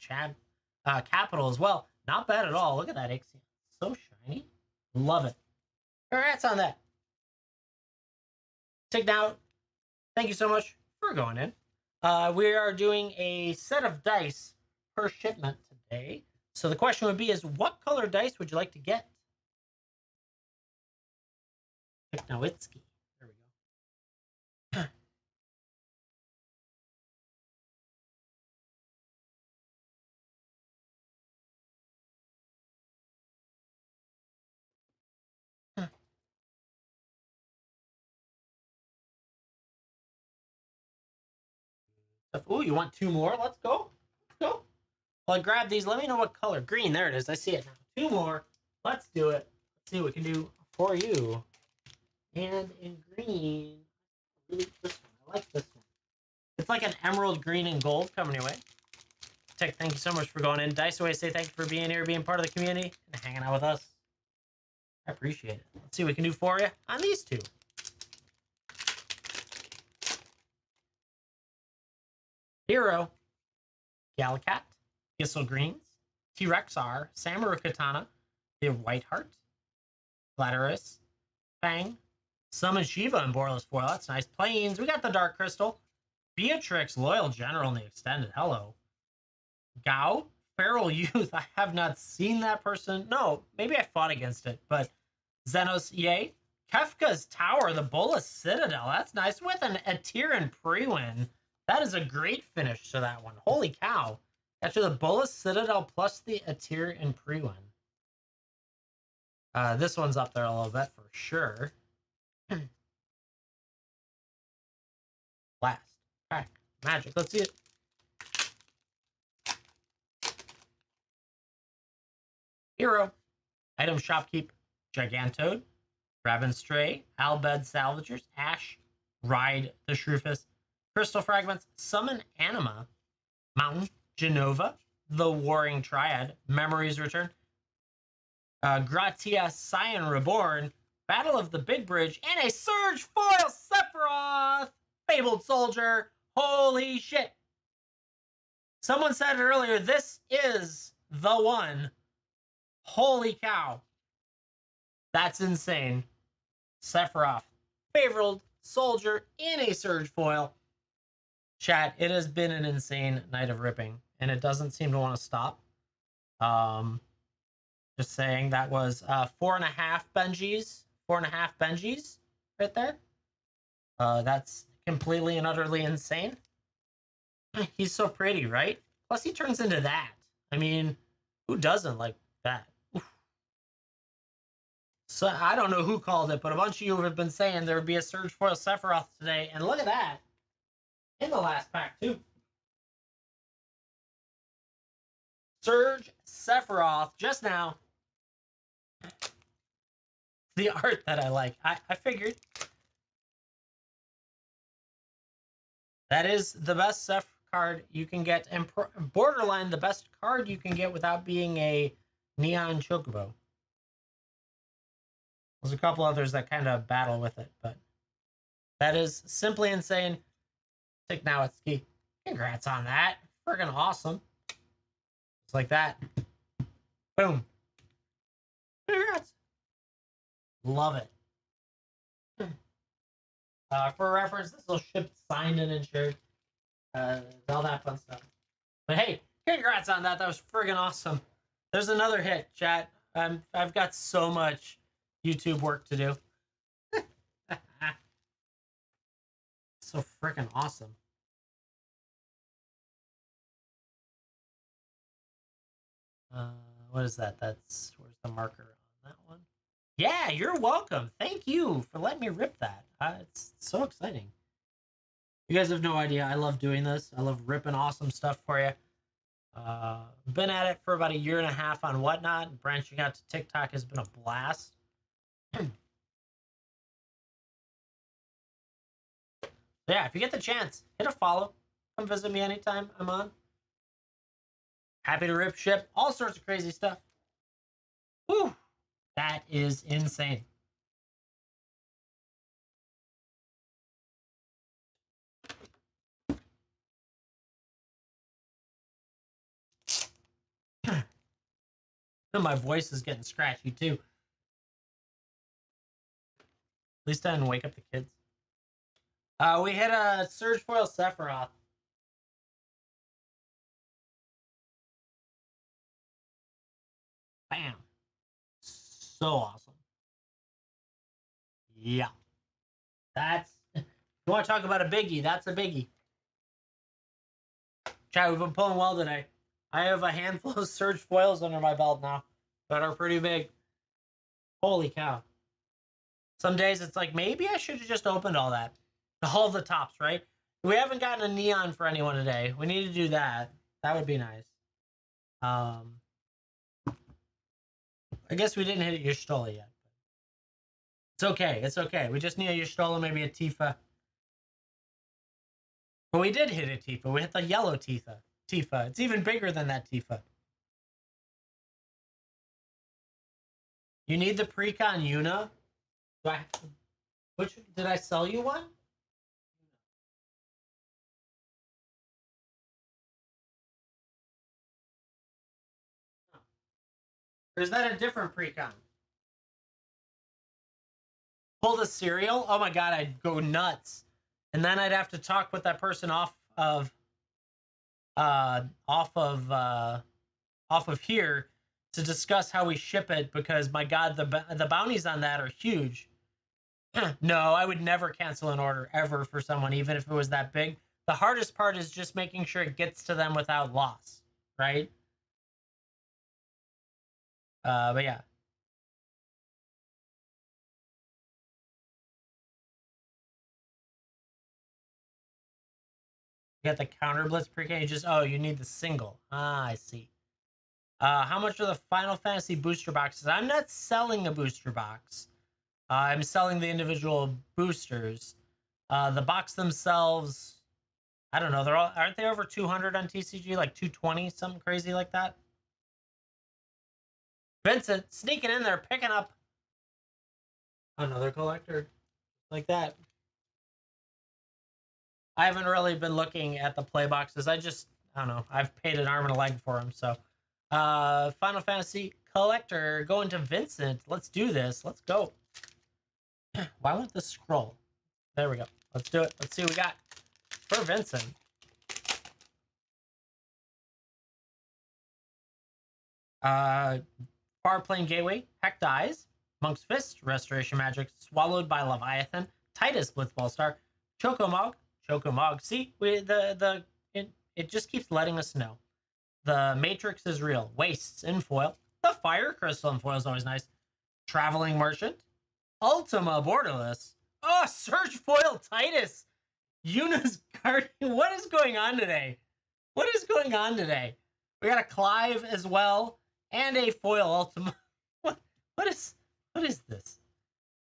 Capital as well. Not bad at all. Look at that Ixion. So shiny. Love it. Congrats on that. Take now. Thank you so much for going in. We are doing a set of dice per shipment today. So the question would be is what color dice would you like to get? Nowitzki. There we go. Ooh, you want 2 more? Let's go. Let's go. Well, I grabbed these. Let me know what color. Green. There it is. I see it now. 2 more. Let's do it. Let's see what we can do for you. And in green, really this one. I like this one. It's like an emerald green and gold coming your way. Tech, thank you so much for going in. Dice Away, say thank you for being here, being part of the community, and hanging out with us. I appreciate it. Let's see what we can do for you on these 2. Hero, Galacat, Gissel Greens, T-Rex R, Samurai Katana, the Whiteheart, Flatterus, Fang, Summon Shiva and Borderless Foil. That's nice. Plains. We got the Dark Crystal. Beatrix, Loyal General in the Extended. Hello. Gao, Feral Youth. I have not seen that person. No, maybe I fought against it, but Xenos, yay. Kefka's Tower, the Bolas Citadel. That's nice. With an Atiran pre-win. That is a great finish to that one. Holy cow. Actually, the Bolas Citadel plus the Atiran pre-win. This one's up there a little bit for sure. Last pack. Magic. Let's see it. Hero. Item Shopkeep. Gigantode. Ravenstray. Albed Salvagers. Ash. Ride the Shrufus. Crystal Fragments. Summon Anima. Mountain. Genova. The Warring Triad. Memories Return. Gratia Scion Reborn. Battle of the Big Bridge. And a Surge Foil Sephiroth. Fabled Soldier. Holy shit. Someone said it earlier. This is the one. Holy cow. That's insane. Sephiroth. Fabled Soldier in a Surge Foil. Chat, it has been an insane night of ripping. And it doesn't seem to want to stop. Just saying that was 4.5 Benjis. 4.5 Benjis right there. That's completely and utterly insane. He's so pretty, right? Plus he turns into that. I mean, who doesn't like that? Oof. So I don't know who called it, but a bunch of you have been saying there would be a Surge Foil Sephiroth today, and look at that. In the last pack, too. Surge Sephiroth just now. The art that I like. I figured. That is the best Seph card you can get. And borderline the best card you can get without being a Neon Chocobo. There's a couple others that kind of battle with it, but that is simply insane. Tick Nowitzki. Congrats on that. Friggin' awesome. Just like that. Boom. Congrats. Love it. For reference, this will ship signed and insured. All that fun stuff. But hey, congrats on that. That was friggin' awesome. There's another hit, chat. I've got so much YouTube work to do. So friggin' awesome. What is that? Where's the marker on that one? Yeah, you're welcome. Thank you for letting me rip that. It's so exciting. You guys have no idea. I love doing this. I love ripping awesome stuff for you. Been at it for about 1.5 years on Whatnot. Branching out to TikTok has been a blast. Yeah, if you get the chance, hit a follow. Come visit me anytime I'm on. Happy to rip, ship, all sorts of crazy stuff. Whew, that is insane. My voice is getting scratchy too. At least I didn't wake up the kids. We hit a Surge Foil Sephiroth. Bam. So awesome. Yeah. That's, if you want to talk about a biggie, that's a biggie. Chat, we've been pulling well today. I have a handful of Surge Foils under my belt now that are pretty big. Holy cow. Some days it's like, maybe I should have just opened all that. All the tops, right? We haven't gotten a neon for anyone today. We need to do that. That would be nice. I guess we didn't hit your Stola yet. It's okay. It's okay. We just need a Stola, maybe a Tifa. But we did hit a Tifa. We hit the yellow Tifa. Tifa. It's even bigger than that Tifa. You need the Precon Yuna? Which did I sell you one? Or is that a different Precon? Pull the cereal? Oh my god, I'd go nuts. And then I'd have to talk with that person off of off of here to discuss how we ship it, because my god, the bounties on that are huge. No, I would never cancel an order ever for someone, even if it was that big. The hardest part is just making sure it gets to them without loss, right? But yeah. You got the counter blitz pre-K. You just, oh, you need the single. Ah, I see. How much are the Final Fantasy booster boxes? I'm not selling a booster box. I'm selling the individual boosters. The box themselves, I don't know. Aren't they over 200 on TCG? Like 220, something crazy like that. Vincent sneaking in there, picking up another collector like that. I haven't really been looking at the play boxes. I don't know. I've paid an arm and a leg for them. So, Final Fantasy collector going to Vincent. Let's do this. Let's go. Why won't this scroll? There we go. Let's do it. Let's see what we got for Vincent. Farplane Gateway, Heck Dies, Monk's Fist, Restoration Magic, Swallowed by Leviathan, Titus Blitzball Star, Chocomog. See, it just keeps letting us know. The Matrix is real. Wastes in foil. The Fire Crystal in foil is always nice. Traveling Merchant, Ultima Borderless. Oh, Surge Foil Titus. Yuna's Guardian. What is going on today? What is going on today? We got a Clive as well, and a foil Ultima. What is this?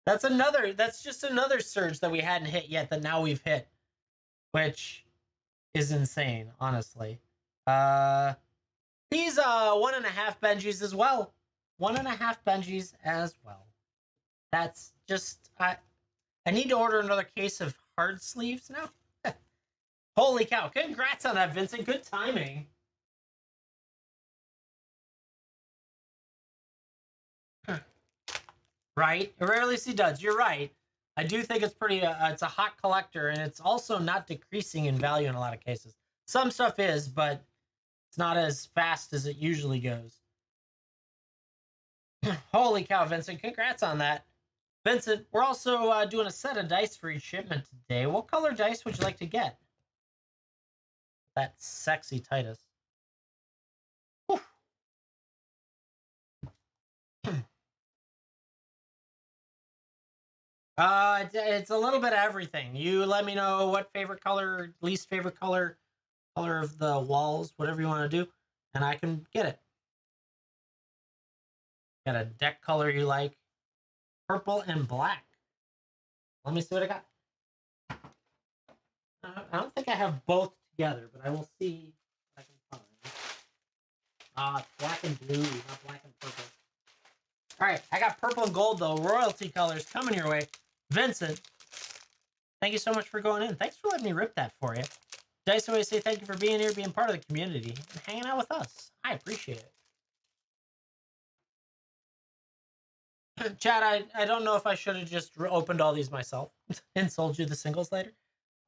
That's just another surge that we hadn't hit yet that now we've hit, which is insane, honestly. He's 1.5 Benjis as well. 1.5 Benjis as well. That's just I need to order another case of hard sleeves now. Holy cow. Congrats on that, Vincent. Good timing. Right? I rarely see duds. You're right. I do think it's pretty, it's a hot collector, and it's also not decreasing in value in a lot of cases. Some stuff is, but it's not as fast as it usually goes. Holy cow, Vincent. Congrats on that. Vincent, we're also doing a set of dice for each shipment today. What color dice would you like to get? That sexy Titus. It's a little bit of everything. You let me know what favorite color, least favorite color of the walls, whatever you want to do, and I can get it. Got a deck color you like. Purple and black. Let me see what I got. I don't think I have both together, but I will see what I can find. Black and blue, not black and purple. All right, I got purple and gold, though. Royalty colors coming your way. Vincent, thank you so much for going in. Thanks for letting me rip that for you. Dice always say thank you for being here, being part of the community, and hanging out with us. I appreciate it. Chad, I don't know if I should have just opened all these myself and sold you the singles later,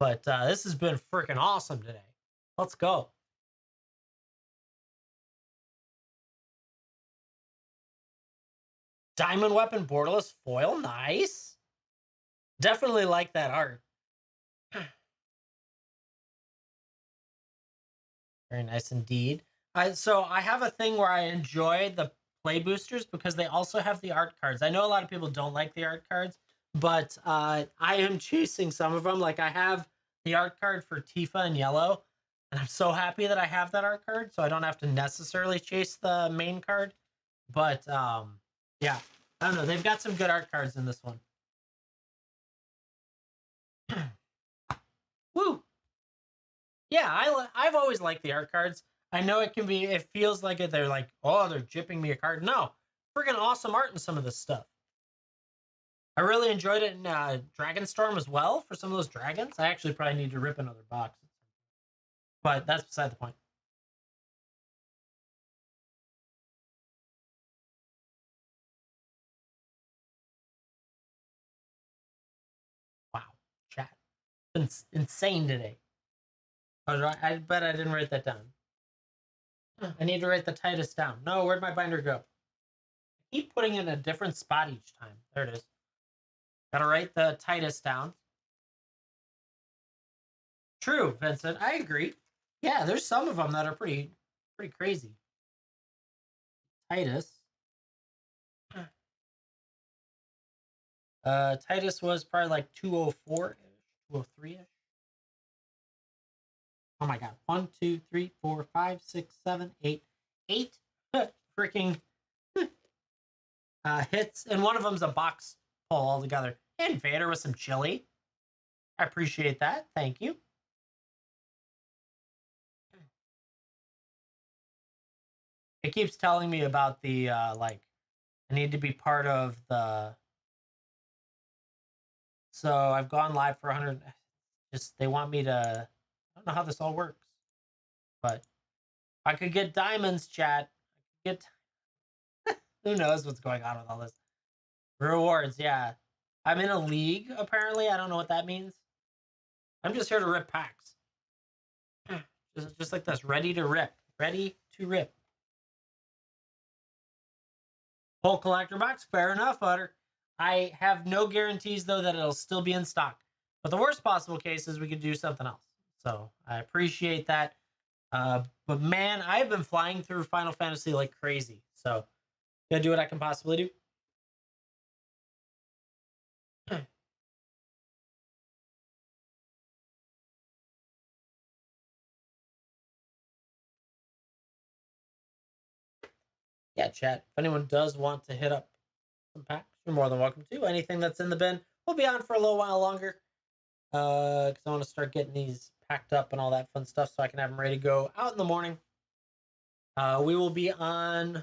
but this has been freaking awesome today. Let's go. Diamond Weapon Borderless foil, nice. Definitely like that art. Very nice indeed. So I have a thing where I enjoy the play boosters because they also have the art cards. I know a lot of people don't like the art cards, but I am chasing some of them. Like I have the art card for Tifa in yellow, and I'm so happy that I have that art card, so I don't have to necessarily chase the main card. But yeah, I don't know. They've got some good art cards in this one. Woo! Yeah, I've always liked the art cards. I know it can be. It feels like it. They're like, oh, they're jipping me a card. No, freaking awesome art in some of this stuff. I really enjoyed it in Dragonstorm as well for some of those dragons. I actually probably need to rip another box, but that's beside the point. Wow, chat, it's insane today. I bet I didn't write that down. I need to write the Titus down. No, where'd my binder go? I keep putting it in a different spot each time. There it is. Gotta write the Titus down. True, Vincent. I agree. Yeah, there's some of them that are pretty crazy. Titus. Titus was probably like 204-ish, 203-ish. Oh my god. 1, 2, 3, 4, 5, 6, 7, 8. 8 freaking hits, and one of them's a box pull altogether. And Vader with some chili. I appreciate that. Thank you. It keeps telling me about the like I need to be part of the. So I've gone live for 100. Just they want me to. I don't know how this all works, but I could get diamonds, chat. Get who knows what's going on with all this rewards. Yeah, I'm in a league apparently. I don't know what that means. I'm just here to rip packs. Just like this, ready to rip, ready to rip. Whole collector box, fair enough, Butter. I have no guarantees though that it'll still be in stock. But the worst possible case is we could do something else. So I appreciate that. But man, I've been flying through Final Fantasy like crazy. So gonna do what I can possibly do. Yeah, chat. If anyone does want to hit up some packs, you're more than welcome to. Anything that's in the bin will be on for a little while longer. Because I want to start getting these packed up and all that fun stuff so I can have them ready to go out in the morning. We will be on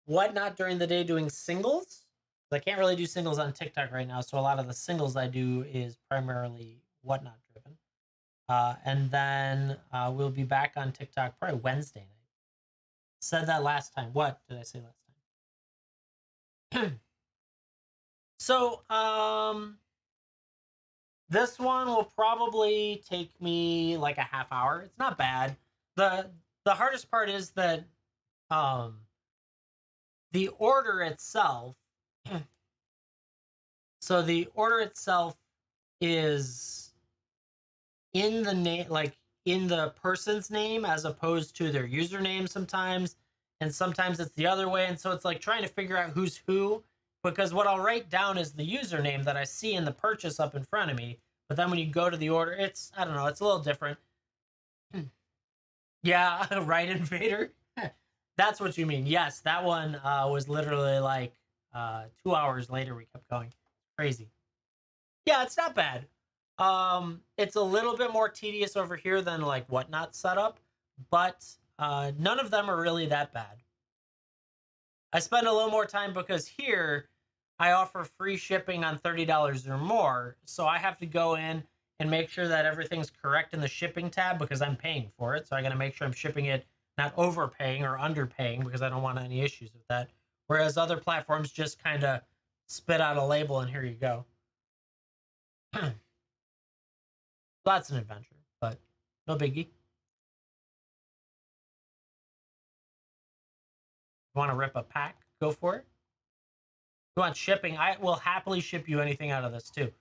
Whatnot during the day doing singles. I can't really do singles on TikTok right now, so a lot of the singles I do is primarily Whatnot driven. And then we'll be back on TikTok probably Wednesday night. Said that last time. What did I say last time? So, this one will probably take me like a half hour. It's not bad. The hardest part is that the order itself. So the order itself is in the name, like in the person's name, as opposed to their username sometimes, and sometimes it's the other way. And so it's like trying to figure out who's who, because what I'll write down is the username that I see in the purchase up in front of me. But then when you go to the order, it's I don't know, it's a little different. Yeah, right, Invader. That's what you mean. Yes, that one was literally like 2 hours later. We kept going. Crazy. Yeah, it's not bad. It's a little bit more tedious over here than like Whatnot setup, but none of them are really that bad. I spend a little more time because here I offer free shipping on $30 or more, so I have to go in and make sure that everything's correct in the shipping tab because I'm paying for it. So I got to make sure I'm shipping it, not overpaying or underpaying, because I don't want any issues with that. Whereas other platforms just kind of spit out a label and here you go. That's an adventure, but no biggie. You want to rip a pack? Go for it. You want shipping? I will happily ship you anything out of this too.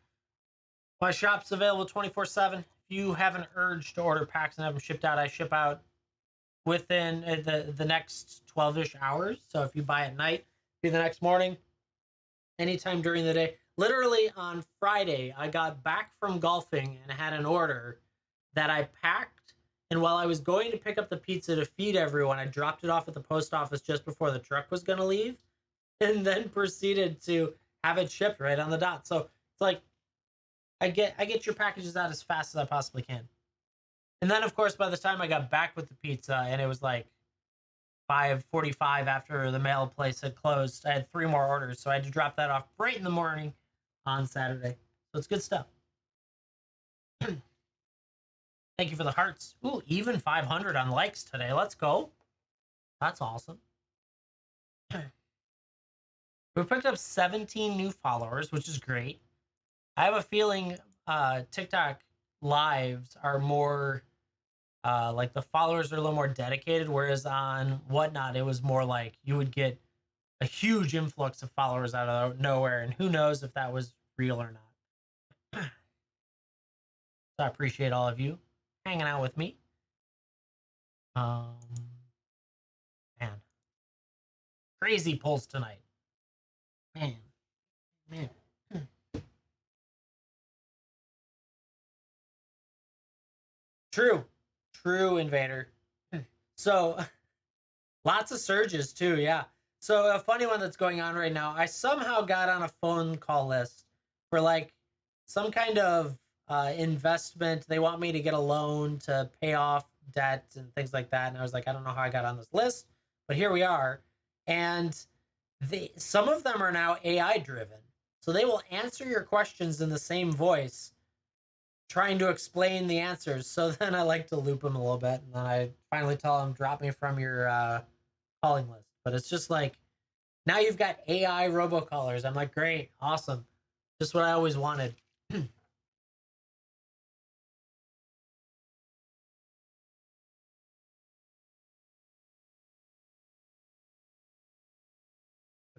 My shop's available 24/7. If you have an urge to order packs and have them shipped out, I ship out within the next 12-ish hours. So if you buy at night, be the next morning, anytime during the day. Literally on Friday, I got back from golfing and had an order that I packed. And while I was going to pick up the pizza to feed everyone, I dropped it off at the post office just before the truck was going to leave, and then proceeded to have it shipped right on the dot. So it's like I get your packages out as fast as I possibly can. And then of course by the time I got back with the pizza and it was like 5:45 after the mail place had closed, I had 3 more orders, so I had to drop that off right in the morning on Saturday. So it's good stuff. Thank you for the hearts. Ooh, even 500 on likes today. Let's go. That's awesome. We picked up 17 new followers, which is great. I have a feeling TikTok lives are more like the followers are a little more dedicated, whereas on Whatnot it was more like you would get a huge influx of followers out of nowhere, and who knows if that was real or not. So I appreciate all of you hanging out with me. Um, man, crazy pulls tonight. Man, man. True, true, Invader. So lots of surges too. Yeah. So a funny one that's going on right now. I somehow got on a phone call list for like some kind of investment. They want me to get a loan to pay off debt and things like that. And I was like, I don't know how I got on this list, but here we are. And some of them are now AI driven. So they will answer your questions in the same voice, trying to explain the answers. So then I like to loop them a little bit, and then I finally tell them, drop me from your calling list. But it's just like now you've got AI robocallers. I'm like, great, awesome, just what I always wanted.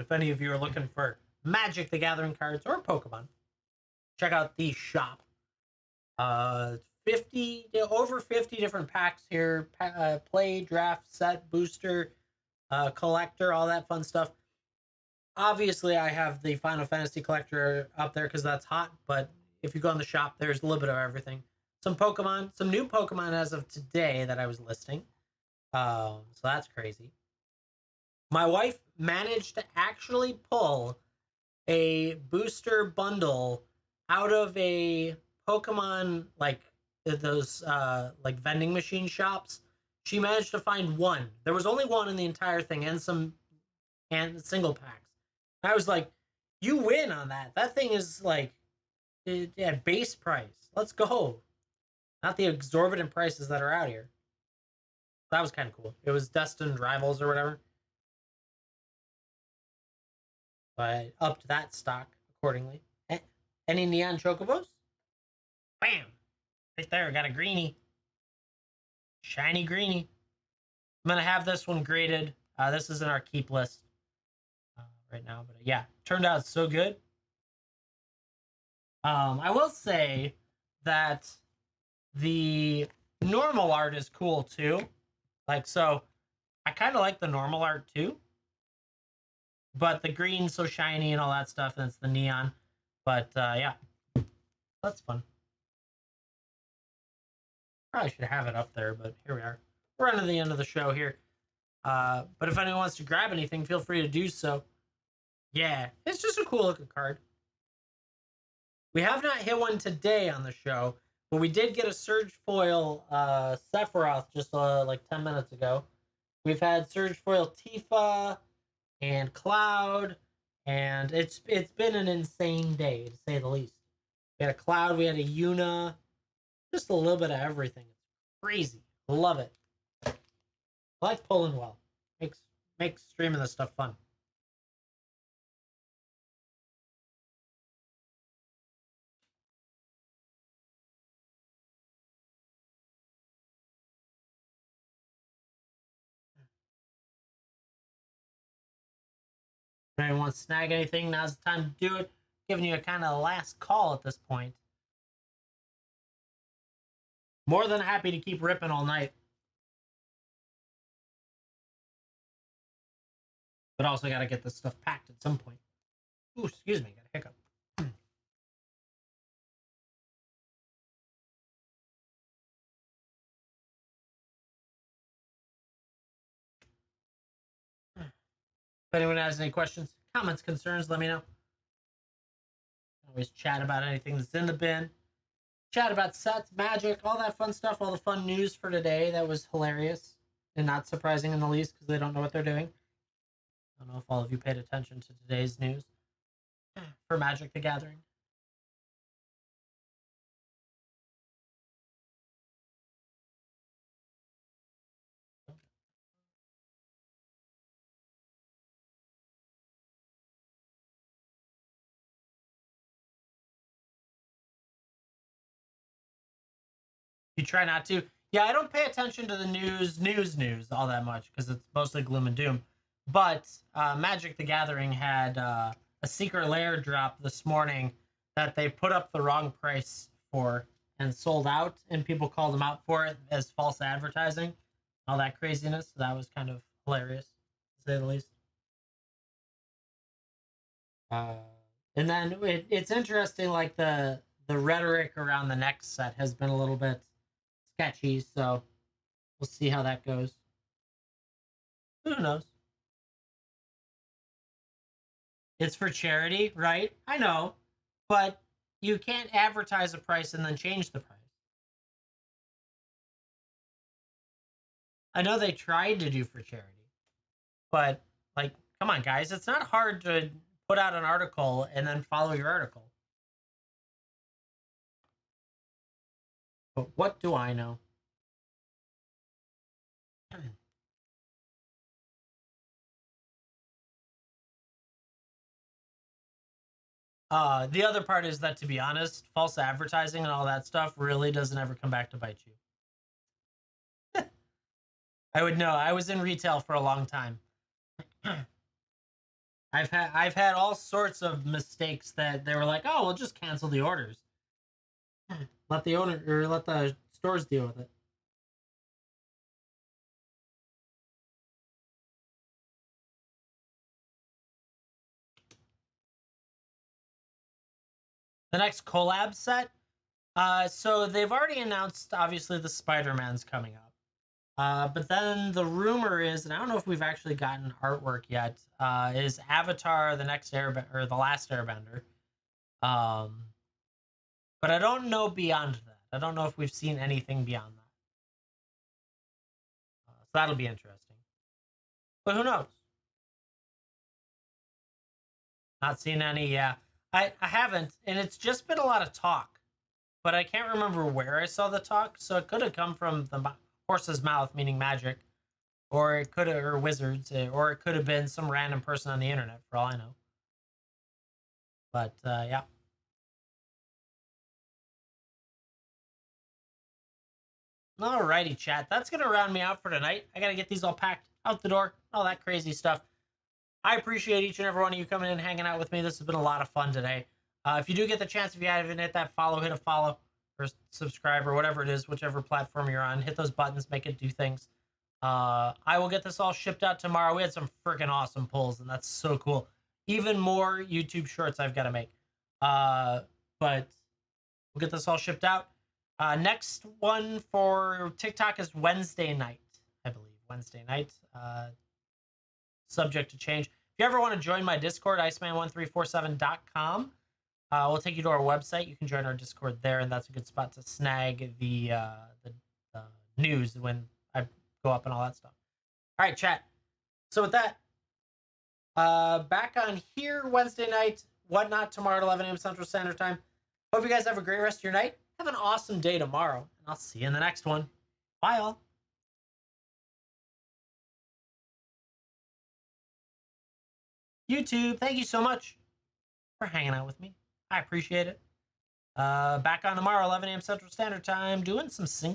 If any of you are looking for Magic the Gathering cards or Pokemon, check out the shop. 50 over 50 different packs here. Play, draft, set, booster, collector, all that fun stuff. Obviously, I have the Final Fantasy collector up there because that's hot. But if you go in the shop, there's a little bit of everything. Some Pokemon, some new Pokemon as of today that I was listing. So that's crazy. My wife managed to actually pull a booster bundle out of a Pokemon like those like vending machine shops. She managed to find one. There was only one in the entire thing, and some and single packs. I was like, "You win on that. That thing is like at base price. Let's go. Not the exorbitant prices that are out here." That was kind of cool. It was Destined Rivals or whatever. So I upped that stock accordingly. Any neon chocobos? Bam! Right there, got a greenie. Shiny greenie. I'm gonna have this one graded. This is in our keep list right now, but yeah, turned out so good. I will say that the normal art is cool too. Like, so I kind of like the normal art too, but the green's so shiny and all that stuff, and it's the neon. But yeah, that's fun. Probably should have it up there, but here we are. We're running to the end of the show here. But if anyone wants to grab anything, feel free to do so. Yeah, it's just a cool looking card. We have not hit one today on the show, but we did get a Surge Foil Sephiroth just like 10 minutes ago. We've had Surge Foil Tifa and Cloud, and it's been an insane day to say the least. We had a Cloud, we had a Yuna, just a little bit of everything. It's crazy. Love it. I like pulling well. Makes streaming this stuff fun. If anyone wants to snag anything, now's the time to do it. Giving you a kind of last call at this point. More than happy to keep ripping all night. But also got to get this stuff packed at some point. Ooh, excuse me, got a hiccup. If anyone has any questions, comments, concerns, let me know. Always chat about anything that's in the bin. Chat about sets, magic, all that fun stuff, all the fun news for today. That was hilarious and not surprising in the least because they don't know what they're doing. I don't know if all of you paid attention to today's news for Magic the Gathering. You try not to. Yeah, I don't pay attention to the news all that much because it's mostly gloom and doom. But Magic the Gathering had a secret lair drop this morning that they put up the wrong price for and sold out, and people called them out for it as false advertising. All that craziness. So that was kind of hilarious, to say the least. Uh, and then it's interesting, like the rhetoric around the next set has been a little bit sketchy. So we'll see how that goes. Who knows? It's for charity, right? I know, but you can't advertise a price and then change the price. I know they tried to do for charity, but like, come on, guys, it's not hard to put out an article and then follow your article. But what do I know? The other part is that, to be honest, false advertising and all that stuff really doesn't ever come back to bite you. I would know. I was in retail for a long time. I've had all sorts of mistakes that they were like, "Oh, we'll just cancel the orders. Let the owner or let the stores deal with it." The next collab set. So they've already announced, obviously, the Spider-Man's coming up. But then the rumor is, and I don't know if we've actually gotten artwork yet, is Avatar the next Airbender or the last Airbender. Um, but I don't know beyond that. I don't know if we've seen anything beyond that. So that'll be interesting. But who knows? Not seen any. Yeah, I haven't, and it's just been a lot of talk. But I can't remember where I saw the talk, so it could have come from the horse's mouth, meaning magic, or it could have, or wizards, or it could have been some random person on the internet, for all I know. But yeah. Alrighty, chat. That's gonna round me out for tonight. I gotta get these all packed out the door, all that crazy stuff. I appreciate each and every one of you coming in, hanging out with me. This has been a lot of fun today. If you do get the chance, if you haven't hit that follow, hit a follow or subscribe or whatever it is, whichever platform you're on. Hit those buttons, make it do things. I will get this all shipped out tomorrow. We had some freaking awesome pulls, and that's so cool. Even more YouTube shorts I've got to make. But we'll get this all shipped out. Next one for TikTok is Wednesday night, I believe. Wednesday night. Subject to change. If you ever want to join my Discord, iceman1347.com, we'll take you to our website. You can join our Discord there, and that's a good spot to snag the news when I go up and all that stuff. All right, chat. So with that, back on here Wednesday night, whatnot tomorrow at 11 a.m. Central Standard Time. Hope you guys have a great rest of your night. Have an awesome day tomorrow, and I'll see you in the next one. Bye, all. YouTube, thank you so much for hanging out with me. I appreciate it. Back on tomorrow, 11 a.m. Central Standard Time, doing some single